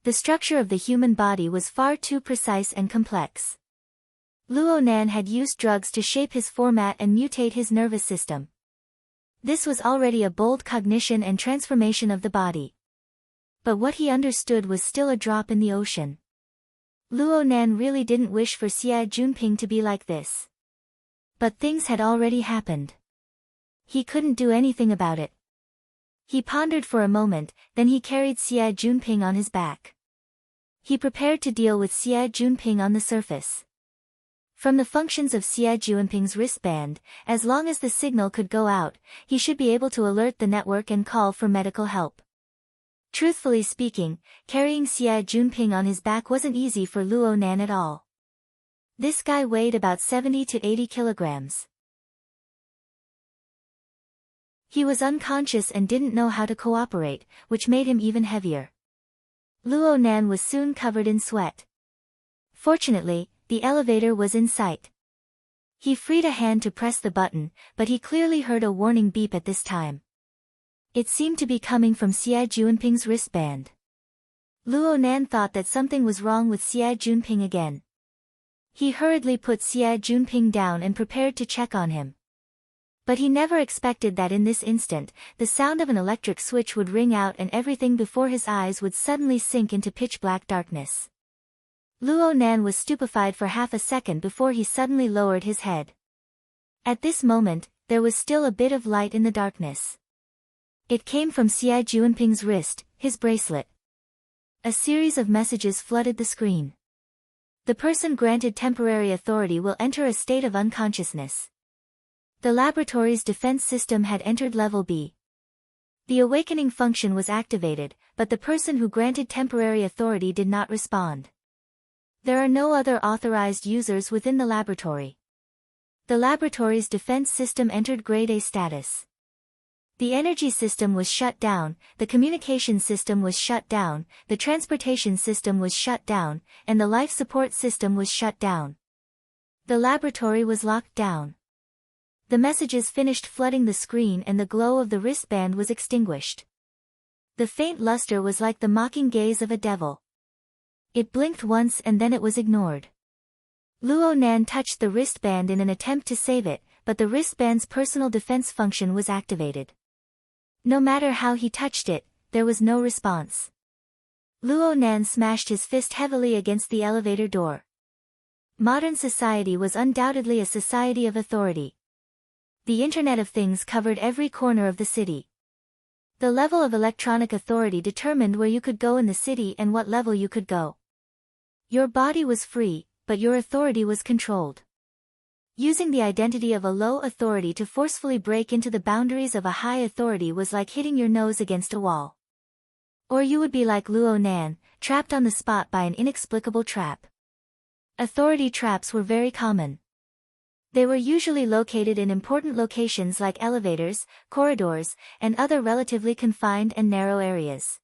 The structure of the human body was far too precise and complex. Luo Nan had used drugs to shape his format and mutate his nervous system. This was already a bold cognition and transformation of the body. But what he understood was still a drop in the ocean. Luo Nan really didn't wish for Xie Junping to be like this. But things had already happened. He couldn't do anything about it. He pondered for a moment, then he carried Xie Junping on his back. He prepared to deal with Xie Junping on the surface. From the functions of Xie Junping's wristband, as long as the signal could go out, he should be able to alert the network and call for medical help. Truthfully speaking, carrying Xie Junping on his back wasn't easy for Luo Nan at all. This guy weighed about 70 to 80 kilograms. He was unconscious and didn't know how to cooperate, which made him even heavier. Luo Nan was soon covered in sweat. Fortunately, the elevator was in sight. He freed a hand to press the button, but he clearly heard a warning beep at this time. It seemed to be coming from Xie Junping's wristband. Luo Nan thought that something was wrong with Xie Junping again. He hurriedly put Xie Junping down and prepared to check on him. But he never expected that in this instant, the sound of an electric switch would ring out and everything before his eyes would suddenly sink into pitch-black darkness. Luo Nan was stupefied for half a second before he suddenly lowered his head. At this moment, there was still a bit of light in the darkness. It came from Xie Junping's wrist, his bracelet. A series of messages flooded the screen. The person granted temporary authority will enter a state of unconsciousness. The laboratory's defense system had entered level B. The awakening function was activated, but the person who granted temporary authority did not respond. There are no other authorized users within the laboratory. The laboratory's defense system entered Grade A status. The energy system was shut down, the communication system was shut down, the transportation system was shut down, and the life support system was shut down. The laboratory was locked down. The messages finished flooding the screen and the glow of the wristband was extinguished. The faint luster was like the mocking gaze of a devil. It blinked once and then it was ignored. Luo Nan touched the wristband in an attempt to save it, but the wristband's personal defense function was activated. No matter how he touched it, there was no response. Luo Nan smashed his fist heavily against the elevator door. Modern society was undoubtedly a society of authority. The Internet of Things covered every corner of the city. The level of electronic authority determined where you could go in the city and what level you could go. Your body was free, but your authority was controlled. Using the identity of a low authority to forcefully break into the boundaries of a high authority was like hitting your nose against a wall. Or you would be like Luo Nan, trapped on the spot by an inexplicable trap. Authority traps were very common. They were usually located in important locations like elevators, corridors, and other relatively confined and narrow areas.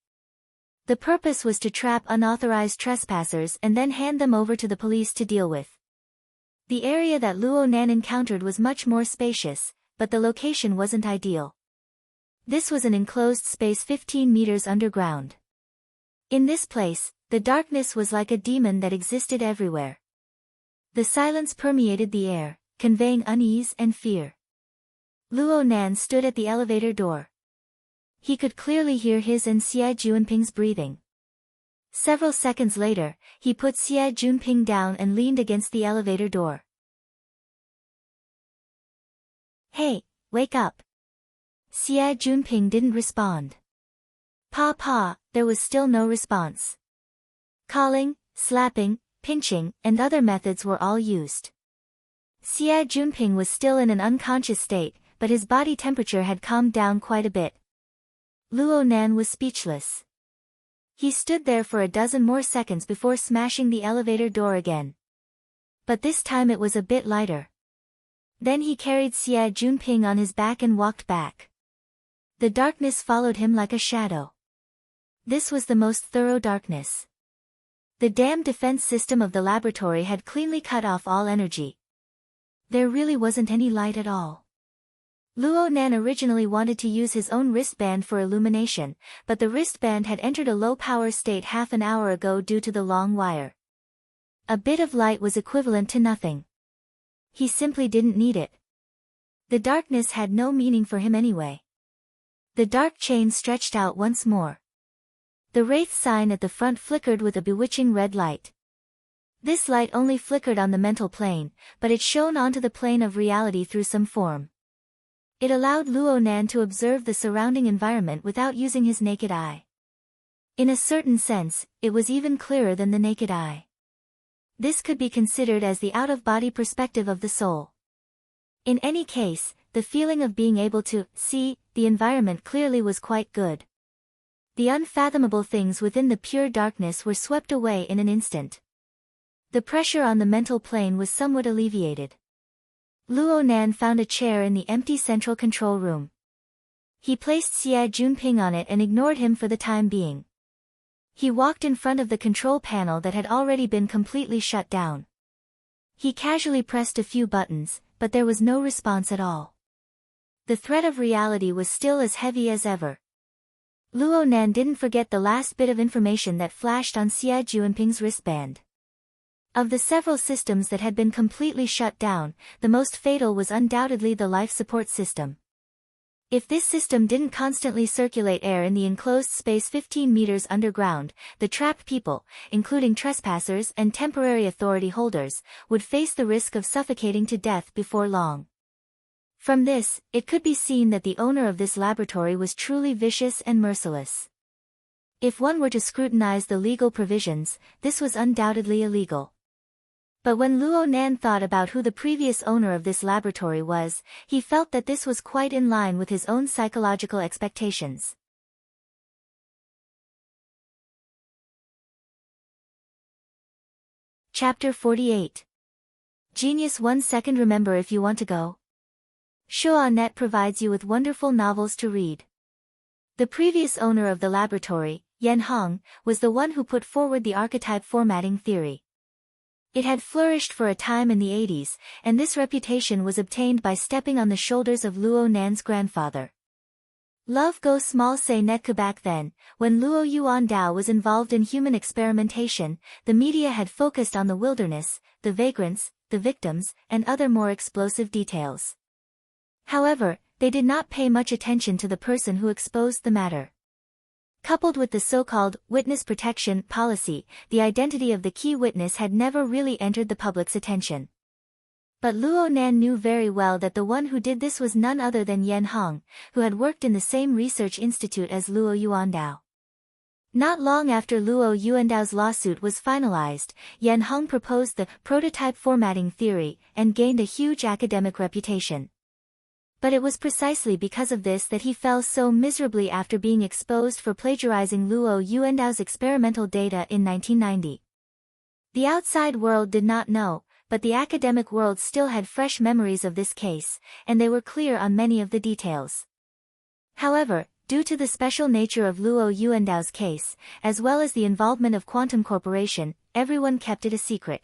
The purpose was to trap unauthorized trespassers and then hand them over to the police to deal with. The area that Luo Nan encountered was much more spacious, but the location wasn't ideal. This was an enclosed space 15 meters underground. In this place, the darkness was like a demon that existed everywhere. The silence permeated the air, conveying unease and fear. Luo Nan stood at the elevator door. He could clearly hear his and Xie Junping's breathing. Several seconds later, he put Xie Junping down and leaned against the elevator door. "Hey, wake up." Xie Junping didn't respond. Pa, there was still no response. Calling, slapping, pinching, and other methods were all used. Xie Junping was still in an unconscious state, but his body temperature had calmed down quite a bit. Luo Nan was speechless. He stood there for a dozen more seconds before smashing the elevator door again. But this time it was a bit lighter. Then he carried Xie Junping on his back and walked back. The darkness followed him like a shadow. This was the most thorough darkness. The dam defense system of the laboratory had cleanly cut off all energy. There really wasn't any light at all. Luo Nan originally wanted to use his own wristband for illumination, but the wristband had entered a low-power state half an hour ago due to the long wire. A bit of light was equivalent to nothing. He simply didn't need it. The darkness had no meaning for him anyway. The dark chain stretched out once more. The wraith sign at the front flickered with a bewitching red light. This light only flickered on the mental plane, but it shone onto the plane of reality through some form. It allowed Luo Nan to observe the surrounding environment without using his naked eye. In a certain sense, it was even clearer than the naked eye. This could be considered as the out-of-body perspective of the soul. In any case, the feeling of being able to see the environment clearly was quite good. The unfathomable things within the pure darkness were swept away in an instant. The pressure on the mental plane was somewhat alleviated. Luo Nan found a chair in the empty central control room. He placed Xie Junping on it and ignored him for the time being. He walked in front of the control panel that had already been completely shut down. He casually pressed a few buttons, but there was no response at all. The threat of reality was still as heavy as ever. Luo Nan didn't forget the last bit of information that flashed on Xie Junping's wristband. Of the several systems that had been completely shut down, the most fatal was undoubtedly the life support system. If this system didn't constantly circulate air in the enclosed space 15 meters underground, the trapped people, including trespassers and temporary authority holders, would face the risk of suffocating to death before long. From this, it could be seen that the owner of this laboratory was truly vicious and merciless. If one were to scrutinize the legal provisions, this was undoubtedly illegal. But when Luo Nan thought about who the previous owner of this laboratory was, he felt that this was quite in line with his own psychological expectations. Chapter 48. Genius 1 second. Remember, if you want to go. Shuanet provides you with wonderful novels to read. The previous owner of the laboratory, Yan Hong, was the one who put forward the archetype formatting theory. It had flourished for a time in the 80s, and this reputation was obtained by stepping on the shoulders of Luo Nan's grandfather. Love Go Small Say Netku. Back then, when Luo Yuandao was involved in human experimentation, the media had focused on the wilderness, the vagrants, the victims, and other more explosive details. However, they did not pay much attention to the person who exposed the matter. Coupled with the so-called witness protection policy, the identity of the key witness had never really entered the public's attention. But Luo Nan knew very well that the one who did this was none other than Yan Hong, who had worked in the same research institute as Luo Yuandao. Not long after Luo Yuandao's lawsuit was finalized, Yan Hong proposed the prototype formatting theory and gained a huge academic reputation. But it was precisely because of this that he fell so miserably after being exposed for plagiarizing Luo Yuandao's experimental data in 1990. The outside world did not know, but the academic world still had fresh memories of this case, and they were clear on many of the details. However, due to the special nature of Luo Yuandao's case, as well as the involvement of Quantum Corporation, everyone kept it a secret.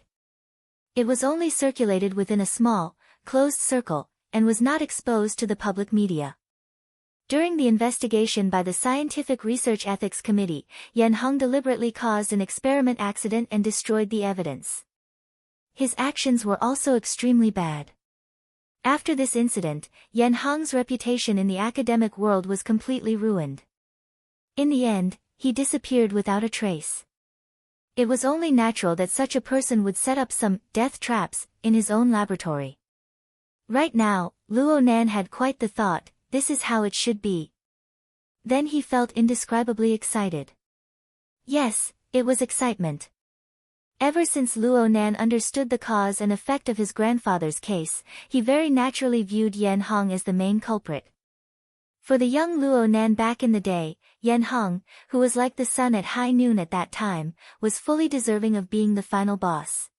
It was only circulated within a small, closed circle, and was not exposed to the public media. During the investigation by the Scientific Research Ethics Committee, Yan Hong deliberately caused an experiment accident and destroyed the evidence. His actions were also extremely bad. After this incident, Yan Hong's reputation in the academic world was completely ruined. In the end, he disappeared without a trace. It was only natural that such a person would set up some death traps in his own laboratory. Right now, Luo Nan had quite the thought, this is how it should be. Then he felt indescribably excited. Yes, it was excitement. Ever since Luo Nan understood the cause and effect of his grandfather's case, he very naturally viewed Yan Hong as the main culprit. For the young Luo Nan back in the day, Yan Hong, who was like the sun at high noon at that time, was fully deserving of being the final boss.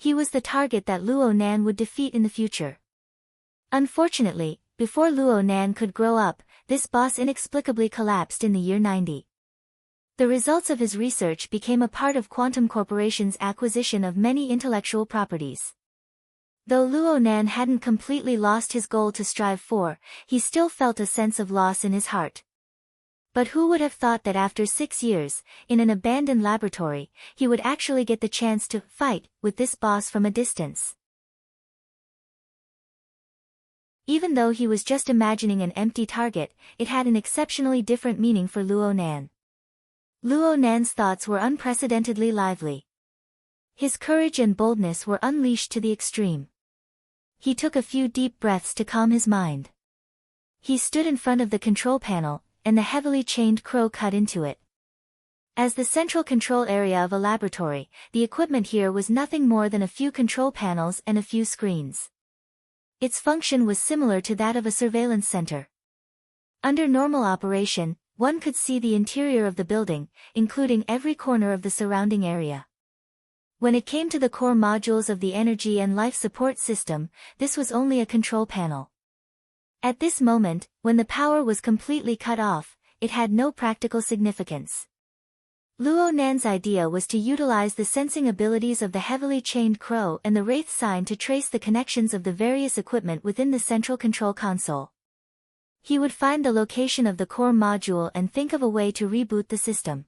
He was the target that Luo Nan would defeat in the future. Unfortunately, before Luo Nan could grow up, this boss inexplicably collapsed in the year 90. The results of his research became a part of Quantum Corporation's acquisition of many intellectual properties. Though Luo Nan hadn't completely lost his goal to strive for, he still felt a sense of loss in his heart. But who would have thought that after 6 years, in an abandoned laboratory, he would actually get the chance to fight with this boss from a distance? Even though he was just imagining an empty target, it had an exceptionally different meaning for Luo Nan. Luo Nan's thoughts were unprecedentedly lively. His courage and boldness were unleashed to the extreme. He took a few deep breaths to calm his mind. He stood in front of the control panel, and the heavily chained crow cut into it. As the central control area of a laboratory, the equipment here was nothing more than a few control panels and a few screens. Its function was similar to that of a surveillance center. Under normal operation, one could see the interior of the building, including every corner of the surrounding area. When it came to the core modules of the energy and life support system, this was only a control panel. At this moment, when the power was completely cut off, it had no practical significance. Luo Nan's idea was to utilize the sensing abilities of the heavily chained crow and the wraith sign to trace the connections of the various equipment within the central control console. He would find the location of the core module and think of a way to reboot the system.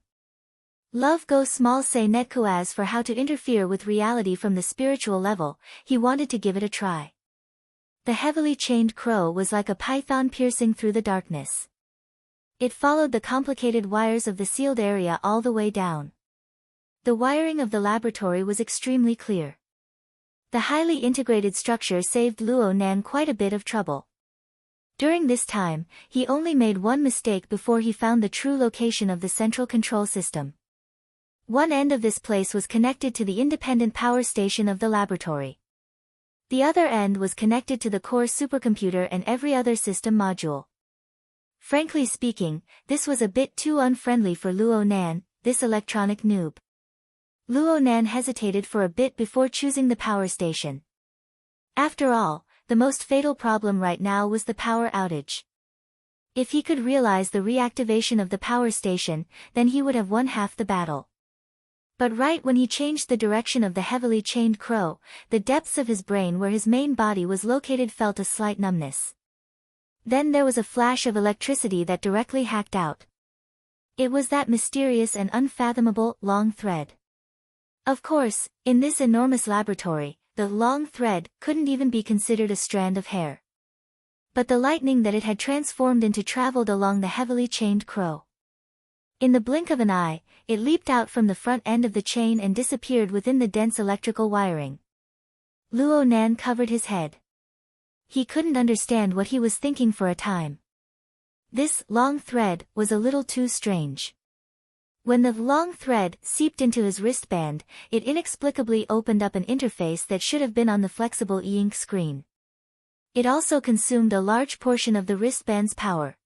Love go small say netku as for how to interfere with reality from the spiritual level, he wanted to give it a try. The heavily chained crow was like a python piercing through the darkness. It followed the complicated wires of the sealed area all the way down. The wiring of the laboratory was extremely clear. The highly integrated structure saved Luo Nan quite a bit of trouble. During this time, he only made one mistake before he found the true location of the central control system. One end of this place was connected to the independent power station of the laboratory. The other end was connected to the core supercomputer and every other system module. Frankly speaking, this was a bit too unfriendly for Luo Nan, this electronic noob. Luo Nan hesitated for a bit before choosing the power station. After all, the most fatal problem right now was the power outage. If he could realize the reactivation of the power station, then he would have won half the battle. But right when he changed the direction of the heavily chained crow, the depths of his brain where his main body was located felt a slight numbness. Then there was a flash of electricity that directly hacked out. It was that mysterious and unfathomable long thread. Of course, in this enormous laboratory, the long thread couldn't even be considered a strand of hair. But the lightning that it had transformed into traveled along the heavily chained crow. In the blink of an eye, it leaped out from the front end of the chain and disappeared within the dense electrical wiring. Luo Nan covered his head. He couldn't understand what he was thinking for a time. This long thread was a little too strange. When the long thread seeped into his wristband, it inexplicably opened up an interface that should have been on the flexible e-ink screen. It also consumed a large portion of the wristband's power.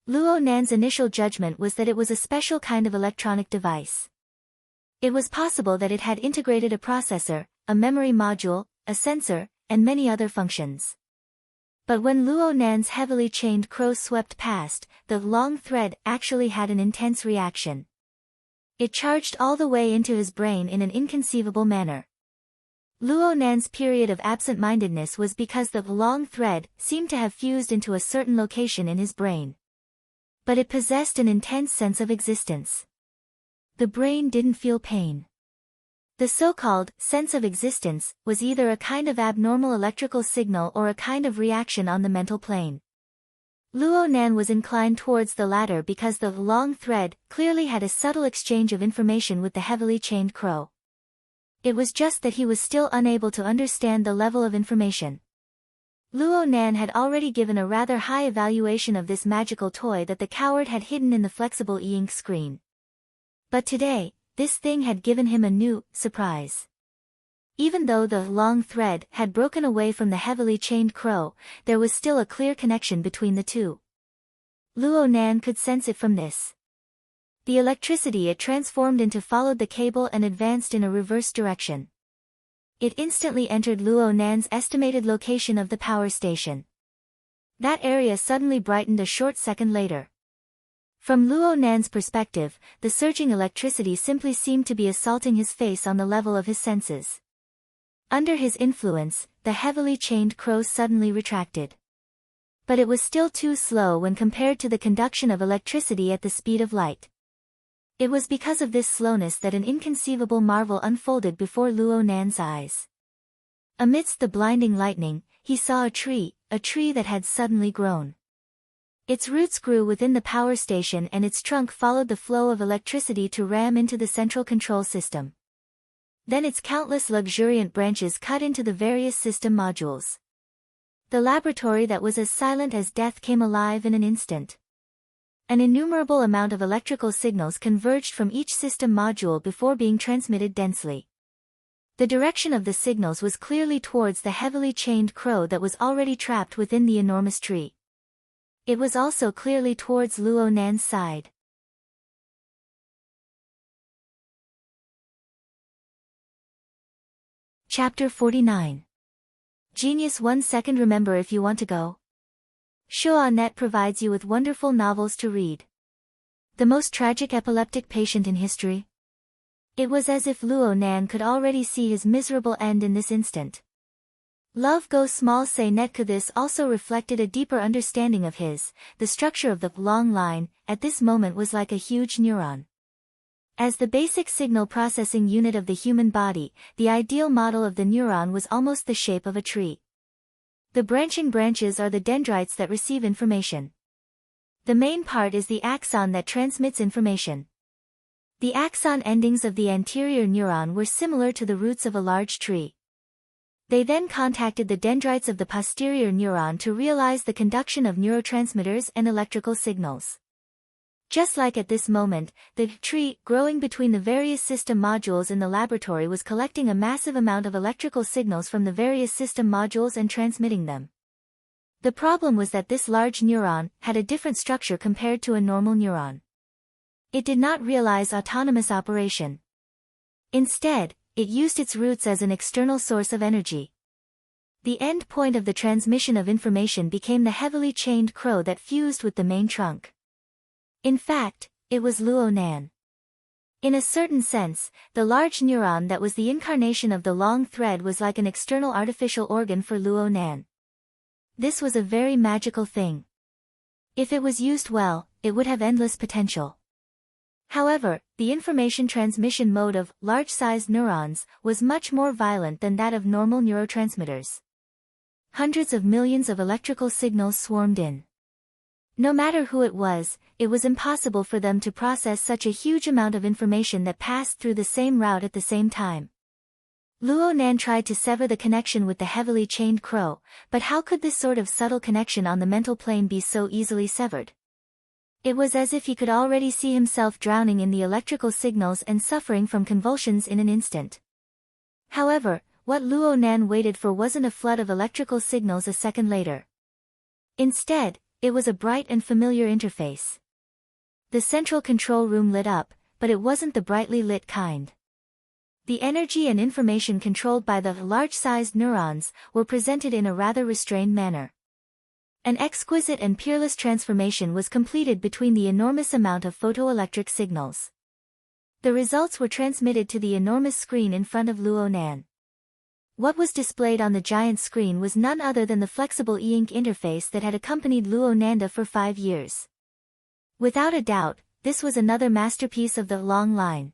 Luo Nan's initial judgment was that it was a special kind of electronic device. It was possible that it had integrated a processor, a memory module, a sensor, and many other functions. But when Luo Nan's heavily chained crow swept past, the long thread actually had an intense reaction. It charged all the way into his brain in an inconceivable manner. Luo Nan's period of absent-mindedness was because the long thread seemed to have fused into a certain location in his brain. But it possessed an intense sense of existence. The brain didn't feel pain. The so-called sense of existence was either a kind of abnormal electrical signal or a kind of reaction on the mental plane. Luo Nan was inclined towards the latter because the long thread clearly had a subtle exchange of information with the heavily chained crow. It was just that he was still unable to understand the level of information. Luo Nan had already given a rather high evaluation of this magical toy that the coward had hidden in the flexible e-ink screen. But today, this thing had given him a new surprise. Even though the long thread had broken away from the heavily chained crow, there was still a clear connection between the two. Luo Nan could sense it from this. The electricity it transformed into followed the cable and advanced in a reverse direction. It instantly entered Luo Nan's estimated location of the power station. That area suddenly brightened a short second later. From Luo Nan's perspective, the surging electricity simply seemed to be assaulting his face on the level of his senses. Under his influence, the heavily chained crow suddenly retracted. But it was still too slow when compared to the conduction of electricity at the speed of light. It was because of this slowness that an inconceivable marvel unfolded before Luo Nan's eyes. Amidst the blinding lightning, he saw a tree that had suddenly grown. Its roots grew within the power station and its trunk followed the flow of electricity to ram into the central control system. Then its countless luxuriant branches cut into the various system modules. The laboratory that was as silent as death came alive in an instant. An innumerable amount of electrical signals converged from each system module before being transmitted densely. The direction of the signals was clearly towards the heavily chained crow that was already trapped within the enormous tree. It was also clearly towards Luo Nan's side. Chapter 49. Genius 1 second. Remember if you want to go. Shuanet provides you with wonderful novels to read. The most tragic epileptic patient in history. It was as if Luo Nan could already see his miserable end in this instant. Love Go Small Say Netka. This also reflected a deeper understanding of his. The structure of the long line at this moment was like a huge neuron. As the basic signal processing unit of the human body, the ideal model of the neuron was almost the shape of a tree. The branching branches are the dendrites that receive information. The main part is the axon that transmits information. The axon endings of the anterior neuron were similar to the roots of a large tree. They then contacted the dendrites of the posterior neuron to realize the conduction of neurotransmitters and electrical signals. Just like at this moment, the tree, growing between the various system modules in the laboratory, was collecting a massive amount of electrical signals from the various system modules and transmitting them. The problem was that this large neuron had a different structure compared to a normal neuron. It did not realize autonomous operation. Instead, it used its roots as an external source of energy. The end point of the transmission of information became the heavily chained crow that fused with the main trunk. In fact, it was Luo Nan. In a certain sense, the large neuron that was the incarnation of the long thread was like an external artificial organ for Luo Nan. This was a very magical thing. If it was used well, it would have endless potential. However, the information transmission mode of large-sized neurons was much more violent than that of normal neurotransmitters. Hundreds of millions of electrical signals swarmed in. No matter who it was impossible for them to process such a huge amount of information that passed through the same route at the same time. Luo Nan tried to sever the connection with the heavily chained crow, but how could this sort of subtle connection on the mental plane be so easily severed? It was as if he could already see himself drowning in the electrical signals and suffering from convulsions in an instant. However, what Luo Nan waited for wasn't a flood of electrical signals a second later. Instead, it was a bright and familiar interface. The central control room lit up, but it wasn't the brightly lit kind. The energy and information controlled by the large-sized neurons were presented in a rather restrained manner. An exquisite and peerless transformation was completed between the enormous amount of photoelectric signals. The results were transmitted to the enormous screen in front of Luo Nan. What was displayed on the giant screen was none other than the flexible e-ink interface that had accompanied Luo Nanda for 5 years. Without a doubt, this was another masterpiece of the long line.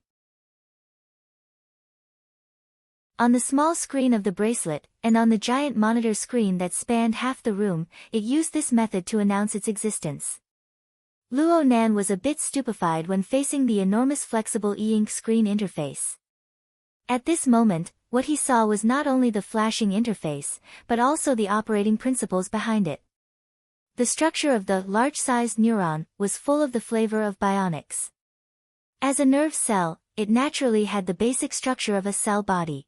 On the small screen of the bracelet, and on the giant monitor screen that spanned half the room, it used this method to announce its existence. Luo Nan was a bit stupefied when facing the enormous flexible e-ink screen interface. At this moment, what he saw was not only the flashing interface, but also the operating principles behind it. The structure of the large-sized neuron was full of the flavor of bionics. As a nerve cell, it naturally had the basic structure of a cell body.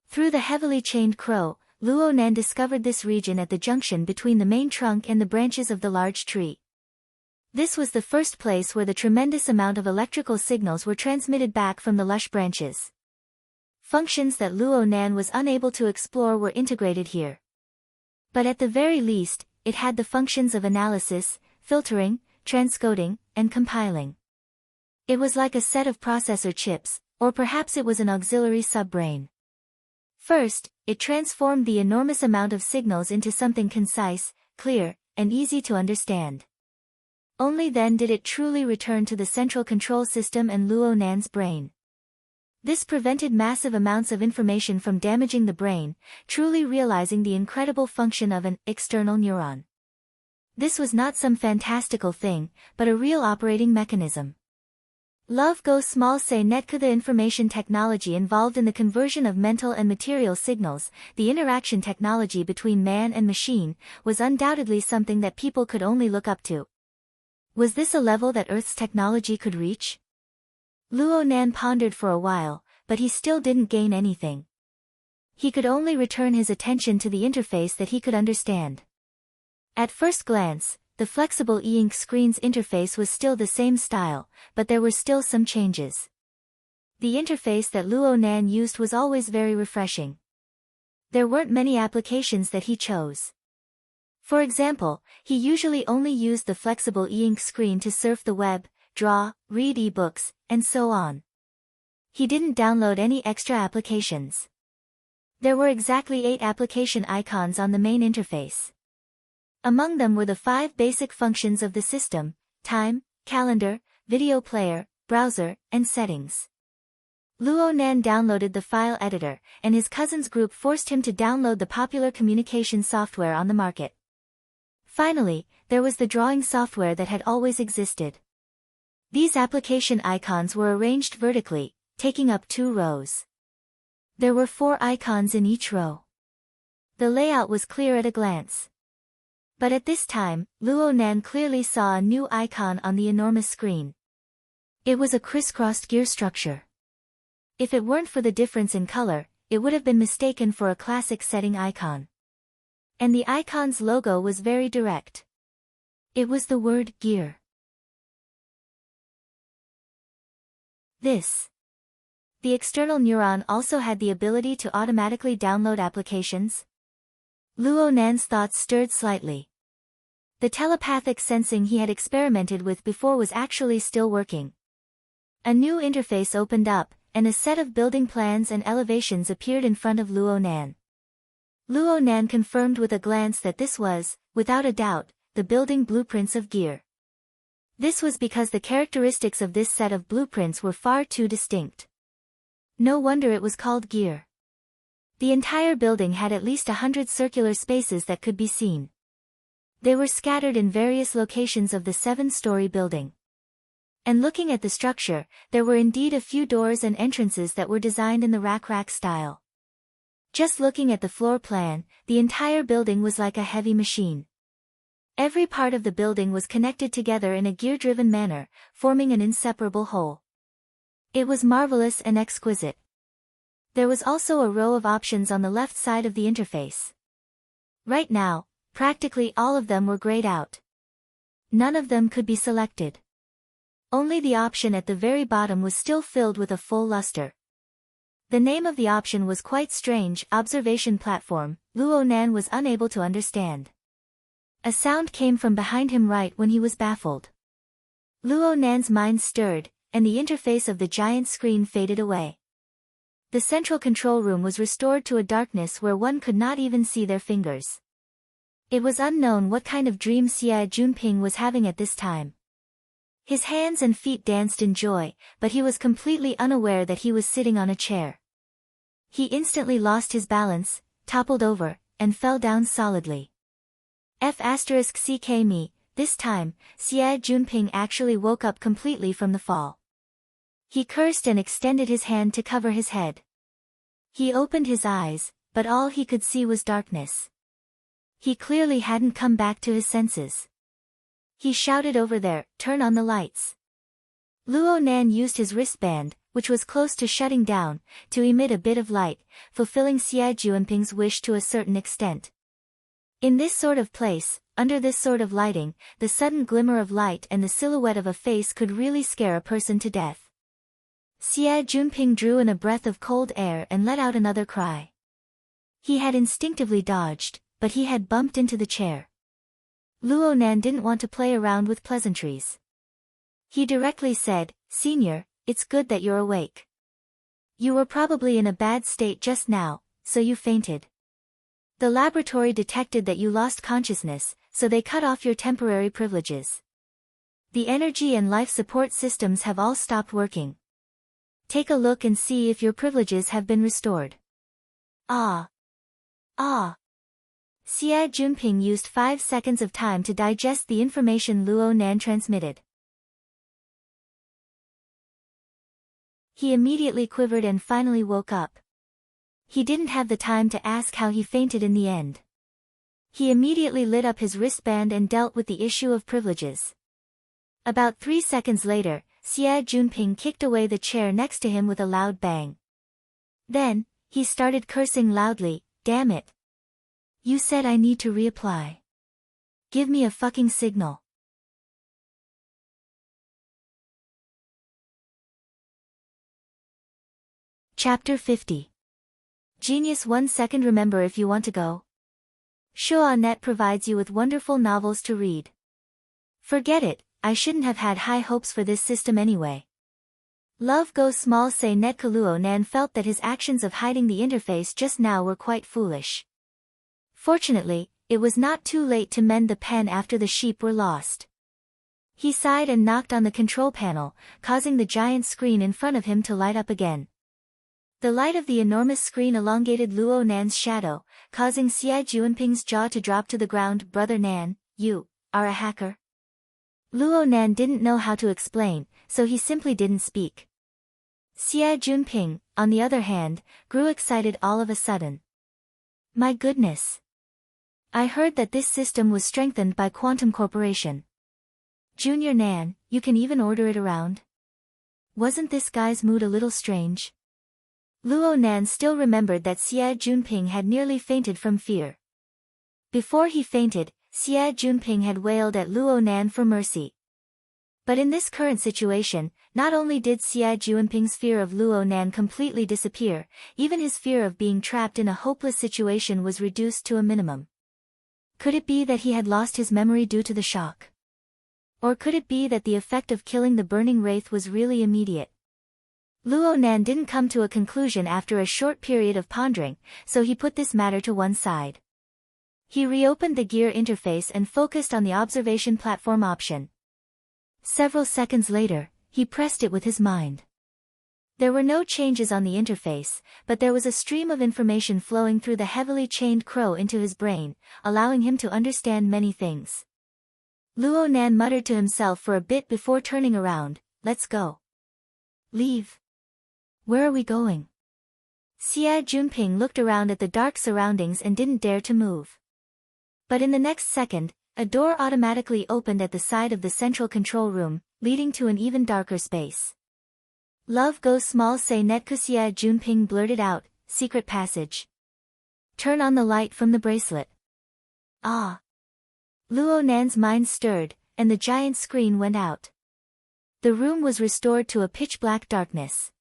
Through the heavily chained crow, Luo Nan discovered this region at the junction between the main trunk and the branches of the large tree. This was the first place where the tremendous amount of electrical signals were transmitted back from the lush branches. Functions that Luo Nan was unable to explore were integrated here. But at the very least, it had the functions of analysis, filtering, transcoding, and compiling. It was like a set of processor chips, or perhaps it was an auxiliary subbrain. First, it transformed the enormous amount of signals into something concise, clear, and easy to understand. Only then did it truly return to the central control system and Luo Nan's brain. This prevented massive amounts of information from damaging the brain, truly realizing the incredible function of an external neuron. This was not some fantastical thing, but a real operating mechanism. Love Go Small Say Netka. The information technology involved in the conversion of mental and material signals, the interaction technology between man and machine, was undoubtedly something that people could only look up to. Was this a level that Earth's technology could reach? Luo Nan pondered for a while, but he still didn't gain anything. He could only return his attention to the interface that he could understand. At first glance, the flexible e-ink screen's interface was still the same style, but there were still some changes. The interface that Luo Nan used was always very refreshing. There weren't many applications that he chose. For example, he usually only used the flexible e-ink screen to surf the web, draw, read e-books, and so on. He didn't download any extra applications. There were exactly 8 application icons on the main interface. Among them were the 5 basic functions of the system: time, calendar, video player, browser, and settings. Luo Nan downloaded the file editor, and his cousin's group forced him to download the popular communication software on the market. Finally, there was the drawing software that had always existed. These application icons were arranged vertically, taking up 2 rows. There were 4 icons in each row. The layout was clear at a glance. But at this time, Luo Nan clearly saw a new icon on the enormous screen. It was a crisscrossed gear structure. If it weren't for the difference in color, it would have been mistaken for a classic setting icon. And the icon's logo was very direct. It was the word gear. The external neuron also had the ability to automatically download applications. Luo Nan's thoughts stirred slightly. The telepathic sensing he had experimented with before was actually still working. A new interface opened up, and a set of building plans and elevations appeared in front of Luo Nan. Luo Nan confirmed with a glance that this was, without a doubt, the building blueprints of gear. This was because the characteristics of this set of blueprints were far too distinct. No wonder it was called gear. The entire building had at least 100 circular spaces that could be seen. They were scattered in various locations of the 7-story building. And looking at the structure, there were indeed a few doors and entrances that were designed in the rack style. Just looking at the floor plan, the entire building was like a heavy machine. Every part of the building was connected together in a gear-driven manner, forming an inseparable whole. It was marvelous and exquisite. There was also a row of options on the left side of the interface. Right now, practically all of them were grayed out. None of them could be selected. Only the option at the very bottom was still filled with a full luster. The name of the option was quite strange: observation platform. Luo Nan was unable to understand. A sound came from behind him right when he was baffled. Luo Nan's mind stirred, and the interface of the giant screen faded away. The central control room was restored to a darkness where one could not even see their fingers. It was unknown what kind of dream Xie Junping was having at this time. His hands and feet danced in joy, but he was completely unaware that he was sitting on a chair. He instantly lost his balance, toppled over, and fell down solidly. F***ck me, this time, Xie Junping actually woke up completely from the fall. He cursed and extended his hand to cover his head. He opened his eyes, but all he could see was darkness. He clearly hadn't come back to his senses. He shouted over there, "Turn on the lights." Luo Nan used his wristband, which was close to shutting down, to emit a bit of light, fulfilling Xie Junping's wish to a certain extent. In this sort of place, under this sort of lighting, the sudden glimmer of light and the silhouette of a face could really scare a person to death. Xie Junping drew in a breath of cold air and let out another cry. He had instinctively dodged, but he had bumped into the chair. Luo Nan didn't want to play around with pleasantries. He directly said, "Senior, it's good that you're awake. You were probably in a bad state just now, so you fainted. The laboratory detected that you lost consciousness, so they cut off your temporary privileges. The energy and life support systems have all stopped working. Take a look and see if your privileges have been restored." Ah. Xie Junping used 5 seconds of time to digest the information Luo Nan transmitted. He immediately quivered and finally woke up. He didn't have the time to ask how he fainted in the end. He immediately lit up his wristband and dealt with the issue of privileges. About 3 seconds later, Xie Junping kicked away the chair next to him with a loud bang. Then, he started cursing loudly, "Damn it. You said I need to reapply. Give me a fucking signal." Chapter 50. Genius 1 second. Remember, if you want to go. Shuanet provides you with wonderful novels to read. Forget it, I shouldn't have had high hopes for this system anyway. Love Go Small Say Net. Luo Nan felt that his actions of hiding the interface just now were quite foolish. Fortunately, it was not too late to mend the pen after the sheep were lost. He sighed and knocked on the control panel, causing the giant screen in front of him to light up again. The light of the enormous screen elongated Luo Nan's shadow, causing Xie Junping's jaw to drop to the ground. "Brother Nan, you are a hacker?" Luo Nan didn't know how to explain, so he simply didn't speak. Xie Junping, on the other hand, grew excited all of a sudden. "My goodness. I heard that this system was strengthened by Quantum Corporation. Junior Nan, you can even order it around? Wasn't this guy's mood a little strange?" Luo Nan still remembered that Xie Junping had nearly fainted from fear. Before he fainted, Xie Junping had wailed at Luo Nan for mercy. But in this current situation, not only did Xie Junping's fear of Luo Nan completely disappear, even his fear of being trapped in a hopeless situation was reduced to a minimum. Could it be that he had lost his memory due to the shock? Or could it be that the effect of killing the burning wraith was really immediate? Luo Nan didn't come to a conclusion after a short period of pondering, so he put this matter to one side. He reopened the gear interface and focused on the observation platform option. Several seconds later, he pressed it with his mind. There were no changes on the interface, but there was a stream of information flowing through the heavily chained crow into his brain, allowing him to understand many things. Luo Nan muttered to himself for a bit before turning around. "Let's go." "Leave? Where are we going?" Xie Junping looked around at the dark surroundings and didn't dare to move. But in the next second, a door automatically opened at the side of the central control room, leading to an even darker space. "Love Go Small Say Net." Xie Junping blurted out, "Secret passage. Turn on the light from the bracelet." Ah! Luo Nan's mind stirred, and the giant screen went out. The room was restored to a pitch-black darkness.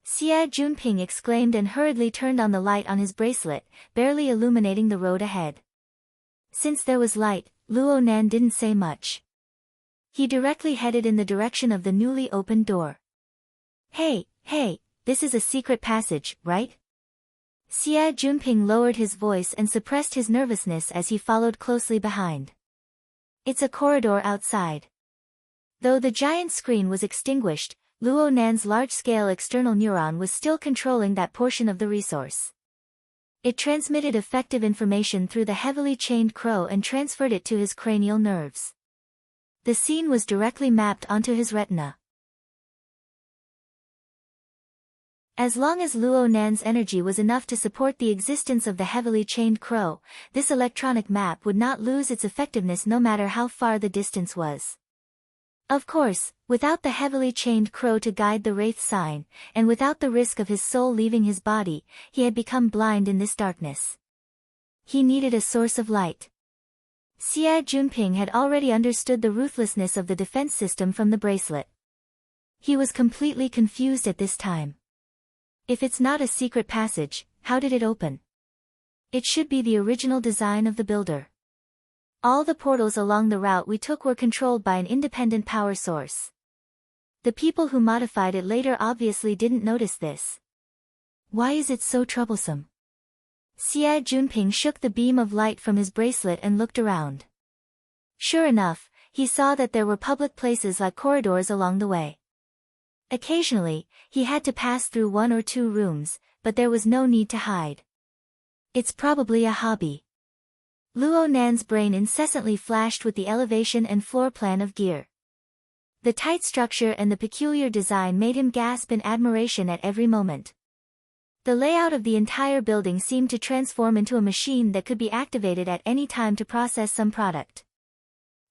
Xie Junping exclaimed and hurriedly turned on the light on his bracelet, barely illuminating the road ahead. Since there was light, Luo Nan didn't say much. He directly headed in the direction of the newly opened door. Hey, this is a secret passage, right?" Xie Junping lowered his voice and suppressed his nervousness as he followed closely behind. "It's a corridor outside." Though the giant screen was extinguished, Luo Nan's large-scale external neuron was still controlling that portion of the resource. It transmitted effective information through the heavily chained crow and transferred it to his cranial nerves. The scene was directly mapped onto his retina. As long as Luo Nan's energy was enough to support the existence of the heavily chained crow, this electronic map would not lose its effectiveness no matter how far the distance was. Of course, without the heavily chained crow to guide the wraith sign, and without the risk of his soul leaving his body, he had become blind in this darkness. He needed a source of light. Xia Junping had already understood the ruthlessness of the defense system from the bracelet. He was completely confused at this time. If it's not a secret passage, how did it open? It should be the original design of the builder. All the portals along the route we took were controlled by an independent power source. The people who modified it later obviously didn't notice this. Why is it so troublesome? Xia Junping shook the beam of light from his bracelet and looked around. Sure enough, he saw that there were public places like corridors along the way. Occasionally, he had to pass through one or two rooms, but there was no need to hide. It's probably a hobby. Luo Nan's brain incessantly flashed with the elevation and floor plan of gear. The tight structure and the peculiar design made him gasp in admiration at every moment. The layout of the entire building seemed to transform into a machine that could be activated at any time to process some product.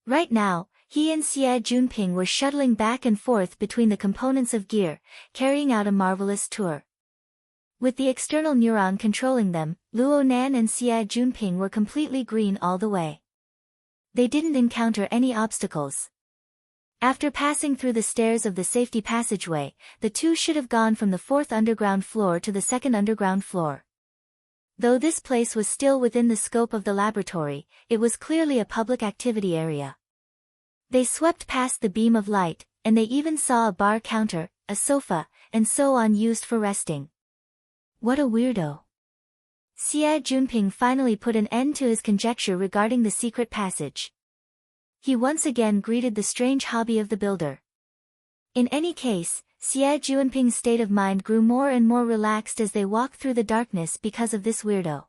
Right now, he and Xia Junping were shuttling back and forth between the components of gear, carrying out a marvelous tour. With the external neuron controlling them, Luo Nan and Xia Junping were completely green all the way. They didn't encounter any obstacles. After passing through the stairs of the safety passageway, the two should have gone from the 4th underground floor to the 2nd underground floor. Though this place was still within the scope of the laboratory, it was clearly a public activity area. They swept past the beam of light, and they even saw a bar counter, a sofa, and so on used for resting. What a weirdo. Xia Junping finally put an end to his conjecture regarding the secret passage. He once again greeted the strange hobby of the builder. In any case, Xia Junping's state of mind grew more and more relaxed as they walked through the darkness because of this weirdo.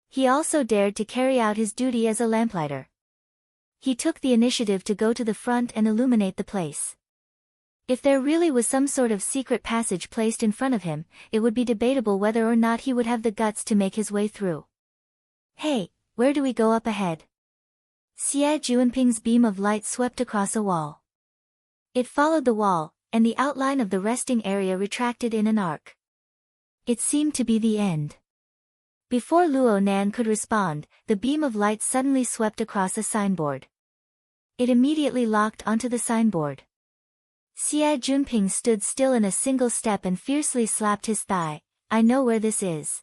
He also dared to carry out his duty as a lamplighter. He took the initiative to go to the front and illuminate the place. If there really was some sort of secret passage placed in front of him, it would be debatable whether or not he would have the guts to make his way through. Hey, where do we go up ahead? Xia Junping's beam of light swept across a wall. It followed the wall, and the outline of the resting area retracted in an arc. It seemed to be the end. Before Luo Nan could respond, the beam of light suddenly swept across a signboard. It immediately locked onto the signboard. Xia Junping stood still in a single step and fiercely slapped his thigh. I know where this is.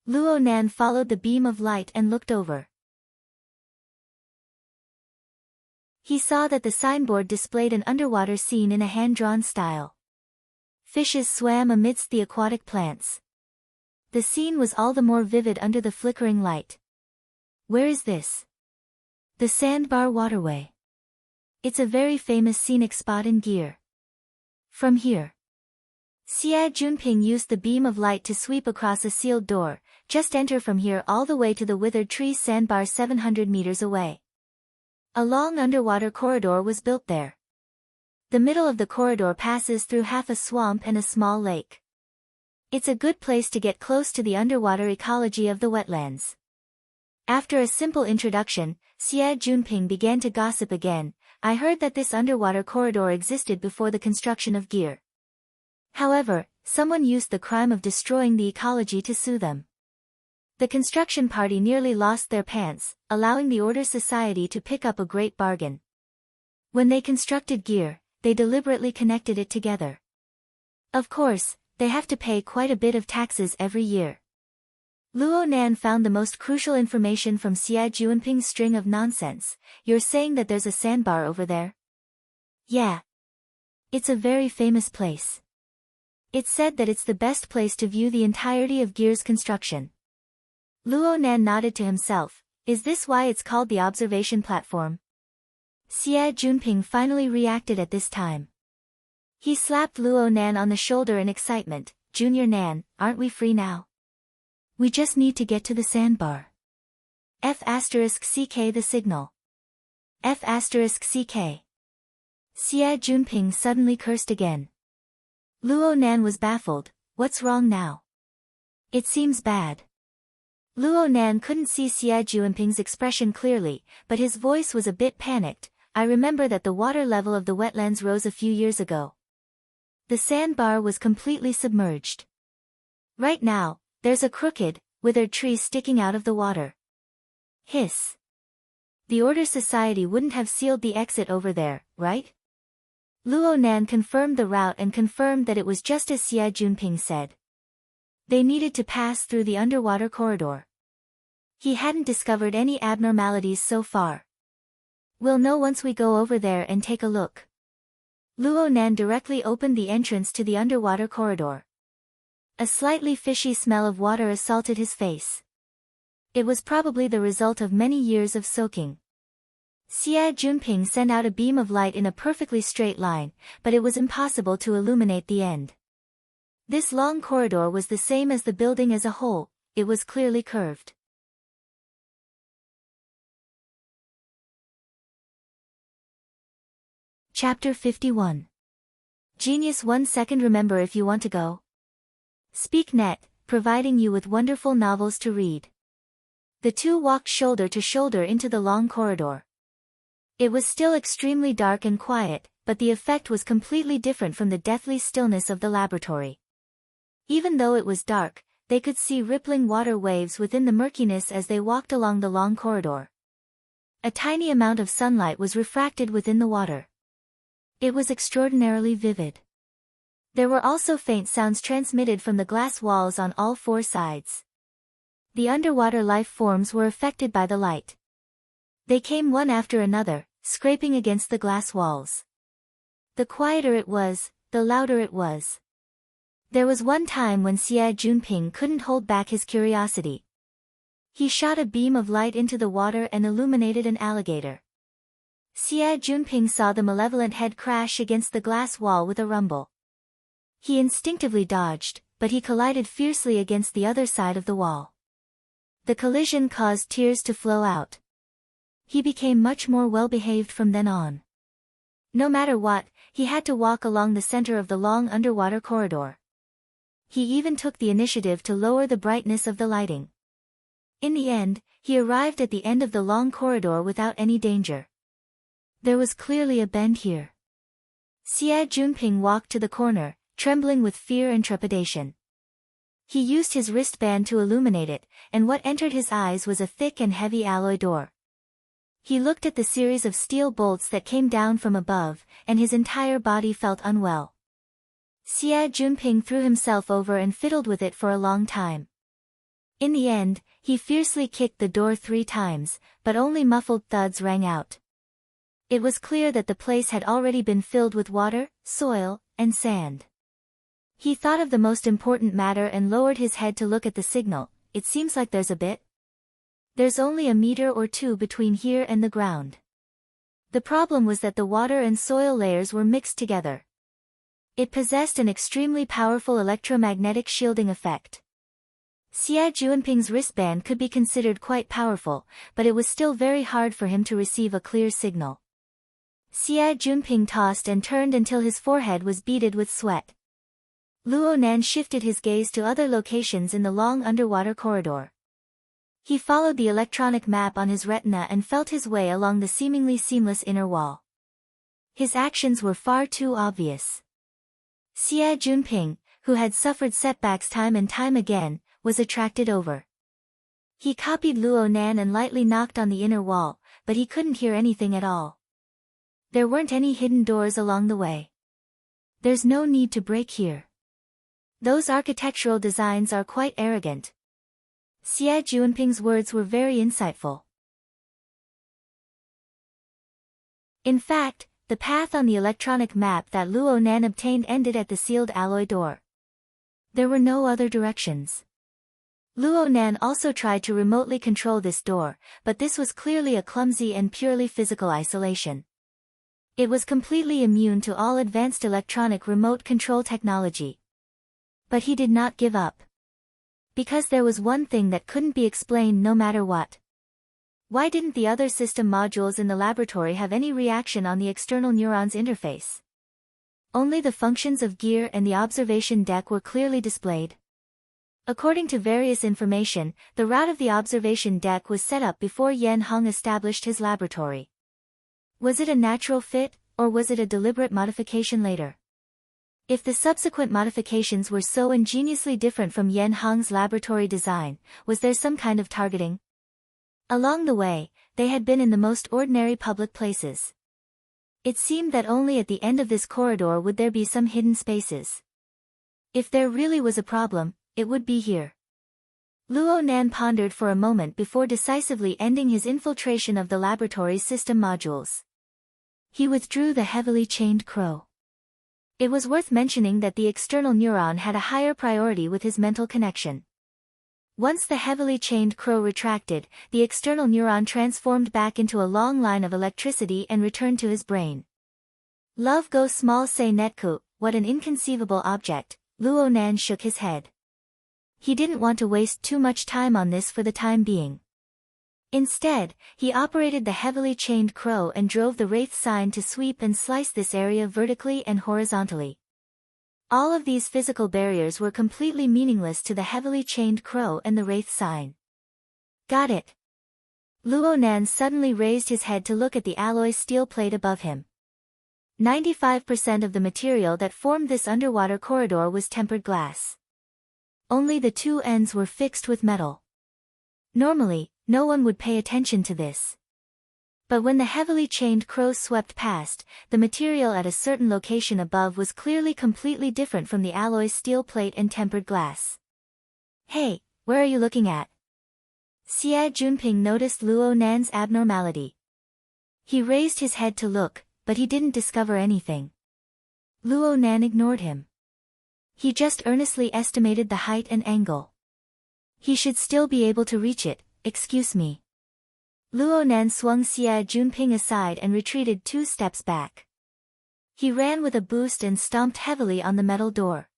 Luo Nan followed the beam of light and looked over. He saw that the signboard displayed an underwater scene in a hand-drawn style. Fishes swam amidst the aquatic plants. The scene was all the more vivid under the flickering light. Where is this? The Sandbar Waterway. It's a very famous scenic spot in Gear. From here. Xia Junping used the beam of light to sweep across a sealed door. Just enter from here all the way to the withered tree sandbar 700 meters away. A long underwater corridor was built there. The middle of the corridor passes through half a swamp and a small lake. It's a good place to get close to the underwater ecology of the wetlands. After a simple introduction, Xia Junping began to gossip again. I heard that this underwater corridor existed before the construction of Gear. However, someone used the crime of destroying the ecology to sue them. The construction party nearly lost their pants, allowing the Order Society to pick up a great bargain. When they constructed Gear, they deliberately connected it together. Of course, they have to pay quite a bit of taxes every year. Luo Nan found the most crucial information from Xia Junping's string of nonsense. You're saying that there's a sandbar over there? Yeah. It's a very famous place. It's said that it's the best place to view the entirety of Gear's construction. Luo Nan nodded to himself. Is this why it's called the observation platform? Xia Junping finally reacted at this time. He slapped Luo Nan on the shoulder in excitement. Junior Nan, aren't we free now? We just need to get to the sandbar. F***ck the signal. F***ck. Xia Junping suddenly cursed again. Luo Nan was baffled. What's wrong now? It seems bad. Luo Nan couldn't see Xia Junping's expression clearly, but his voice was a bit panicked. I remember that the water level of the wetlands rose a few years ago. The sandbar was completely submerged. Right now, there's a crooked, withered tree sticking out of the water. Hiss. The Order Society wouldn't have sealed the exit over there, right? Luo Nan confirmed the route and confirmed that it was just as Xia Junping said. They needed to pass through the underwater corridor. He hadn't discovered any abnormalities so far. We'll know once we go over there and take a look. Luo Nan directly opened the entrance to the underwater corridor. A slightly fishy smell of water assaulted his face. It was probably the result of many years of soaking. Xia Junping sent out a beam of light in a perfectly straight line, but it was impossible to illuminate the end. This long corridor was the same as the building as a whole, it was clearly curved. Chapter 51. Genius 1 second. Remember if you want to go. Speak Net, providing you with wonderful novels to read. The two walked shoulder to shoulder into the long corridor. It was still extremely dark and quiet, but the effect was completely different from the deathly stillness of the laboratory. Even though it was dark, they could see rippling water waves within the murkiness as they walked along the long corridor. A tiny amount of sunlight was refracted within the water. It was extraordinarily vivid. There were also faint sounds transmitted from the glass walls on all four sides. The underwater life forms were affected by the light. They came one after another, scraping against the glass walls. The quieter it was, the louder it was. There was one time when Xia Junping couldn't hold back his curiosity. He shot a beam of light into the water and illuminated an alligator. Xia Junping saw the malevolent head crash against the glass wall with a rumble. He instinctively dodged, but he collided fiercely against the other side of the wall. The collision caused tears to flow out. He became much more well-behaved from then on. No matter what, he had to walk along the center of the long underwater corridor. He even took the initiative to lower the brightness of the lighting. In the end, he arrived at the end of the long corridor without any danger. There was clearly a bend here. Xia Junping walked to the corner, trembling with fear and trepidation. He used his wristband to illuminate it, and what entered his eyes was a thick and heavy alloy door. He looked at the series of steel bolts that came down from above, and his entire body felt unwell. Xia Junping threw himself over and fiddled with it for a long time. In the end, he fiercely kicked the door 3 times, but only muffled thuds rang out. It was clear that the place had already been filled with water, soil, and sand. He thought of the most important matter and lowered his head to look at the signal. It seems like there's a bit. There's only a meter or two between here and the ground. The problem was that the water and soil layers were mixed together. It possessed an extremely powerful electromagnetic shielding effect. Xia Junping's wristband could be considered quite powerful, but it was still very hard for him to receive a clear signal. Xia Junping tossed and turned until his forehead was beaded with sweat. Luo Nan shifted his gaze to other locations in the long underwater corridor. He followed the electronic map on his retina and felt his way along the seemingly seamless inner wall. His actions were far too obvious. Xia Junping, who had suffered setbacks time and time again, was attracted over. He copied Luo Nan and lightly knocked on the inner wall, but he couldn't hear anything at all. There weren't any hidden doors along the way. There's no need to break here. Those architectural designs are quite arrogant. Xia Junping's words were very insightful. In fact, the path on the electronic map that Luo Nan obtained ended at the sealed alloy door. There were no other directions. Luo Nan also tried to remotely control this door, but this was clearly a clumsy and purely physical isolation. It was completely immune to all advanced electronic remote control technology. But he did not give up. Because there was one thing that couldn't be explained no matter what. Why didn't the other system modules in the laboratory have any reaction on the external neurons interface? Only the functions of gear and the observation deck were clearly displayed. According to various information, the route of the observation deck was set up before Yan Heng established his laboratory. Was it a natural fit, or was it a deliberate modification later? If the subsequent modifications were so ingeniously different from Yan Heng's laboratory design, was there some kind of targeting? Along the way, they had been in the most ordinary public places. It seemed that only at the end of this corridor would there be some hidden spaces. If there really was a problem, it would be here. Luo Nan pondered for a moment before decisively ending his infiltration of the laboratory's system modules. He withdrew the heavily chained crow. It was worth mentioning that the external neuron had a higher priority with his mental connection. Once the heavily chained crow retracted, the external neuron transformed back into a long line of electricity and returned to his brain. Love go small say netku, what an inconceivable object, Luo Nan shook his head. He didn't want to waste too much time on this for the time being. Instead, he operated the heavily chained crow and drove the wraith sign to sweep and slice this area vertically and horizontally. All of these physical barriers were completely meaningless to the heavily chained crow and the wraith sign. Got it. Luo Nan suddenly raised his head to look at the alloy steel plate above him. 95% of the material that formed this underwater corridor was tempered glass. Only the two ends were fixed with metal. Normally, no one would pay attention to this. But when the heavily chained crow swept past, the material at a certain location above was clearly completely different from the alloy steel plate and tempered glass. Hey, where are you looking at? Xia Junping noticed Luo Nan's abnormality. He raised his head to look, but he didn't discover anything. Luo Nan ignored him. He just earnestly estimated the height and angle. He should still be able to reach it, excuse me. Luo Nan swung Xia Junping aside and retreated 2 steps back. He ran with a boost and stomped heavily on the metal door.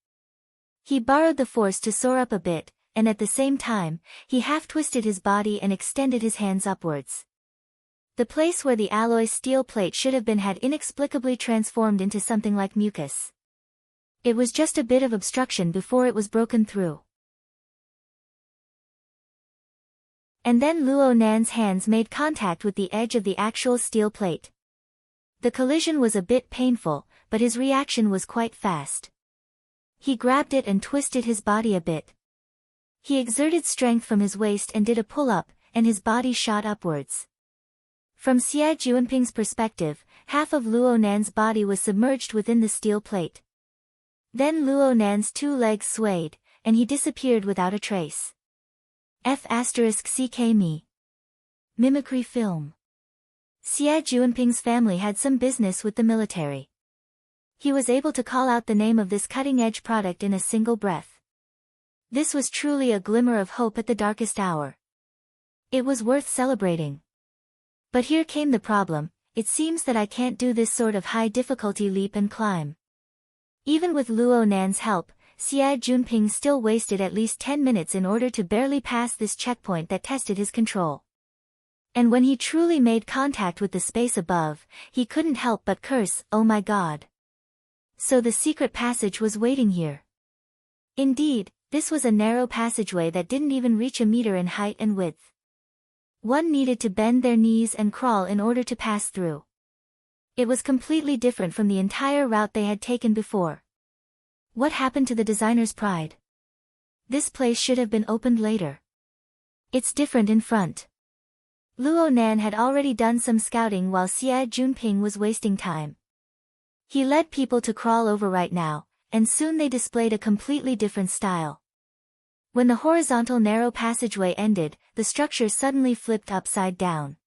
He borrowed the force to soar up a bit, and at the same time, he half-twisted his body and extended his hands upwards. The place where the alloy steel plate should have been had inexplicably transformed into something like mucus. It was just a bit of obstruction before it was broken through. And then Luo Nan's hands made contact with the edge of the actual steel plate. The collision was a bit painful, but his reaction was quite fast. He grabbed it and twisted his body a bit. He exerted strength from his waist and did a pull-up, and his body shot upwards. From Xia Junping's perspective, half of Luo Nan's body was submerged within the steel plate. Then Luo Nan's 2 legs swayed, and he disappeared without a trace. F***ck me. Mimicry film. Xia Junping's family had some business with the military. He was able to call out the name of this cutting-edge product in a single breath. This was truly a glimmer of hope at the darkest hour. It was worth celebrating. But here came the problem, it seems that I can't do this sort of high-difficulty leap and climb. Even with Luo Nan's help, Xia Junping still wasted at least 10 minutes in order to barely pass this checkpoint that tested his control. And when he truly made contact with the space above, he couldn't help but curse, "Oh my God." So the secret passage was waiting here. Indeed, this was a narrow passageway that didn't even reach a meter in height and width. One needed to bend their knees and crawl in order to pass through. It was completely different from the entire route they had taken before. What happened to the designer's pride? This place should have been opened later. It's different in front. Luo Nan had already done some scouting while Xia Junping was wasting time. He led people to crawl over right now, and soon they displayed a completely different style. When the horizontal narrow passageway ended, the structure suddenly flipped upside down.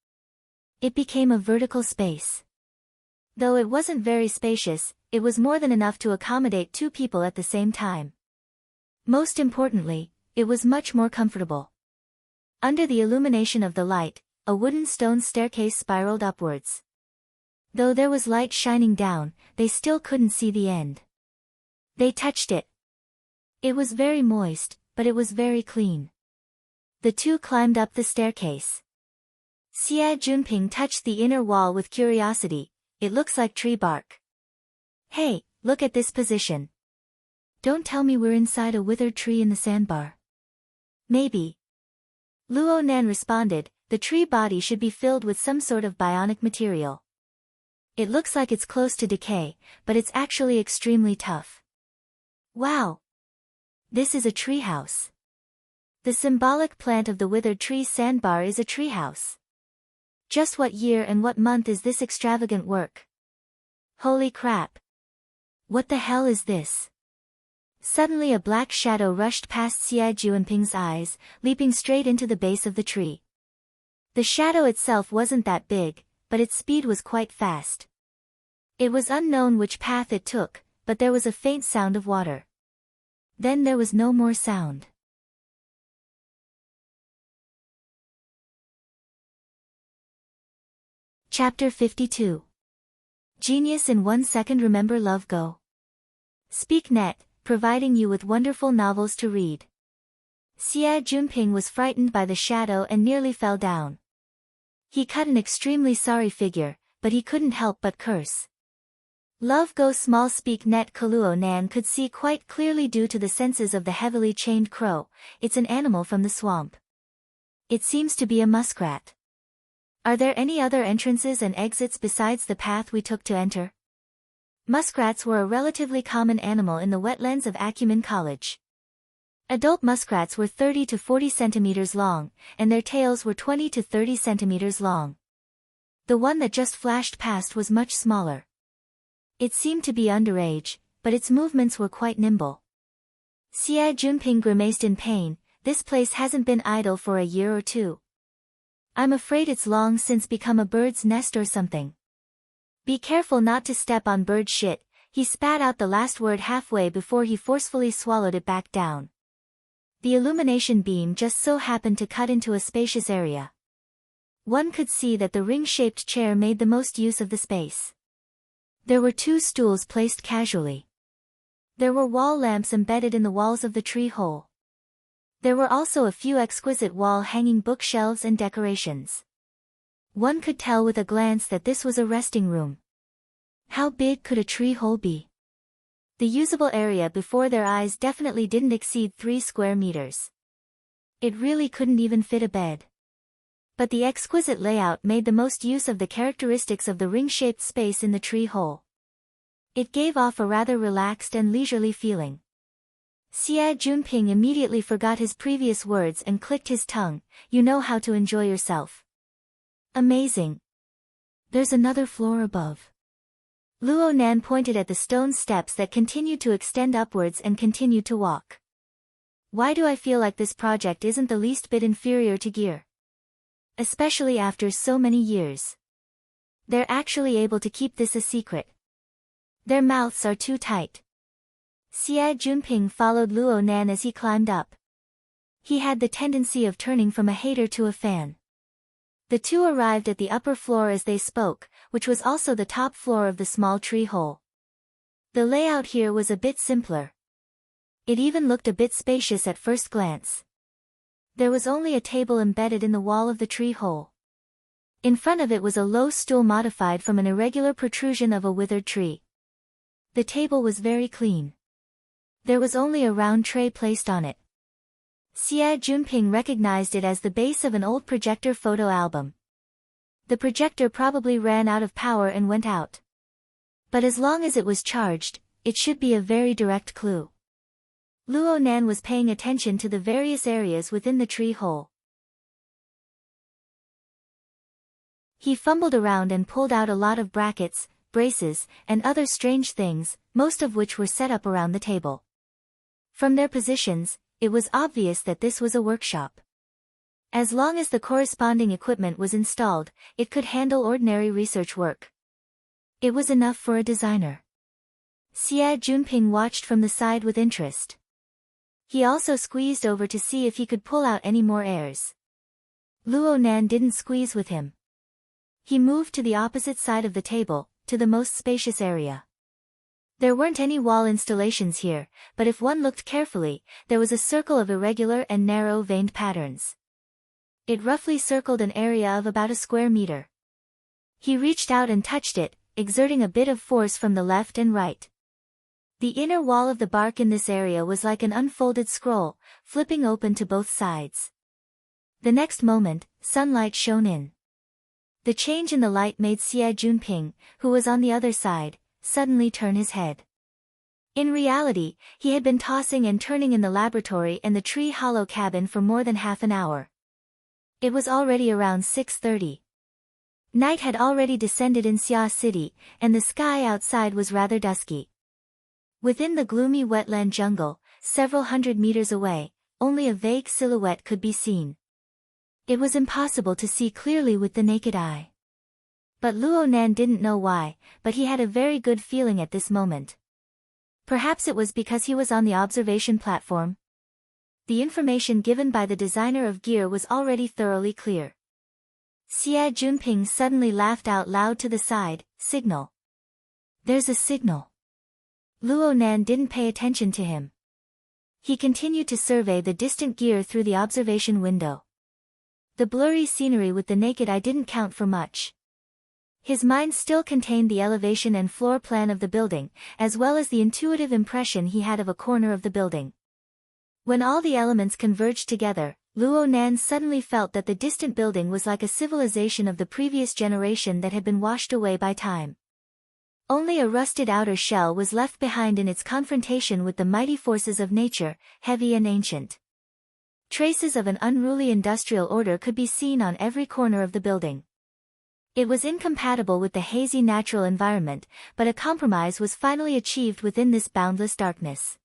It became a vertical space. Though it wasn't very spacious, it was more than enough to accommodate 2 people at the same time. Most importantly, it was much more comfortable. Under the illumination of the light, a wooden stone staircase spiraled upwards. Though there was light shining down, they still couldn't see the end. They touched it. It was very moist, but it was very clean. The 2 climbed up the staircase. Xia Junping touched the inner wall with curiosity. It looks like tree bark. Hey, look at this position. Don't tell me we're inside a withered tree in the sandbar. Maybe. Luo Nan responded, the tree body should be filled with some sort of bionic material. It looks like it's close to decay, but it's actually extremely tough. Wow! This is a treehouse. The symbolic plant of the withered tree sandbar is a treehouse. Just what year and what month is this extravagant work? Holy crap! What the hell is this? Suddenly a black shadow rushed past Xia Juanping's eyes, leaping straight into the base of the tree. The shadow itself wasn't that big, but its speed was quite fast. It was unknown which path it took, but there was a faint sound of water. Then there was no more sound. Chapter 52. Genius in 1 second. Remember love. Go. Speak net, providing you with wonderful novels to read. Xia Junping was frightened by the shadow and nearly fell down. He cut an extremely sorry figure, but he couldn't help but curse. Love Go small. Speak net. Luo Nan could see quite clearly due to the senses of the heavily chained crow. It's an animal from the swamp. It seems to be a muskrat. Are there any other entrances and exits besides the path we took to enter? Muskrats were a relatively common animal in the wetlands of Acumen College. Adult muskrats were 30 to 40 centimeters long, and their tails were 20 to 30 centimeters long. The one that just flashed past was much smaller. It seemed to be underage, but its movements were quite nimble. Xia Junping grimaced in pain. This place hasn't been idle for a year or two. I'm afraid it's long since become a bird's nest or something. Be careful not to step on bird shit. He spat out the last word halfway before he forcefully swallowed it back down. The illumination beam just so happened to cut into a spacious area. One could see that the ring-shaped chair made the most use of the space. There were 2 stools placed casually. There were wall lamps embedded in the walls of the tree hole. There were also a few exquisite wall-hanging bookshelves and decorations. One could tell with a glance that this was a resting room. How big could a tree hole be? The usable area before their eyes definitely didn't exceed 3 square meters. It really couldn't even fit a bed. But the exquisite layout made the most use of the characteristics of the ring-shaped space in the tree hole. It gave off a rather relaxed and leisurely feeling. Xia Junping immediately forgot his previous words and clicked his tongue. You know how to enjoy yourself. Amazing. There's another floor above. Luo Nan pointed at the stone steps that continued to extend upwards and continued to walk. Why do I feel like this project isn't the least bit inferior to Gear? Especially after so many years. They're actually able to keep this a secret. Their mouths are too tight. Xia Junping followed Luo Nan as he climbed up. He had the tendency of turning from a hater to a fan. The two arrived at the upper floor as they spoke, which was also the top floor of the small tree hole. The layout here was a bit simpler. It even looked a bit spacious at first glance. There was only a table embedded in the wall of the tree hole. In front of it was a low stool modified from an irregular protrusion of a withered tree. The table was very clean. There was only a round tray placed on it. Xia Junping recognized it as the base of an old projector photo album. The projector probably ran out of power and went out. But as long as it was charged, it should be a very direct clue. Luo Nan was paying attention to the various areas within the tree hole. He fumbled around and pulled out a lot of brackets, braces, and other strange things, most of which were set up around the table. From their positions, it was obvious that this was a workshop. As long as the corresponding equipment was installed, it could handle ordinary research work. It was enough for a designer. Xia Junping watched from the side with interest. He also squeezed over to see if he could pull out any more airs. Luo Nan didn't squeeze with him. He moved to the opposite side of the table, to the most spacious area. There weren't any wall installations here, but if one looked carefully, there was a circle of irregular and narrow veined patterns. It roughly circled an area of about a square meter. He reached out and touched it, exerting a bit of force from the left and right. The inner wall of the bark in this area was like an unfolded scroll, flipping open to both sides. The next moment, sunlight shone in. The change in the light made Xia Junping, who was on the other side, suddenly turn his head. In reality, he had been tossing and turning in the laboratory and the tree hollow cabin for more than half an hour. It was already around 6:30. Night had already descended in Xia City, and the sky outside was rather dusky. Within the gloomy wetland jungle, several hundred meters away, only a vague silhouette could be seen. It was impossible to see clearly with the naked eye. But Luo Nan didn't know why, but he had a very good feeling at this moment. Perhaps it was because he was on the observation platform. The information given by the designer of gear was already thoroughly clear. Xia Junping suddenly laughed out loud to the side. Signal. There's a signal. Luo Nan didn't pay attention to him. He continued to survey the distant gear through the observation window. The blurry scenery with the naked eye didn't count for much. His mind still contained the elevation and floor plan of the building, as well as the intuitive impression he had of a corner of the building. When all the elements converged together, Luo Nan suddenly felt that the distant building was like a civilization of the previous generation that had been washed away by time. Only a rusted outer shell was left behind in its confrontation with the mighty forces of nature, heavy and ancient. Traces of an unruly industrial order could be seen on every corner of the building. It was incompatible with the hazy natural environment, but a compromise was finally achieved within this boundless darkness.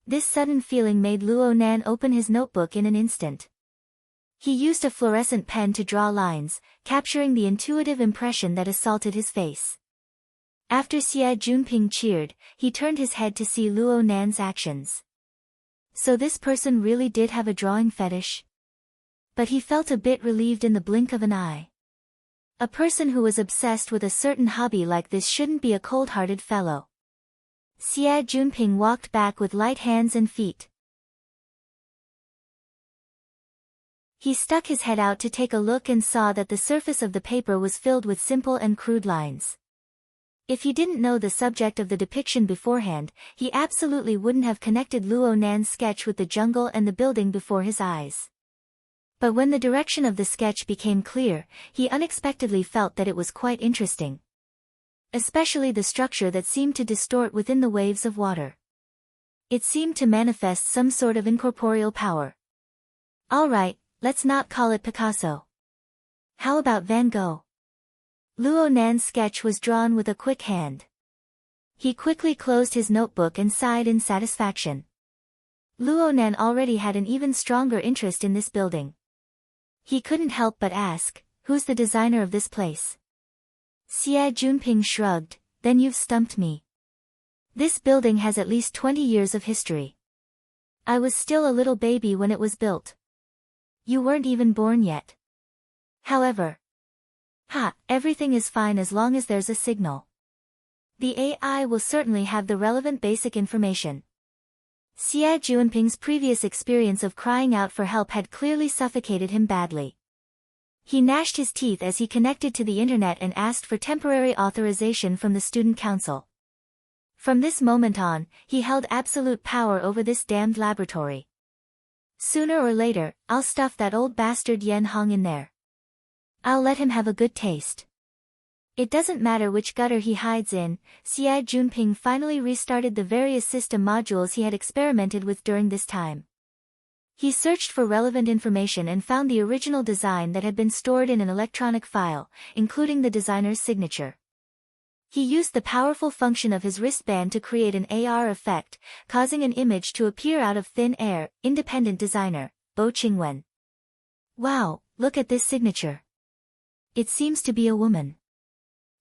This sudden feeling made Luo Nan open his notebook in an instant. He used a fluorescent pen to draw lines, capturing the intuitive impression that assaulted his face. After Xia Junping cheered, he turned his head to see Luo Nan's actions. So this person really did have a drawing fetish? But he felt a bit relieved in the blink of an eye. A person who was obsessed with a certain hobby like this shouldn't be a cold-hearted fellow. Xia Junping walked back with light hands and feet. He stuck his head out to take a look and saw that the surface of the paper was filled with simple and crude lines. If he didn't know the subject of the depiction beforehand, he absolutely wouldn't have connected Luo Nan's sketch with the jungle and the building before his eyes. But when the direction of the sketch became clear, he unexpectedly felt that it was quite interesting. Especially the structure that seemed to distort within the waves of water. It seemed to manifest some sort of incorporeal power. Alright, let's not call it Picasso. How about Van Gogh? Luo Nan's sketch was drawn with a quick hand. He quickly closed his notebook and sighed in satisfaction. Luo Nan already had an even stronger interest in this building. He couldn't help but ask, who's the designer of this place? Xia Junping shrugged, then you've stumped me. This building has at least 20 years of history. I was still a little baby when it was built. You weren't even born yet. However, everything is fine as long as there's a signal. The AI will certainly have the relevant basic information. Xia Junping's previous experience of crying out for help had clearly suffocated him badly. He gnashed his teeth as he connected to the internet and asked for temporary authorization from the student council. From this moment on, he held absolute power over this damned laboratory. Sooner or later, I'll stuff that old bastard Yen Hong in there. I'll let him have a good taste. It doesn't matter which gutter he hides in. Xia Junping finally restarted the various system modules he had experimented with during this time. He searched for relevant information and found the original design that had been stored in an electronic file, including the designer's signature. He used the powerful function of his wristband to create an AR effect, causing an image to appear out of thin air. Independent designer, Bo Qingwen. Wow, look at this signature. It seems to be a woman.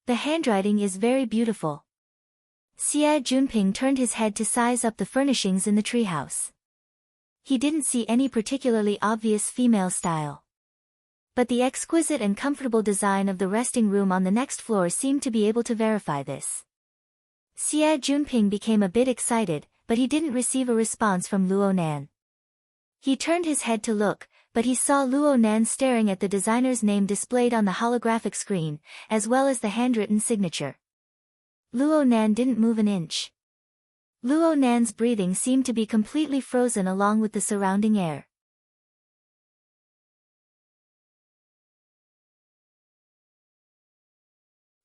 The handwriting is very beautiful. Xia Junping turned his head to size up the furnishings in the treehouse. He didn't see any particularly obvious female style. But the exquisite and comfortable design of the resting room on the next floor seemed to be able to verify this. Xia Junping became a bit excited, but he didn't receive a response from Luo Nan. He turned his head to look, but he saw Luo Nan staring at the designer's name displayed on the holographic screen, as well as the handwritten signature. Luo Nan didn't move an inch. Luo Nan's breathing seemed to be completely frozen along with the surrounding air.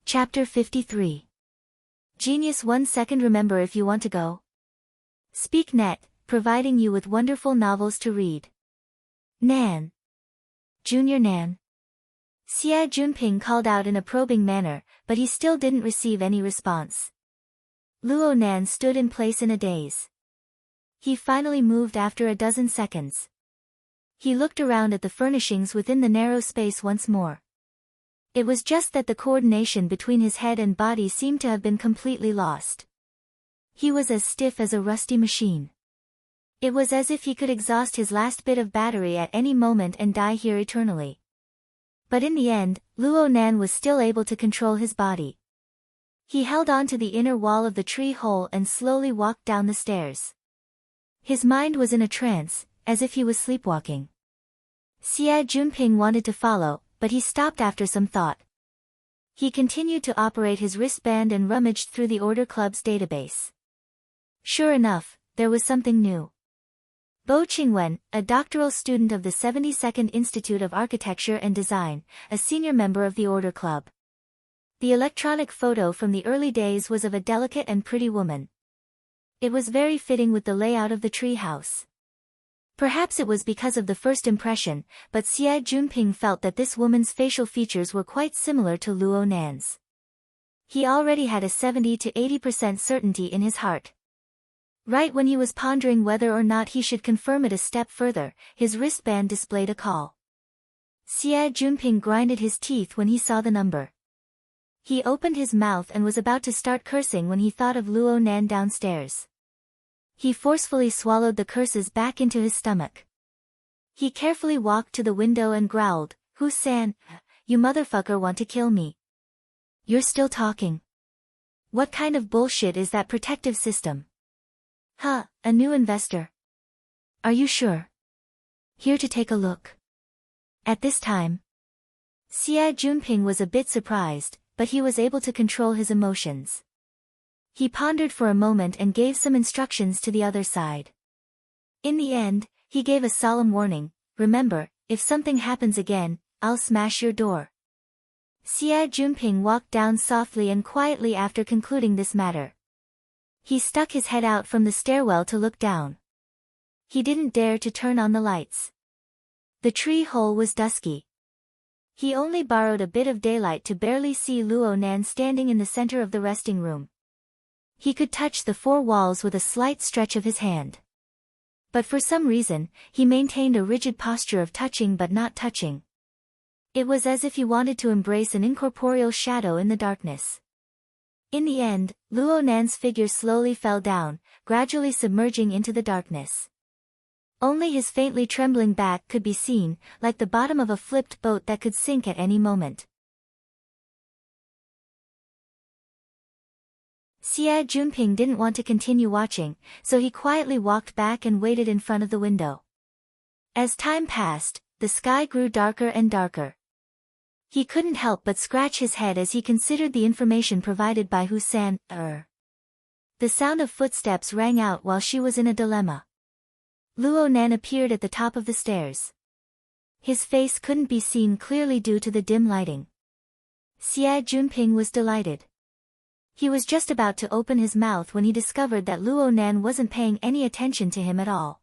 Chapter 53. Genius 1 second. Remember if you want to go. Speak Net, providing you with wonderful novels to read. Nan. Junior Nan. Xia Junping called out in a probing manner, but he still didn't receive any response. Luo Nan stood in place in a daze. He finally moved after a dozen seconds. He looked around at the furnishings within the narrow space once more. It was just that the coordination between his head and body seemed to have been completely lost. He was as stiff as a rusty machine. It was as if he could exhaust his last bit of battery at any moment and die here eternally. But in the end, Luo Nan was still able to control his body. He held on to the inner wall of the tree hole and slowly walked down the stairs. His mind was in a trance, as if he was sleepwalking. Xia Junping wanted to follow, but he stopped after some thought. He continued to operate his wristband and rummaged through the Order Club's database. Sure enough, there was something new. Bo Qingwen, a doctoral student of the 72nd Institute of Architecture and Design, a senior member of the Order Club. The electronic photo from the early days was of a delicate and pretty woman. It was very fitting with the layout of the tree house. Perhaps it was because of the first impression, but Xia Junping felt that this woman's facial features were quite similar to Luo Nan's. He already had a 70 to 80% certainty in his heart. Right when he was pondering whether or not he should confirm it a step further, his wristband displayed a call. Xia Junping grinded his teeth when he saw the number. He opened his mouth and was about to start cursing when he thought of Luo Nan downstairs. He forcefully swallowed the curses back into his stomach. He carefully walked to the window and growled, "Hu-san, you motherfucker want to kill me. You're still talking. What kind of bullshit is that protective system? Huh, a new investor. Are you sure? Here to take a look." At this time, Xia Junping was a bit surprised, but he was able to control his emotions. He pondered for a moment and gave some instructions to the other side. In the end, he gave a solemn warning, "Remember, if something happens again, I'll smash your door." Xia Junping walked down softly and quietly after concluding this matter. He stuck his head out from the stairwell to look down. He didn't dare to turn on the lights. The tree hole was dusky. He only borrowed a bit of daylight to barely see Luo Nan standing in the center of the resting room. He could touch the four walls with a slight stretch of his hand. But for some reason, he maintained a rigid posture of touching but not touching. It was as if he wanted to embrace an incorporeal shadow in the darkness. In the end, Luo Nan's figure slowly fell down, gradually submerging into the darkness. Only his faintly trembling back could be seen, like the bottom of a flipped boat that could sink at any moment. Xia Junping didn't want to continue watching, so he quietly walked back and waited in front of the window. As time passed, the sky grew darker and darker. He couldn't help but scratch his head as he considered the information provided by Hu-san. The sound of footsteps rang out while she was in a dilemma. Luo Nan appeared at the top of the stairs. His face couldn't be seen clearly due to the dim lighting. Xia Junping was delighted. He was just about to open his mouth when he discovered that Luo Nan wasn't paying any attention to him at all.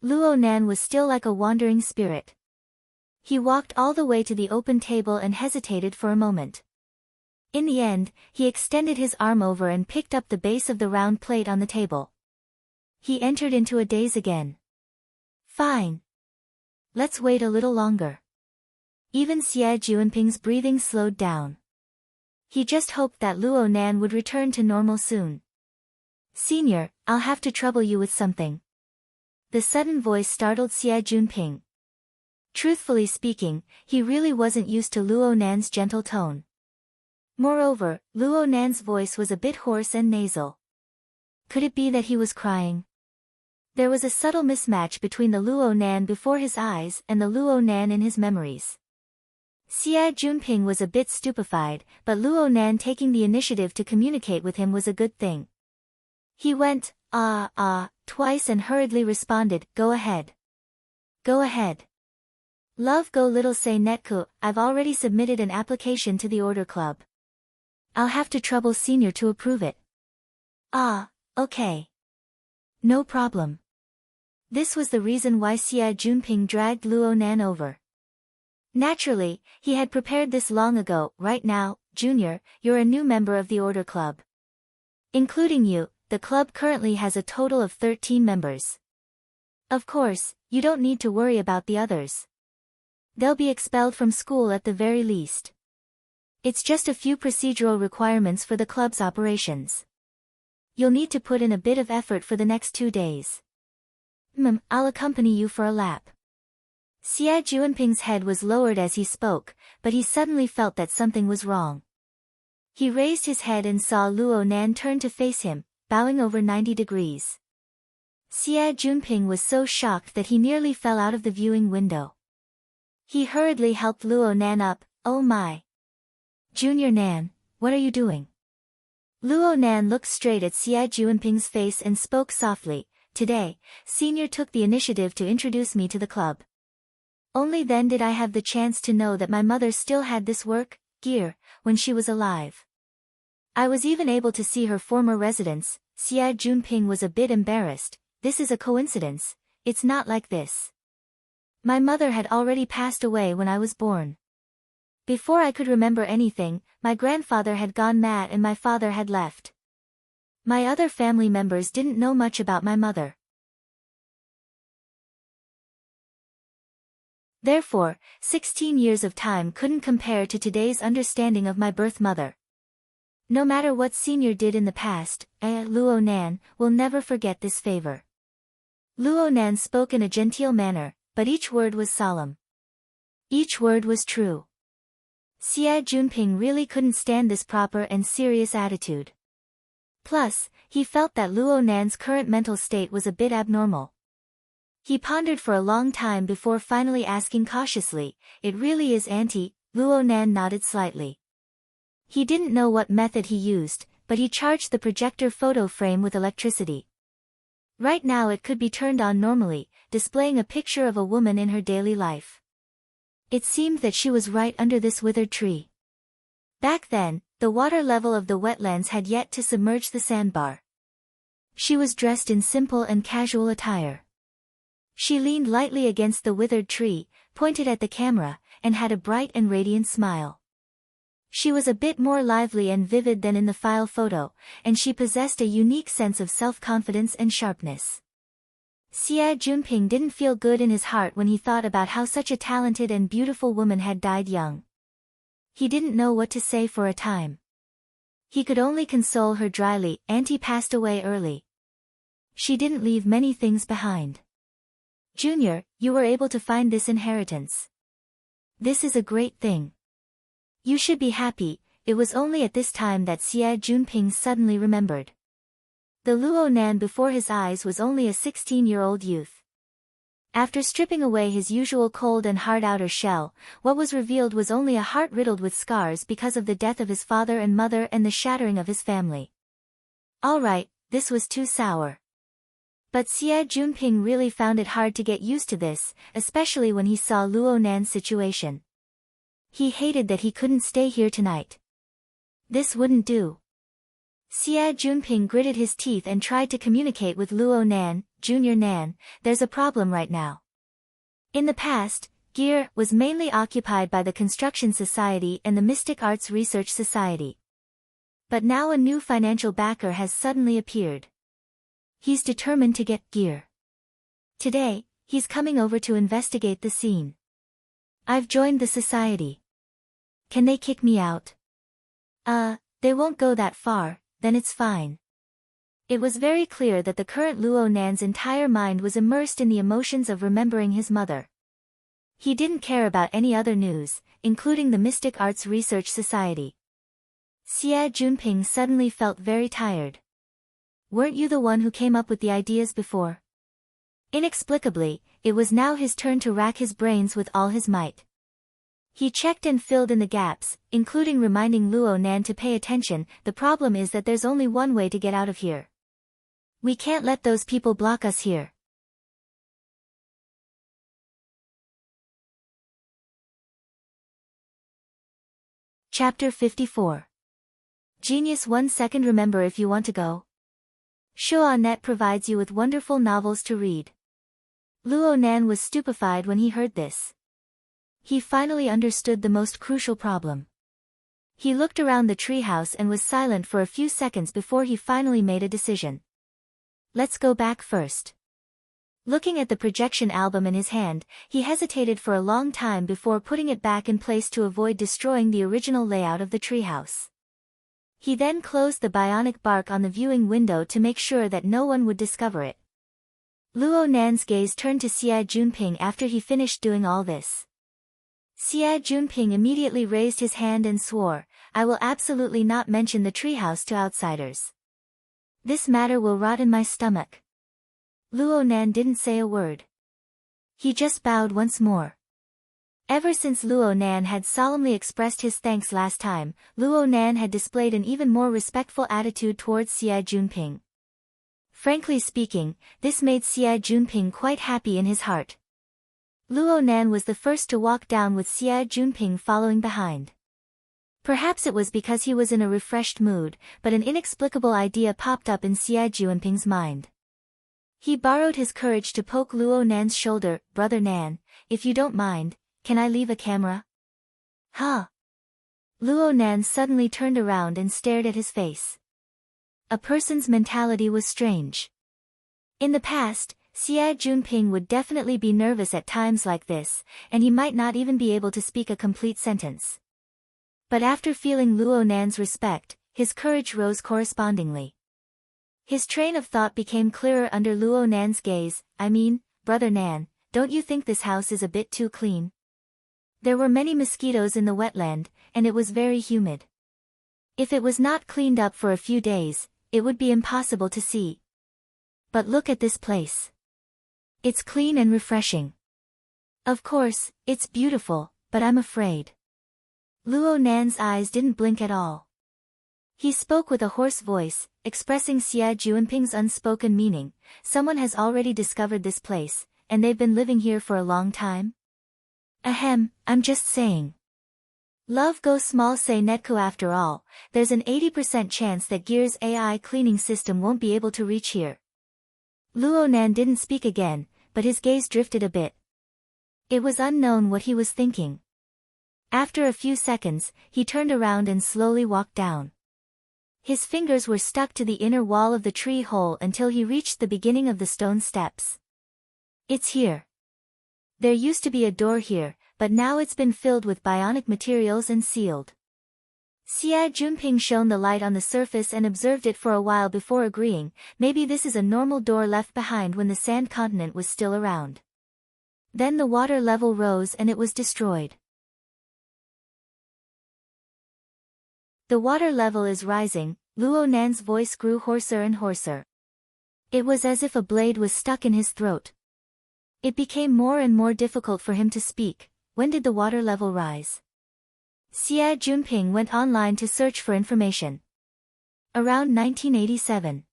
Luo Nan was still like a wandering spirit. He walked all the way to the open table and hesitated for a moment. In the end, he extended his arm over and picked up the base of the round plate on the table. He entered into a daze again. Fine. Let's wait a little longer. Even Xia Junping's breathing slowed down. He just hoped that Luo Nan would return to normal soon. "Senior, I'll have to trouble you with something." The sudden voice startled Xia Junping. Truthfully speaking, he really wasn't used to Luo Nan's gentle tone. Moreover, Luo Nan's voice was a bit hoarse and nasal. Could it be that he was crying? There was a subtle mismatch between the Luo Nan before his eyes and the Luo Nan in his memories. Xia Junping was a bit stupefied, but Luo Nan taking the initiative to communicate with him was a good thing. He went, twice and hurriedly responded, "Go ahead. Go ahead. Love go little say netku, I've already submitted an application to the Order Club. I'll have to trouble Senior to approve it." Okay. No problem. This was the reason why Xia Junping dragged Luo Nan over. Naturally, he had prepared this long ago. Right now, Junior, you're a new member of the Order Club. Including you, the club currently has a total of 13 members. Of course, you don't need to worry about the others. They'll be expelled from school at the very least. It's just a few procedural requirements for the club's operations. You'll need to put in a bit of effort for the next 2 days. I'll accompany you for a lap. Xia Juanping's head was lowered as he spoke, but he suddenly felt that something was wrong. He raised his head and saw Luo Nan turn to face him, bowing over 90 degrees. Xia Juanping was so shocked that he nearly fell out of the viewing window. He hurriedly helped Luo Nan up. Oh my! Junior Nan, what are you doing? Luo Nan looked straight at Xia Juanping's face and spoke softly. Today, Senior took the initiative to introduce me to the club. Only then did I have the chance to know that my mother still had this work gear when she was alive. I was even able to see her former residence. Xia Juanping was a bit embarrassed. This is a coincidence, it's not like this. My mother had already passed away when I was born. Before I could remember anything, my grandfather had gone mad and my father had left. My other family members didn't know much about my mother. Therefore, 16 years of time couldn't compare to today's understanding of my birth mother. No matter what Senior did in the past, Luo Nan will never forget this favor. Luo Nan spoke in a genteel manner, but each word was solemn. Each word was true. Xia Juanping really couldn't stand this proper and serious attitude. Plus, he felt that Luo Nan's current mental state was a bit abnormal. He pondered for a long time before finally asking cautiously, "It really is Auntie?" Luo Nan nodded slightly. He didn't know what method he used, but he charged the projector photo frame with electricity. Right now it could be turned on normally, displaying a picture of a woman in her daily life. It seemed that she was right under this withered tree. Back then, the water level of the wetlands had yet to submerge the sandbar. She was dressed in simple and casual attire. She leaned lightly against the withered tree, pointed at the camera, and had a bright and radiant smile. She was a bit more lively and vivid than in the file photo, and she possessed a unique sense of self-confidence and sharpness. Xia Juanping didn't feel good in his heart when he thought about how such a talented and beautiful woman had died young. He didn't know what to say for a time. He could only console her dryly. Auntie passed away early. She didn't leave many things behind. Junior, you were able to find this inheritance. This is a great thing. You should be happy. It was only at this time that Xia Juanping suddenly remembered. The Luo Nan before his eyes was only a 16-year-old youth. After stripping away his usual cold and hard outer shell, what was revealed was only a heart riddled with scars because of the death of his father and mother and the shattering of his family. All right, this was too sour. But Xia Juanping really found it hard to get used to this, especially when he saw Luo Nan's situation. He hated that he couldn't stay here tonight. This wouldn't do. Xia Juanping gritted his teeth and tried to communicate with Luo Nan. Junior Nan, there's a problem right now. In the past, Gear was mainly occupied by the Construction Society and the Mystic Arts Research Society. But now a new financial backer has suddenly appeared. He's determined to get Gear. Today, he's coming over to investigate the scene. I've joined the society. Can they kick me out? They won't go that far, then it's fine. It was very clear that the current Luo Nan's entire mind was immersed in the emotions of remembering his mother. He didn't care about any other news, including the Mystic Arts Research Society. Xia Juanping suddenly felt very tired. Weren't you the one who came up with the ideas before? Inexplicably, it was now his turn to rack his brains with all his might. He checked and filled in the gaps, including reminding Luo Nan to pay attention. The problem is that there's only one way to get out of here. We can't let those people block us here. Chapter 54. Genius 1 second. Remember, if you want to go. Shuanet provides you with wonderful novels to read. Luo Nan was stupefied when he heard this. He finally understood the most crucial problem. He looked around the treehouse and was silent for a few seconds before he finally made a decision. Let's go back first. Looking at the projection album in his hand, he hesitated for a long time before putting it back in place to avoid destroying the original layout of the treehouse. He then closed the bionic bark on the viewing window to make sure that no one would discover it. Luo Nan's gaze turned to Xia Junping after he finished doing all this. Xia Junping immediately raised his hand and swore, "I will absolutely not mention the treehouse to outsiders. This matter will rot in my stomach." Luo Nan didn't say a word. He just bowed once more. Ever since Luo Nan had solemnly expressed his thanks last time, Luo Nan had displayed an even more respectful attitude towards Xia Junping. Frankly speaking, this made Xia Junping quite happy in his heart. Luo Nan was the first to walk down with Xia Junping following behind. Perhaps it was because he was in a refreshed mood, but an inexplicable idea popped up in Xia Junping's mind. He borrowed his courage to poke Luo Nan's shoulder. "Brother Nan, if you don't mind, can I leave a camera?" "Huh?" Luo Nan suddenly turned around and stared at his face. A person's mentality was strange. In the past, Xia Junping would definitely be nervous at times like this, and he might not even be able to speak a complete sentence. But after feeling Luo Nan's respect, his courage rose correspondingly. His train of thought became clearer under Luo Nan's gaze. "I mean, Brother Nan, don't you think this house is a bit too clean?" There were many mosquitoes in the wetland, and it was very humid. If it was not cleaned up for a few days, it would be impossible to see. But look at this place. It's clean and refreshing. Of course, it's beautiful, but I'm afraid. Luo Nan's eyes didn't blink at all. He spoke with a hoarse voice, expressing Xia Junping's unspoken meaning. "Someone has already discovered this place, and they've been living here for a long time?" "Ahem, I'm just saying. Love goes small say Netco after all, there's an 80% chance that Gear's AI cleaning system won't be able to reach here." Luo Nan didn't speak again, but his gaze drifted a bit. It was unknown what he was thinking. After a few seconds, he turned around and slowly walked down. His fingers were stuck to the inner wall of the tree hole until he reached the beginning of the stone steps. "It's here. There used to be a door here, but now it's been filled with bionic materials and sealed." Xia Junping shone the light on the surface and observed it for a while before agreeing, "Maybe this is a normal door left behind when the sand continent was still around." Then the water level rose and it was destroyed. "The water level is rising," Luo Nan's voice grew hoarser and hoarser. It was as if a blade was stuck in his throat. It became more and more difficult for him to speak. "When did the water level rise?" Xia Junping went online to search for information. Around 1987.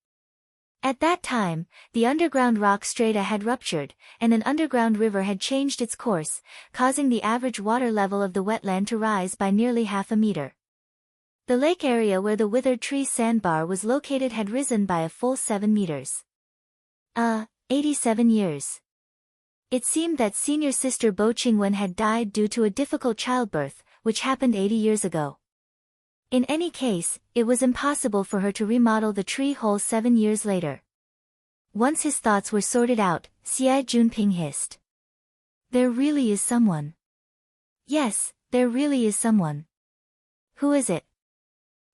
At that time, the underground rock strata had ruptured, and an underground river had changed its course, causing the average water level of the wetland to rise by nearly half a meter. The lake area where the withered tree sandbar was located had risen by a full 7 meters. 87 years. It seemed that senior sister Bo Qingwen had died due to a difficult childbirth, which happened 80 years ago. In any case, it was impossible for her to remodel the tree hole 7 years later. Once his thoughts were sorted out, Xia Junping hissed. "There really is someone." "Yes, there really is someone." "Who is it?"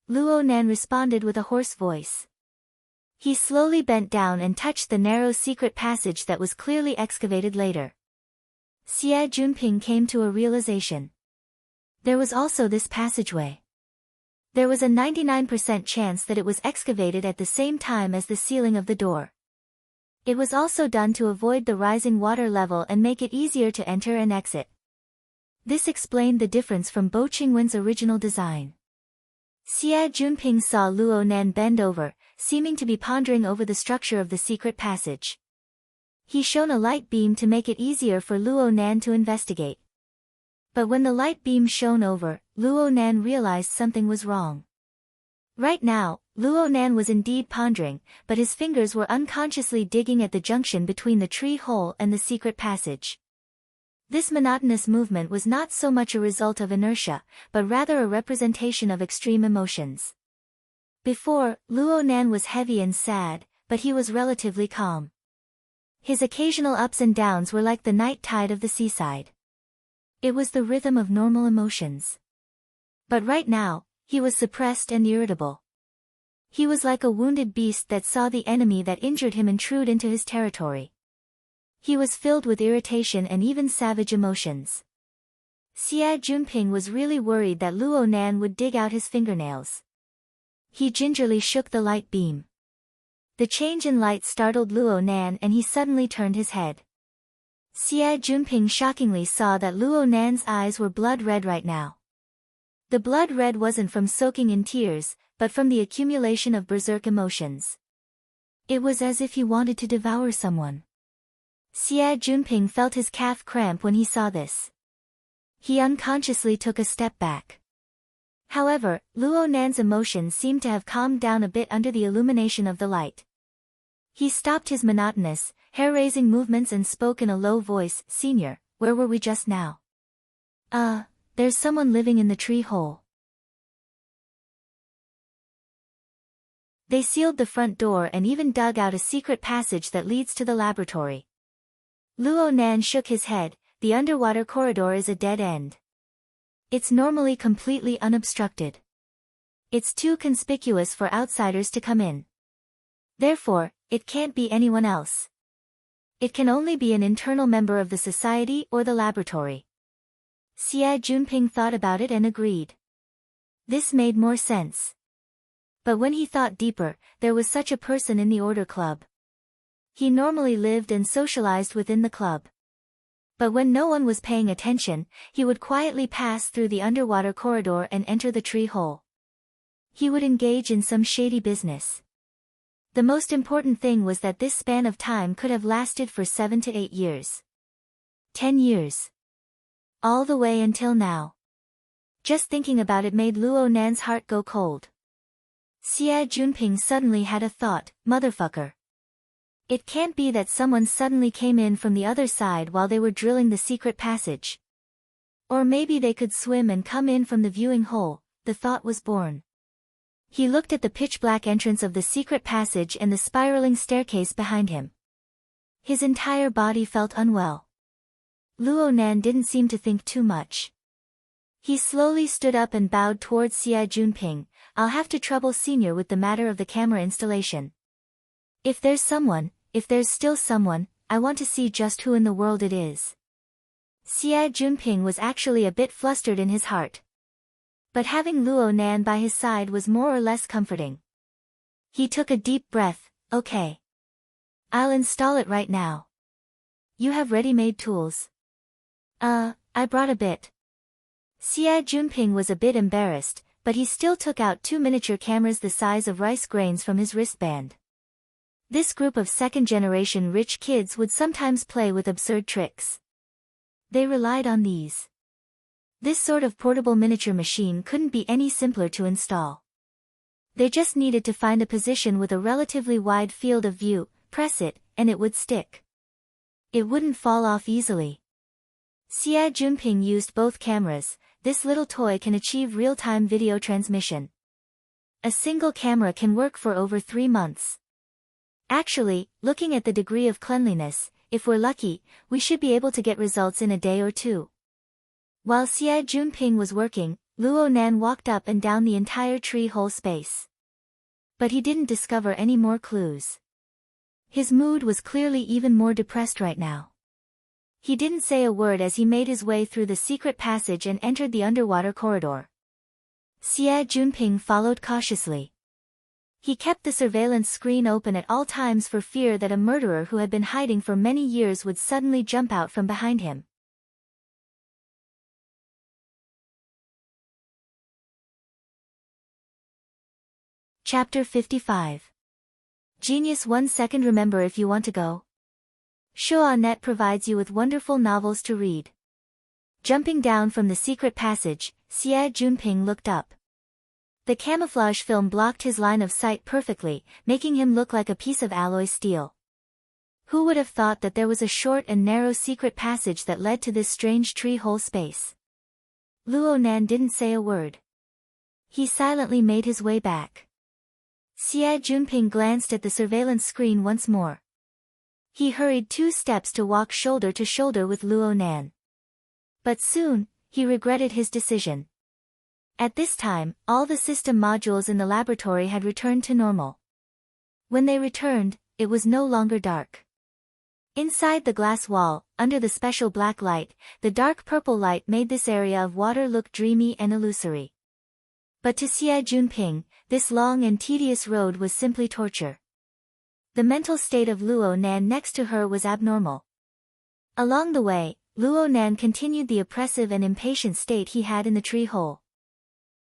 Luo Nan responded with a hoarse voice. He slowly bent down and touched the narrow secret passage that was clearly excavated later. Xia Junping came to a realization. There was also this passageway. There was a 99% chance that it was excavated at the same time as the sealing of the door. It was also done to avoid the rising water level and make it easier to enter and exit. This explained the difference from Bo Qingwen's original design. Xia Junping saw Luo Nan bend over, seeming to be pondering over the structure of the secret passage. He shone a light beam to make it easier for Luo Nan to investigate. But when the light beam shone over, Luo Nan realized something was wrong. Right now, Luo Nan was indeed pondering, but his fingers were unconsciously digging at the junction between the tree hole and the secret passage. This monotonous movement was not so much a result of inertia, but rather a representation of extreme emotions. Before, Luo Nan was heavy and sad, but he was relatively calm. His occasional ups and downs were like the night tide of the seaside. It was the rhythm of normal emotions. But right now, he was suppressed and irritable. He was like a wounded beast that saw the enemy that injured him intrude into his territory. He was filled with irritation and even savage emotions. Xia Junping was really worried that Luo Nan would dig out his fingernails. He gingerly shook the light beam. The change in light startled Luo Nan and he suddenly turned his head. Xia Junping shockingly saw that Luo Nan's eyes were blood red right now. The blood red wasn't from soaking in tears, but from the accumulation of berserk emotions. It was as if he wanted to devour someone. Xia Junping felt his calf cramp when he saw this. He unconsciously took a step back. However, Luo Nan's emotions seemed to have calmed down a bit under the illumination of the light. He stopped his monotonous, hair-raising movements and spoke in a low voice, "Senior, where were we just now?" There's someone living in the tree hole." They sealed the front door and even dug out a secret passage that leads to the laboratory. Luo Nan shook his head. The underwater corridor is a dead end. It's normally completely unobstructed. It's too conspicuous for outsiders to come in. Therefore, it can't be anyone else. It can only be an internal member of the society or the laboratory. Xia Junping thought about it and agreed. This made more sense. But when he thought deeper, there was such a person in the Order Club. He normally lived and socialized within the club. But when no one was paying attention, he would quietly pass through the underwater corridor and enter the tree hole. He would engage in some shady business. The most important thing was that this span of time could have lasted for 7 to 8 years. 10 years. All the way until now. Just thinking about it made Luo Nan's heart go cold. Xia Junping suddenly had a thought, motherfucker. It can't be that someone suddenly came in from the other side while they were drilling the secret passage. Or maybe they could swim and come in from the viewing hole, the thought was born. He looked at the pitch-black entrance of the secret passage and the spiraling staircase behind him. His entire body felt unwell. Luo Nan didn't seem to think too much. He slowly stood up and bowed towards Xia Junping. "I'll have to trouble Senior with the matter of the camera installation. If there's still someone, I want to see just who in the world it is." Xia Junping was actually a bit flustered in his heart. But having Luo Nan by his side was more or less comforting. He took a deep breath. "Okay. I'll install it right now. You have ready-made tools?" I brought a bit." Xia Junping was a bit embarrassed, but he still took out 2 miniature cameras the size of rice grains from his wristband. This group of second-generation rich kids would sometimes play with absurd tricks. They relied on these. This sort of portable miniature machine couldn't be any simpler to install. They just needed to find a position with a relatively wide field of view, press it, and it would stick. It wouldn't fall off easily. Xia Junping used both cameras. This little toy can achieve real-time video transmission. A single camera can work for over 3 months. Actually, looking at the degree of cleanliness, if we're lucky, we should be able to get results in a day or 2. While Xia Junping was working, Luo Nan walked up and down the entire tree hole space. But he didn't discover any more clues. His mood was clearly even more depressed right now. He didn't say a word as he made his way through the secret passage and entered the underwater corridor. Xia Junping followed cautiously. He kept the surveillance screen open at all times for fear that a murderer who had been hiding for many years would suddenly jump out from behind him. Chapter 55. Genius 1 second. Remember, if you want to go. Shoa.net provides you with wonderful novels to read. Jumping down from the secret passage, Xia Junping looked up. The camouflage film blocked his line of sight perfectly, making him look like a piece of alloy steel. Who would have thought that there was a short and narrow secret passage that led to this strange tree-hole space? Luo Nan didn't say a word. He silently made his way back. Xie Junping glanced at the surveillance screen once more. He hurried 2 steps to walk shoulder to shoulder with Luo Nan. But soon, he regretted his decision. At this time, all the system modules in the laboratory had returned to normal. When they returned, it was no longer dark. Inside the glass wall, under the special black light, the dark purple light made this area of water look dreamy and illusory. But to Xie Junping, this long and tedious road was simply torture. The mental state of Luo Nan next to her was abnormal. Along the way, Luo Nan continued the oppressive and impatient state he had in the tree hole.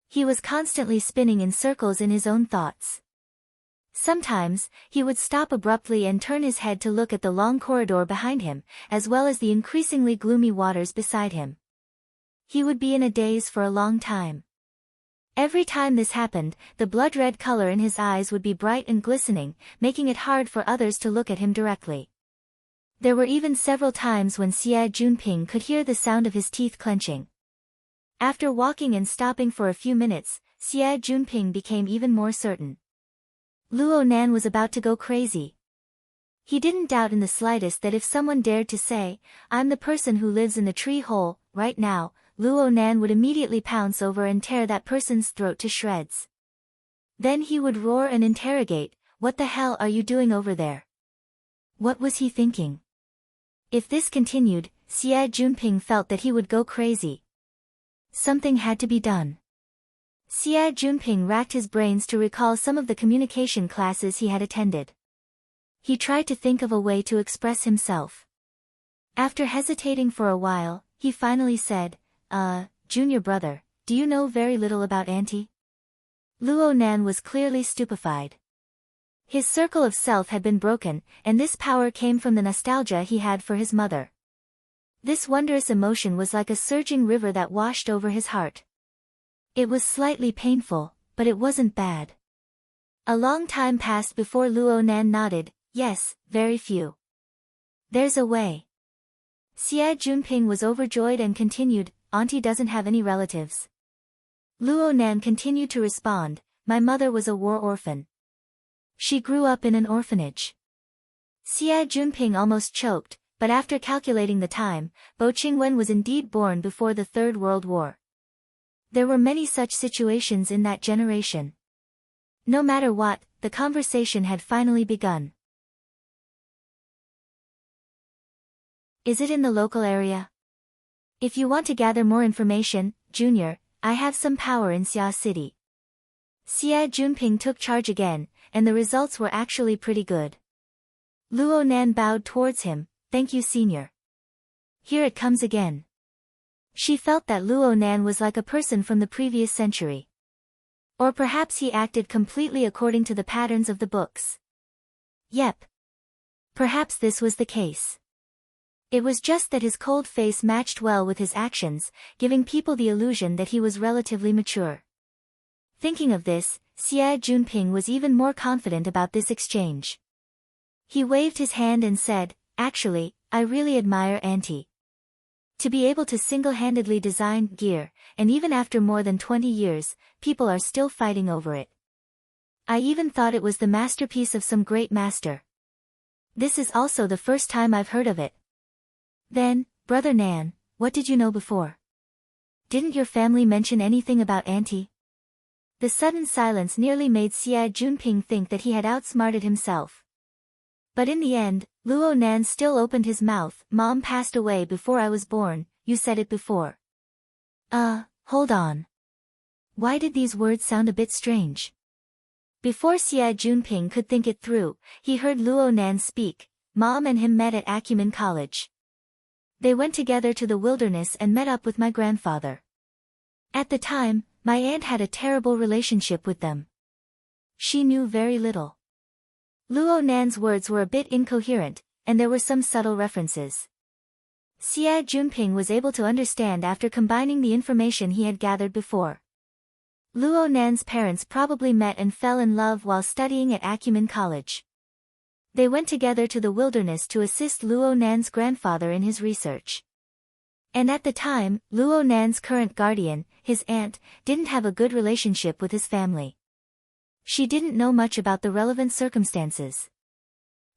He was constantly spinning in circles in his own thoughts. Sometimes, he would stop abruptly and turn his head to look at the long corridor behind him, as well as the increasingly gloomy waters beside him. He would be in a daze for a long time. Every time this happened, the blood-red color in his eyes would be bright and glistening, making it hard for others to look at him directly. There were even several times when Xie Junping could hear the sound of his teeth clenching. After walking and stopping for a few minutes, Xie Junping became even more certain. Luo Nan was about to go crazy. He didn't doubt in the slightest that if someone dared to say, "I'm the person who lives in the tree hole," right now, Luo Nan would immediately pounce over and tear that person's throat to shreds. Then he would roar and interrogate, "What the hell are you doing over there?" What was he thinking? If this continued, Xie Junping felt that he would go crazy. Something had to be done. Xie Junping racked his brains to recall some of the communication classes he had attended. He tried to think of a way to express himself. After hesitating for a while, he finally said, "Junior brother, do you know very little about Auntie?" Luo Nan was clearly stupefied. His circle of self had been broken, and this power came from the nostalgia he had for his mother. This wondrous emotion was like a surging river that washed over his heart. It was slightly painful, but it wasn't bad. A long time passed before Luo Nan nodded, "Yes, very few. There's a way." Xie Junping was overjoyed and continued, "Auntie doesn't have any relatives." Luo Nan continued to respond, "My mother was a war orphan. She grew up in an orphanage." Xie Junping almost choked, but after calculating the time, Bo Qingwen was indeed born before the Third World War. There were many such situations in that generation. No matter what, the conversation had finally begun. "Is it in the local area? If you want to gather more information, Junior, I have some power in Xia City." Xie Junping took charge again, and the results were actually pretty good. Luo Nan bowed towards him, "Thank you, Senior." Here it comes again. She felt that Luo Nan was like a person from the previous century. Or perhaps he acted completely according to the patterns of the books. Yep. Perhaps this was the case. It was just that his cold face matched well with his actions, giving people the illusion that he was relatively mature. Thinking of this, Xie Junping was even more confident about this exchange. He waved his hand and said, "Actually, I really admire Auntie. To be able to single-handedly design gear, and even after more than 20 years, people are still fighting over it. I even thought it was the masterpiece of some great master. This is also the first time I've heard of it." "Then, Brother Nan, what did you know before? Didn't your family mention anything about Auntie?" The sudden silence nearly made Xie Junping think that he had outsmarted himself. But in the end, Luo Nan still opened his mouth. "Mom passed away before I was born, you said it before." Hold on. Why did these words sound a bit strange? Before Xie Junping could think it through, he heard Luo Nan speak. "Mom and him met at Acumen College. They went together to the wilderness and met up with my grandfather. At the time, my aunt had a terrible relationship with them. She knew very little." Luo Nan's words were a bit incoherent, and there were some subtle references. Xie Junping was able to understand after combining the information he had gathered before. Luo Nan's parents probably met and fell in love while studying at Acumen College. They went together to the wilderness to assist Luo Nan's grandfather in his research. And at the time, Luo Nan's current guardian, his aunt, didn't have a good relationship with his family. She didn't know much about the relevant circumstances.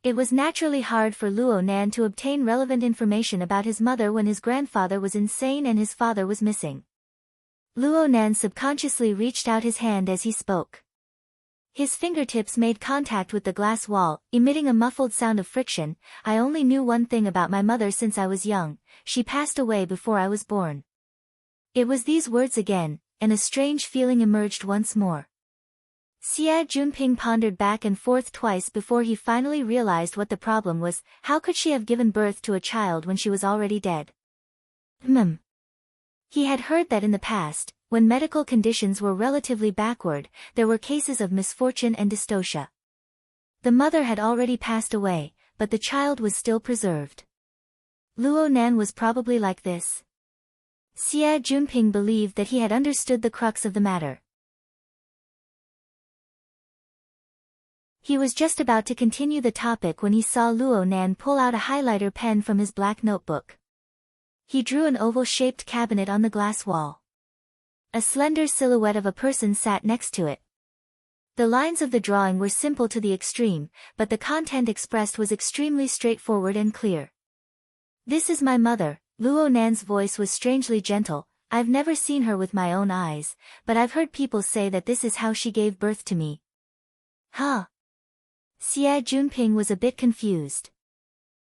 It was naturally hard for Luo Nan to obtain relevant information about his mother when his grandfather was insane and his father was missing. Luo Nan subconsciously reached out his hand as he spoke. His fingertips made contact with the glass wall, emitting a muffled sound of friction. I only knew one thing about my mother since I was young. She passed away before I was born. It was these words again, and a strange feeling emerged once more. Xia Junping pondered back and forth twice before he finally realized what the problem was. How could she have given birth to a child when she was already dead? He had heard that in the past, when medical conditions were relatively backward, there were cases of misfortune and dystocia. The mother had already passed away, but the child was still preserved. Luo Nan was probably like this. Xia Junping believed that he had understood the crux of the matter. He was just about to continue the topic when he saw Luo Nan pull out a highlighter pen from his black notebook. He drew an oval-shaped cabinet on the glass wall. A slender silhouette of a person sat next to it. The lines of the drawing were simple to the extreme, but the content expressed was extremely straightforward and clear. "This is my mother." Luo Nan's voice was strangely gentle. "I've never seen her with my own eyes, but I've heard people say that this is how she gave birth to me." Huh? Xia Junping was a bit confused.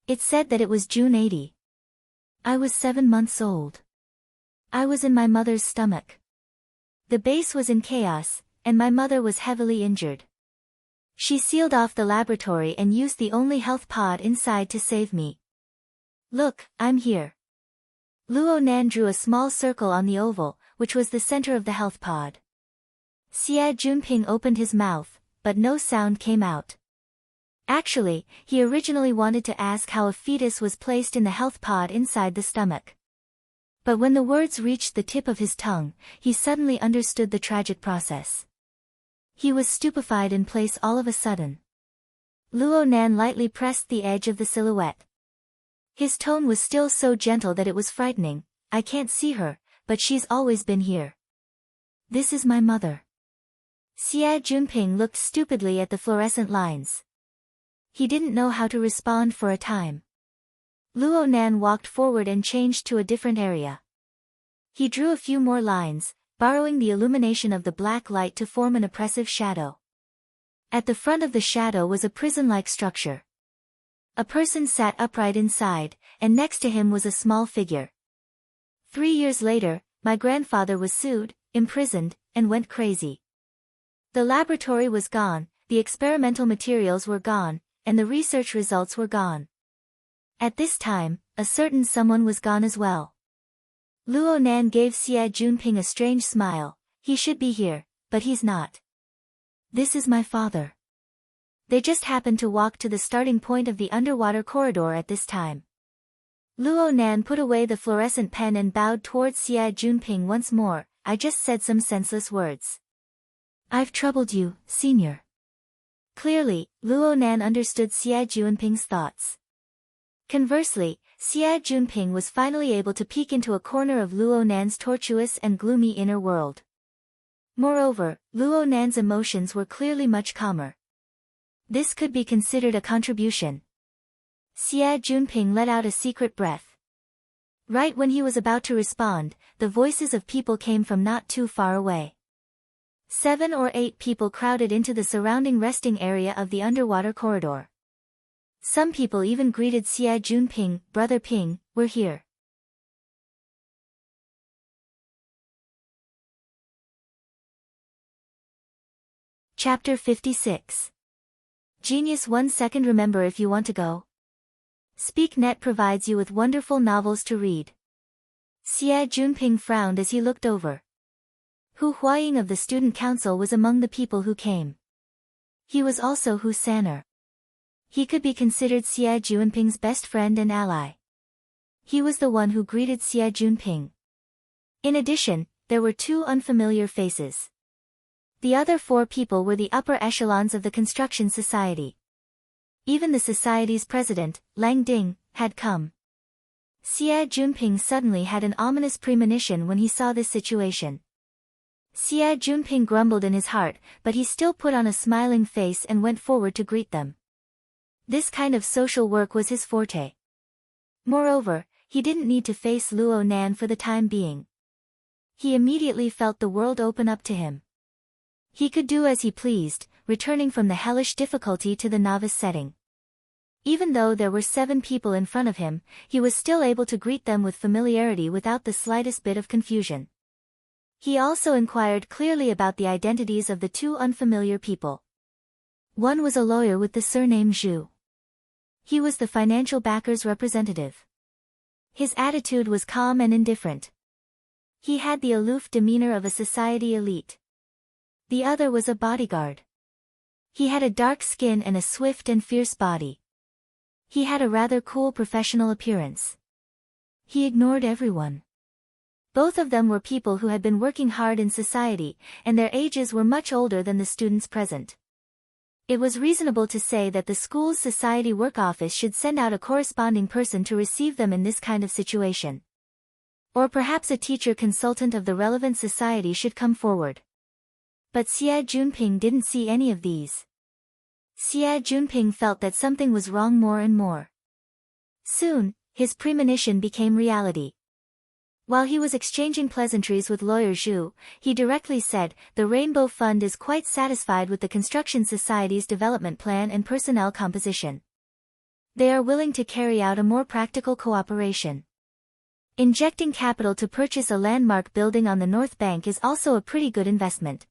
It said that it was June 80. I was 7 months old. I was in my mother's stomach. The base was in chaos, and my mother was heavily injured. She sealed off the laboratory and used the only health pod inside to save me. "Look, I'm here." Luo Nan drew a small circle on the oval, which was the center of the health pod. Xia Junping opened his mouth, but no sound came out. Actually, he originally wanted to ask how a fetus was placed in the health pod inside the stomach. But when the words reached the tip of his tongue, he suddenly understood the tragic process. He was stupefied in place all of a sudden. Luo Nan lightly pressed the edge of the silhouette. His tone was still so gentle that it was frightening. "I can't see her, but she's always been here. This is my mother." Xia Junping looked stupidly at the fluorescent lines. He didn't know how to respond for a time. Luo Nan walked forward and changed to a different area. He drew a few more lines, borrowing the illumination of the black light to form an oppressive shadow. At the front of the shadow was a prison-like structure. A person sat upright inside, and next to him was a small figure. 3 years later, my grandfather was sued, imprisoned, and went crazy. The laboratory was gone, the experimental materials were gone, and the research results were gone. At this time, a certain someone was gone as well. Luo Nan gave Xia Junping a strange smile. "He should be here, but he's not. This is my father." They just happened to walk to the starting point of the underwater corridor at this time. Luo Nan put away the fluorescent pen and bowed towards Xia Junping once more. "I just said some senseless words. I've troubled you, senior." Clearly, Luo Nan understood Xia Junping's thoughts. Conversely, Xia Junping was finally able to peek into a corner of Luo Nan's tortuous and gloomy inner world. Moreover, Luo Nan's emotions were clearly much calmer. This could be considered a contribution. Xia Junping let out a secret breath. Right when he was about to respond, the voices of people came from not too far away. 7 or 8 people crowded into the surrounding resting area of the underwater corridor. Some people even greeted Xia Junping. "Brother Ping, we're here." Chapter 56. Genius 1 second. Remember, if you want to go. SpeakNet provides you with wonderful novels to read. Xia Junping frowned as he looked over. Hu Huaying of the student council was among the people who came. He was also Hu San'er. He could be considered Xia Junping's best friend and ally. He was the one who greeted Xia Junping. In addition, there were 2 unfamiliar faces. The other 4 people were the upper echelons of the construction society. Even the society's president, Lang Ding, had come. Xie Junping suddenly had an ominous premonition when he saw this situation. Xie Junping grumbled in his heart, but he still put on a smiling face and went forward to greet them. This kind of social work was his forte. Moreover, he didn't need to face Luo Nan for the time being. He immediately felt the world open up to him. He could do as he pleased, returning from the hellish difficulty to the novice setting. Even though there were 7 people in front of him, he was still able to greet them with familiarity without the slightest bit of confusion. He also inquired clearly about the identities of the 2 unfamiliar people. One was a lawyer with the surname Zhu. He was the financial backer's representative. His attitude was calm and indifferent. He had the aloof demeanor of a society elite. The other was a bodyguard. He had a dark skin and a swift and fierce body. He had a rather cool professional appearance. He ignored everyone. Both of them were people who had been working hard in society, and their ages were much older than the students present. It was reasonable to say that the school's society work office should send out a corresponding person to receive them in this kind of situation. Or perhaps a teacher consultant of the relevant society should come forward. But Xie Junping didn't see any of these. Xie Junping felt that something was wrong more and more. Soon, his premonition became reality. While he was exchanging pleasantries with lawyer Zhu, he directly said, "The Rainbow Fund is quite satisfied with the Construction Society's development plan and personnel composition. They are willing to carry out a more practical cooperation. Injecting capital to purchase a landmark building on the North Bank is also a pretty good investment.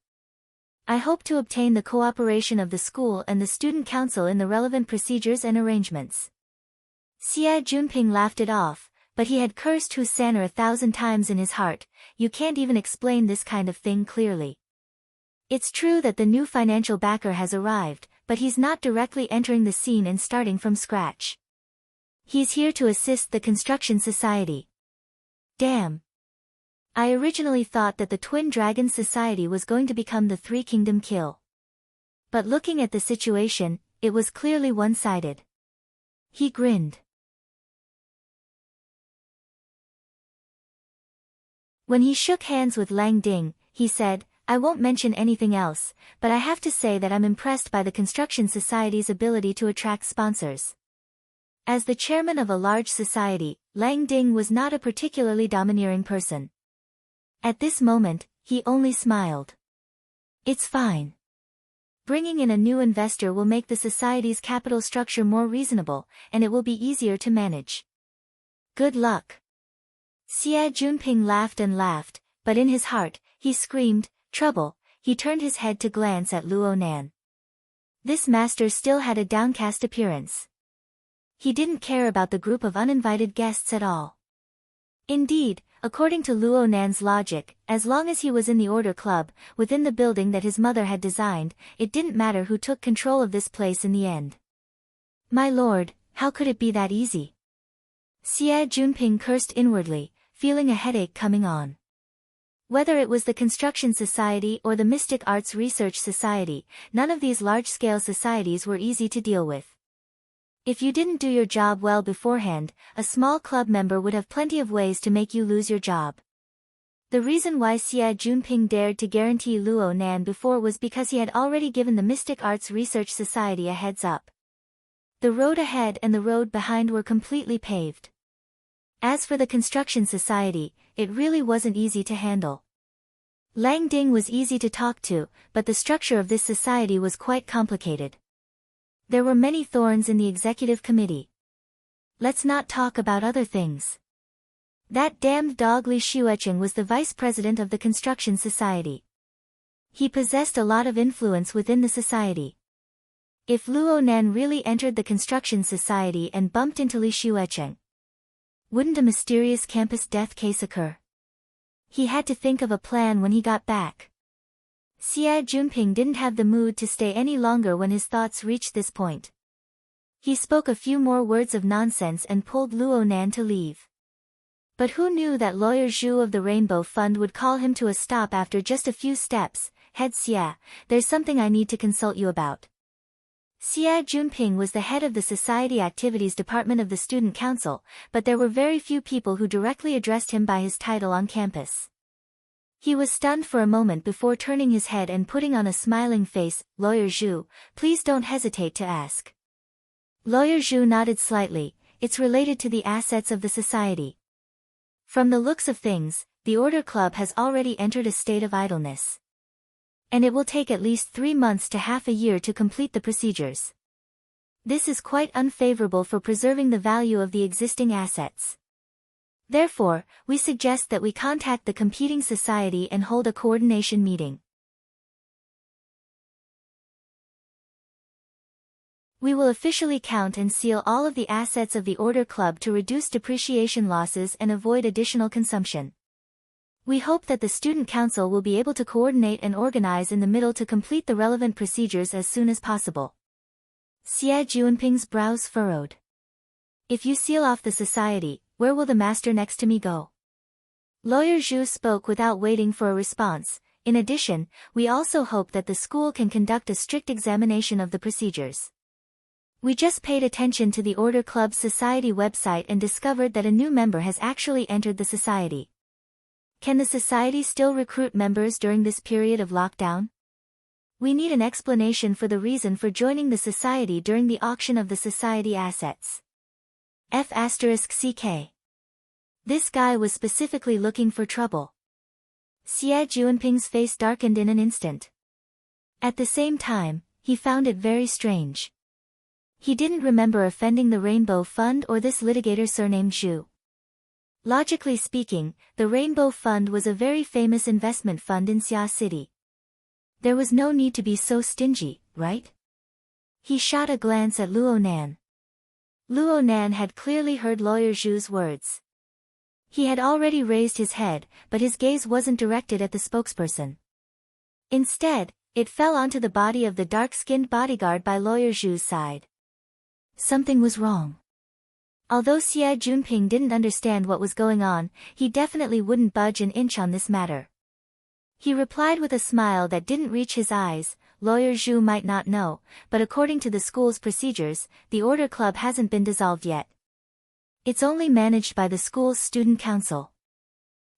I hope to obtain the cooperation of the school and the student council in the relevant procedures and arrangements." Xie Junping laughed it off, but he had cursed Hu San'er 1,000 times in his heart. You can't even explain this kind of thing clearly. It's true that the new financial backer has arrived, but he's not directly entering the scene and starting from scratch. He's here to assist the construction society. Damn. I originally thought that the Twin Dragon Society was going to become the Three Kingdom Kill. But looking at the situation, it was clearly one-sided. He grinned. When he shook hands with Lang Ding, he said, "I won't mention anything else, but I have to say that I'm impressed by the Construction Society's ability to attract sponsors." As the chairman of a large society, Lang Ding was not a particularly domineering person. At this moment, he only smiled. "It's fine. Bringing in a new investor will make the society's capital structure more reasonable, and it will be easier to manage. Good luck." Xie Junping laughed and laughed, but in his heart, he screamed, "Trouble." He turned his head to glance at Luo Nan. This master still had a downcast appearance. He didn't care about the group of uninvited guests at all. Indeed, according to Luo Nan's logic, as long as he was in the order club, within the building that his mother had designed, it didn't matter who took control of this place in the end. My lord, how could it be that easy? Xie Junping cursed inwardly, feeling a headache coming on. Whether it was the Construction Society or the Mystic Arts Research Society, none of these large-scale societies were easy to deal with. If you didn't do your job well beforehand, a small club member would have plenty of ways to make you lose your job. The reason why Xie Junping dared to guarantee Luo Nan before was because he had already given the Mystic Arts Research Society a heads up. The road ahead and the road behind were completely paved. As for the Construction Society, it really wasn't easy to handle. Lang Ding was easy to talk to, but the structure of this society was quite complicated. There were many thorns in the executive committee. Let's not talk about other things. That damned dog Li Xuecheng was the vice president of the Construction Society. He possessed a lot of influence within the society. If Luo Nan really entered the Construction Society and bumped into Li Xuecheng, wouldn't a mysterious campus death case occur? He had to think of a plan when he got back. Xie Junping didn't have the mood to stay any longer when his thoughts reached this point. He spoke a few more words of nonsense and pulled Luo Nan to leave. But who knew that lawyer Zhu of the Rainbow Fund would call him to a stop after just a few steps? "Head Xie, there's something I need to consult you about." Xia Junping was the head of the Society Activities Department of the Student Council, but there were very few people who directly addressed him by his title on campus. He was stunned for a moment before turning his head and putting on a smiling face. "Lawyer Zhu, please don't hesitate to ask." Lawyer Zhu nodded slightly. "It's related to the assets of the society. From the looks of things, the Order Club has already entered a state of idleness. And it will take at least 3 months to half a year to complete the procedures. This is quite unfavorable for preserving the value of the existing assets. Therefore, we suggest that we contact the competing society and hold a coordination meeting. We will officially count and seal all of the assets of the Order Club to reduce depreciation losses and avoid additional consumption. We hope that the Student Council will be able to coordinate and organize in the middle to complete the relevant procedures as soon as possible." Xia Junping's brows furrowed. "If you seal off the society, where will the master next to me go?" Lawyer Zhu spoke without waiting for a response. "In addition, we also hope that the school can conduct a strict examination of the procedures. We just paid attention to the Order Club's society website and discovered that a new member has actually entered the society. Can the society still recruit members during this period of lockdown? We need an explanation for the reason for joining the society during the auction of the society assets. F***CK. This guy was specifically looking for trouble." Xia Junping's face darkened in an instant. At the same time, he found it very strange. He didn't remember offending the Rainbow Fund or this litigator surnamed Zhu. Logically speaking, the Rainbow Fund was a very famous investment fund in Xia City. There was no need to be so stingy, right? He shot a glance at Luo Nan. Luo Nan had clearly heard Lawyer Zhu's words. He had already raised his head, but his gaze wasn't directed at the spokesperson. Instead, it fell onto the body of the dark-skinned bodyguard by Lawyer Zhu's side. Something was wrong. Although Xia Junping didn't understand what was going on, he definitely wouldn't budge an inch on this matter. He replied with a smile that didn't reach his eyes. "Lawyer Zhu might not know, but according to the school's procedures, the Order Club hasn't been dissolved yet. It's only managed by the school's student council.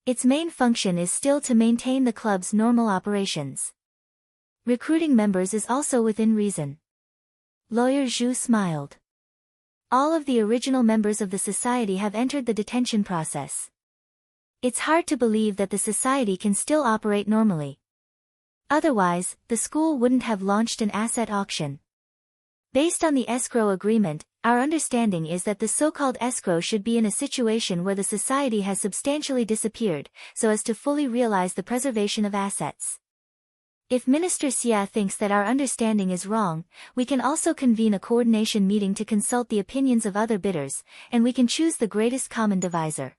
Its main function is still to maintain the club's normal operations. Recruiting members is also within reason." Lawyer Zhu smiled. "All of the original members of the society have entered the detention process. It's hard to believe that the society can still operate normally. Otherwise, the school wouldn't have launched an asset auction. Based on the escrow agreement, our understanding is that the so-called escrow should be in a situation where the society has substantially disappeared, so as to fully realize the preservation of assets. If Minister Xia thinks that our understanding is wrong, we can also convene a coordination meeting to consult the opinions of other bidders, and we can choose the greatest common divisor."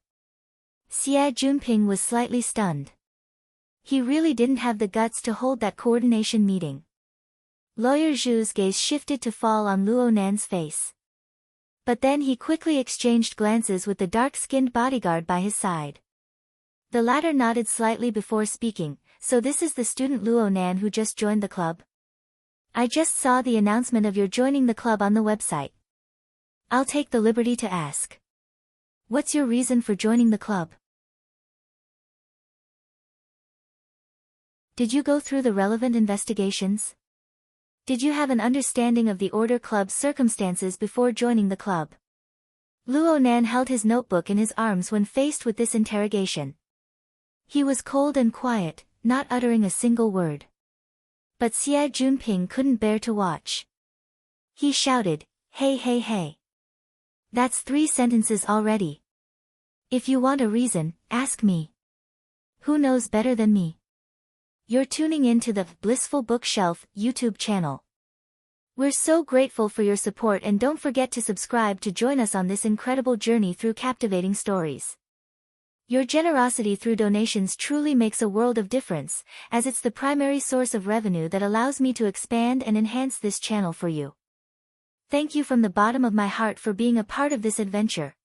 Xia Junping was slightly stunned. He really didn't have the guts to hold that coordination meeting. Lawyer Zhu's gaze shifted to fall on Luo Nan's face. But then he quickly exchanged glances with the dark-skinned bodyguard by his side. The latter nodded slightly before speaking. "So this is the student Luo Nan who just joined the club? I just saw the announcement of your joining the club on the website. I'll take the liberty to ask. What's your reason for joining the club? Did you go through the relevant investigations? Did you have an understanding of the Order Club's circumstances before joining the club?" Luo Nan held his notebook in his arms when faced with this interrogation. He was cold and quiet, not uttering a single word. But Xia Junping couldn't bear to watch. He shouted, "Hey hey hey! That's 3 sentences already. If you want a reason, ask me. Who knows better than me?" You're tuning in to the Blissful Bookshelf YouTube channel. We're so grateful for your support, and don't forget to subscribe to join us on this incredible journey through captivating stories. Your generosity through donations truly makes a world of difference, as it's the primary source of revenue that allows me to expand and enhance this channel for you. Thank you from the bottom of my heart for being a part of this adventure.